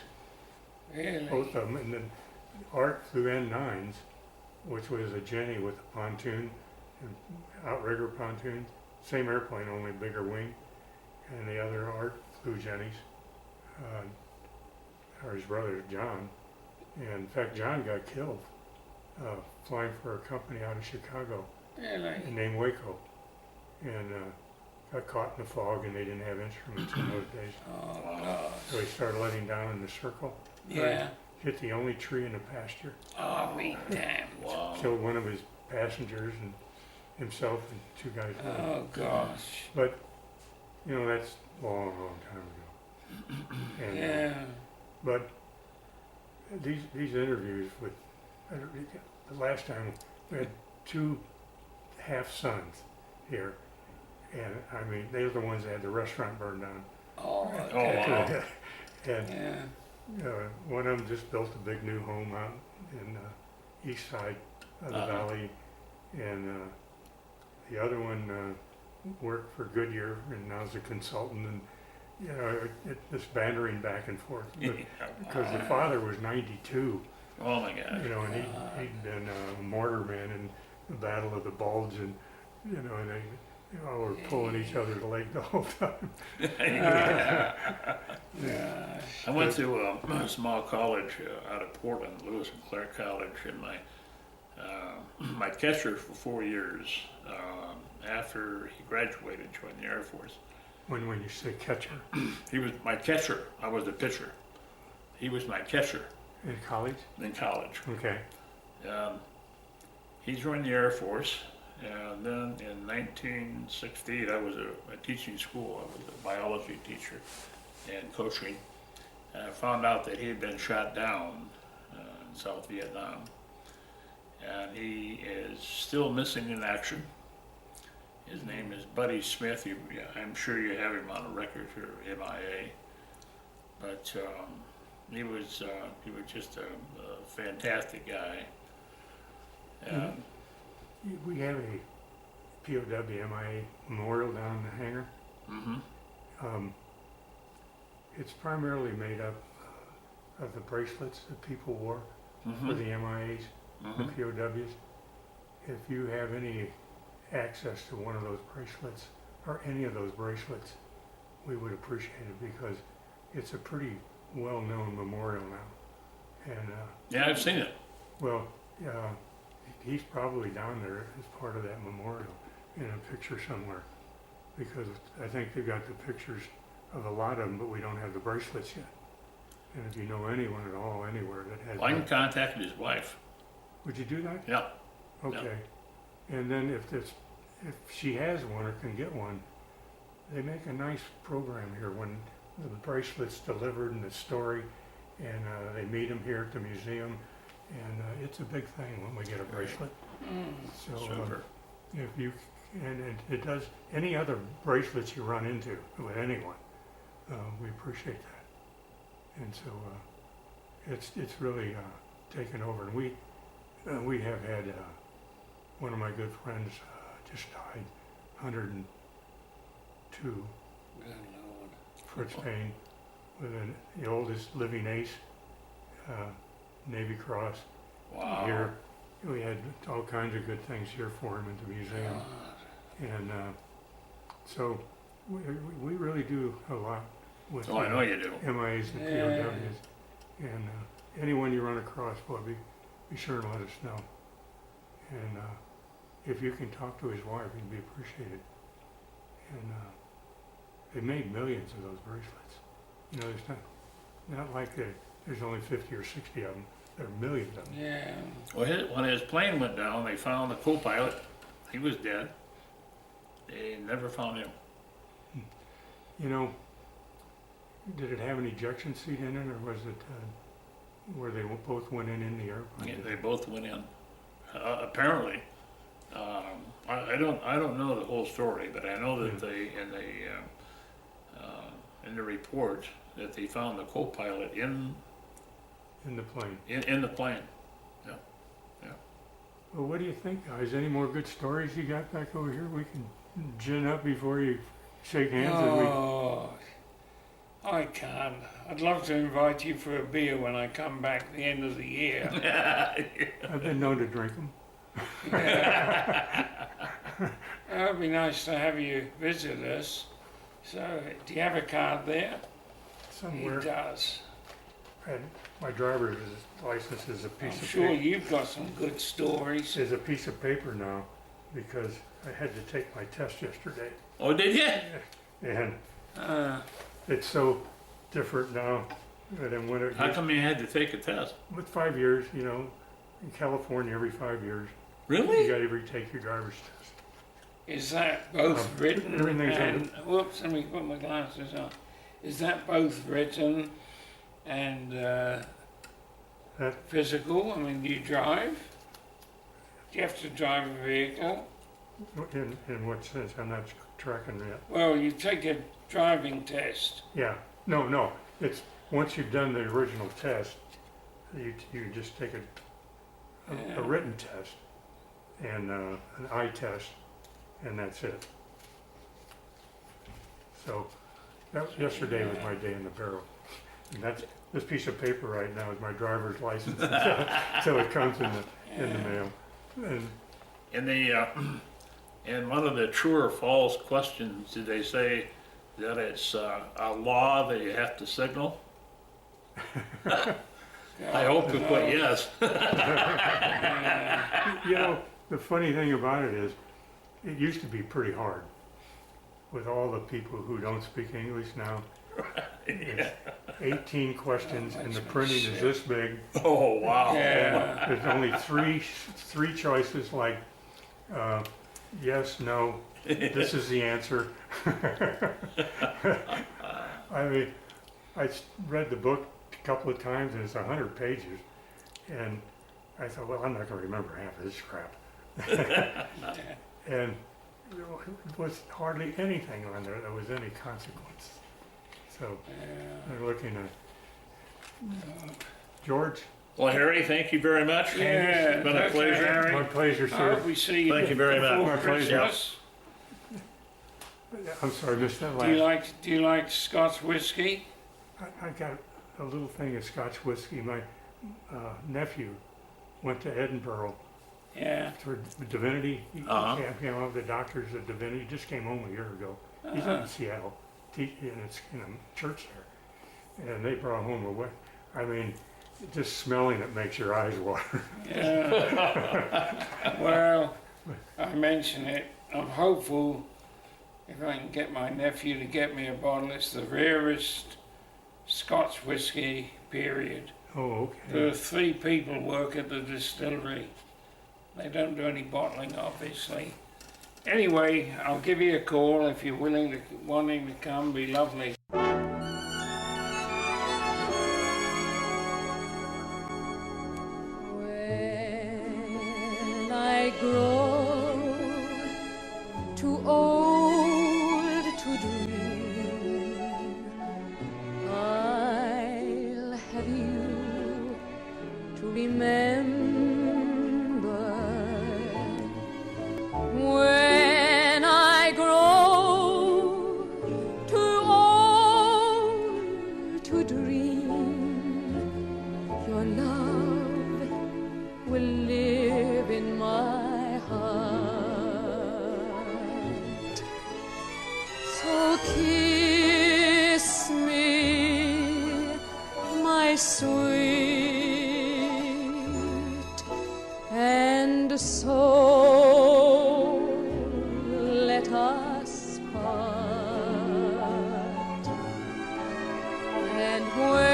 Really? both of them, and then Art flew N9s which was a Jenny with a pontoon, and outrigger pontoon, same airplane, only bigger wing. And the other Art flew Jennies, or his brother John. And in fact, John got killed flying for a company out of Chicago Really? named Waco, and got caught in the fog, and they didn't have instruments in those days. Oh, Wow. gosh. So he started letting down in the circle. Yeah. Hit the only tree in the pasture. Oh, be damned. Wow. Killed one of his passengers and himself and two guys. Oh, gosh. But, you know, that's a long, long time ago. And, Yeah. but these interviews with, the last time we had two half-sons here. And, I mean, they were the ones that had the restaurant burned down. Oh, Oh, wow. And yeah. one of them just built a big new home out in the east side of the valley, and the other one worked for Goodyear and now is a consultant, and you know, it's bantering back and forth. Because the father was 92, Oh my God. you know, and he'd been a mortarman in the Battle of the Bulge, and you know, and they were pulling each other's leg the whole time. Yeah. I went to a small college out of Portland, Lewis and Clark College, and my catcher for 4 years after he graduated, joined the Air Force. When you say catcher He was my catcher. I was the pitcher. He was my catcher in college, in college. okay, He joined the Air Force, and then in 1968, I was a teaching school. I was a biology teacher and coaching. And I found out that he had been shot down in South Vietnam, and he is still missing in action. His name is Buddy Smith. I'm sure you have him on a record for MIA, but he was just a fantastic guy. we have a POW MIA memorial down in the hangar. Mm-hmm. It's primarily made up of the bracelets that people wore for the MIAs, the POWs. If you have any access to one of those bracelets, or any of those bracelets, we would appreciate it, because it's a pretty well-known memorial now. And Yeah, I've seen it. well, he's probably down there as part of that memorial in a picture somewhere, because I think they've got the pictures of a lot of them, but we don't have the bracelets yet. And if you know anyone at all anywhere that has, I contacted his wife. would you do that? Yeah. Okay. And then if she has one or can get one, they make a nice program here when the bracelet's delivered and the story, and they meet them here at the museum, and it's a big thing when we get a bracelet. So Super. if you, and it does, any other bracelets you run into with anyone, we appreciate that. And so it's really taken over. And we have had one of my good friends just died, 102, Good Lord. Fritz Payne, with the oldest living ace, Navy Cross. Wow. Here, we had all kinds of good things here for him at the museum. And so we really do a lot with Oh, I know you do. MIAs and Yeah. POWs. And anyone you run across, boy, be sure and let us know. And if you can talk to his wife, it'd be appreciated. And they made millions of those bracelets. You know, it's not like there's only 50 or 60 of them. There are millions of them. Yeah. Well, when his plane went down, they found the co-pilot. He was dead. They never found him. You know, did it have an ejection seat in it, or was it where they both went in the airplane? Yeah, they both went in. Apparently, I don't know the whole story, but I know that they in the report that they found the co-pilot in In the plane. in the plane. Well, what do you think, guys? Any more good stories you got back over here? We can gin up before you shake hands. Oh, I can't. I'd love to invite you for a beer when I come back at the end of the year. I've been known to drink them. It would be nice to have you visit us. So, do you have a card there? Somewhere. He does. And my driver's license is a piece I'm of sure paper. you've got some good stories. Is a piece of paper now because I had to take my test yesterday. Oh, did you? And Uh, it's so different now than when it How come you had to take a test? with 5 years, you know, in California every 5 years you Really? got to retake your driver's test. is that both written everything's and... Whoops, let me put my glasses on. Is that both written and physical? I mean, do you drive? Do you have to drive a vehicle? In what sense? I'm not tracking that. Well, you take a driving test. Yeah, no. It's once you've done the original test, you just take a written test and an eye test, and that's it. So yesterday was my day in the barrel. And that's this piece of paper right now is my driver's license, so it comes in the mail. And In one of the true or false questions, did they say that it's a law that you have to signal? I hope you put yes. you know, the funny thing about it is, it used to be pretty hard with all the people who don't speak English now. It's 18 questions, and the printing is this big. Oh, wow. Yeah. And there's only three choices, like yes, no, this is the answer. I mean, I read the book a couple of times, and it's 100 pages, and I thought, well, I'm not going to remember half of this crap. And there was hardly anything on there that was any consequence. So they're looking at George. Well, Harry, thank you very much. Yeah, It's been a okay, pleasure. Harry. My pleasure, I sir. hope we see you. Thank you very much. before My pleasure. Christmas. I'm sorry, missed that Do last. you like Scotch whiskey? I got a little thing of Scotch whiskey. My nephew went to Edinburgh Yeah. for divinity. He Uh-huh. came out of the doctors at divinity. He just came home a year ago. He's up in Seattle, and it's in a church there. And they brought home a wet. I mean, just smelling it makes your eyes water. Yeah. Well, I mention it. I'm hopeful if I can get my nephew to get me a bottle. It's the rarest Scotch whiskey, period. Oh, There are okay. 3 people work at the distillery. They don't do any bottling, obviously. Anyway, I'll give you a call if you're wanting to come. Be lovely. When I grow too old to dream, I'll have you to remember. When I grow too old to dream, your love will live in my heart. So kiss me, my sweet, and so let us part. And when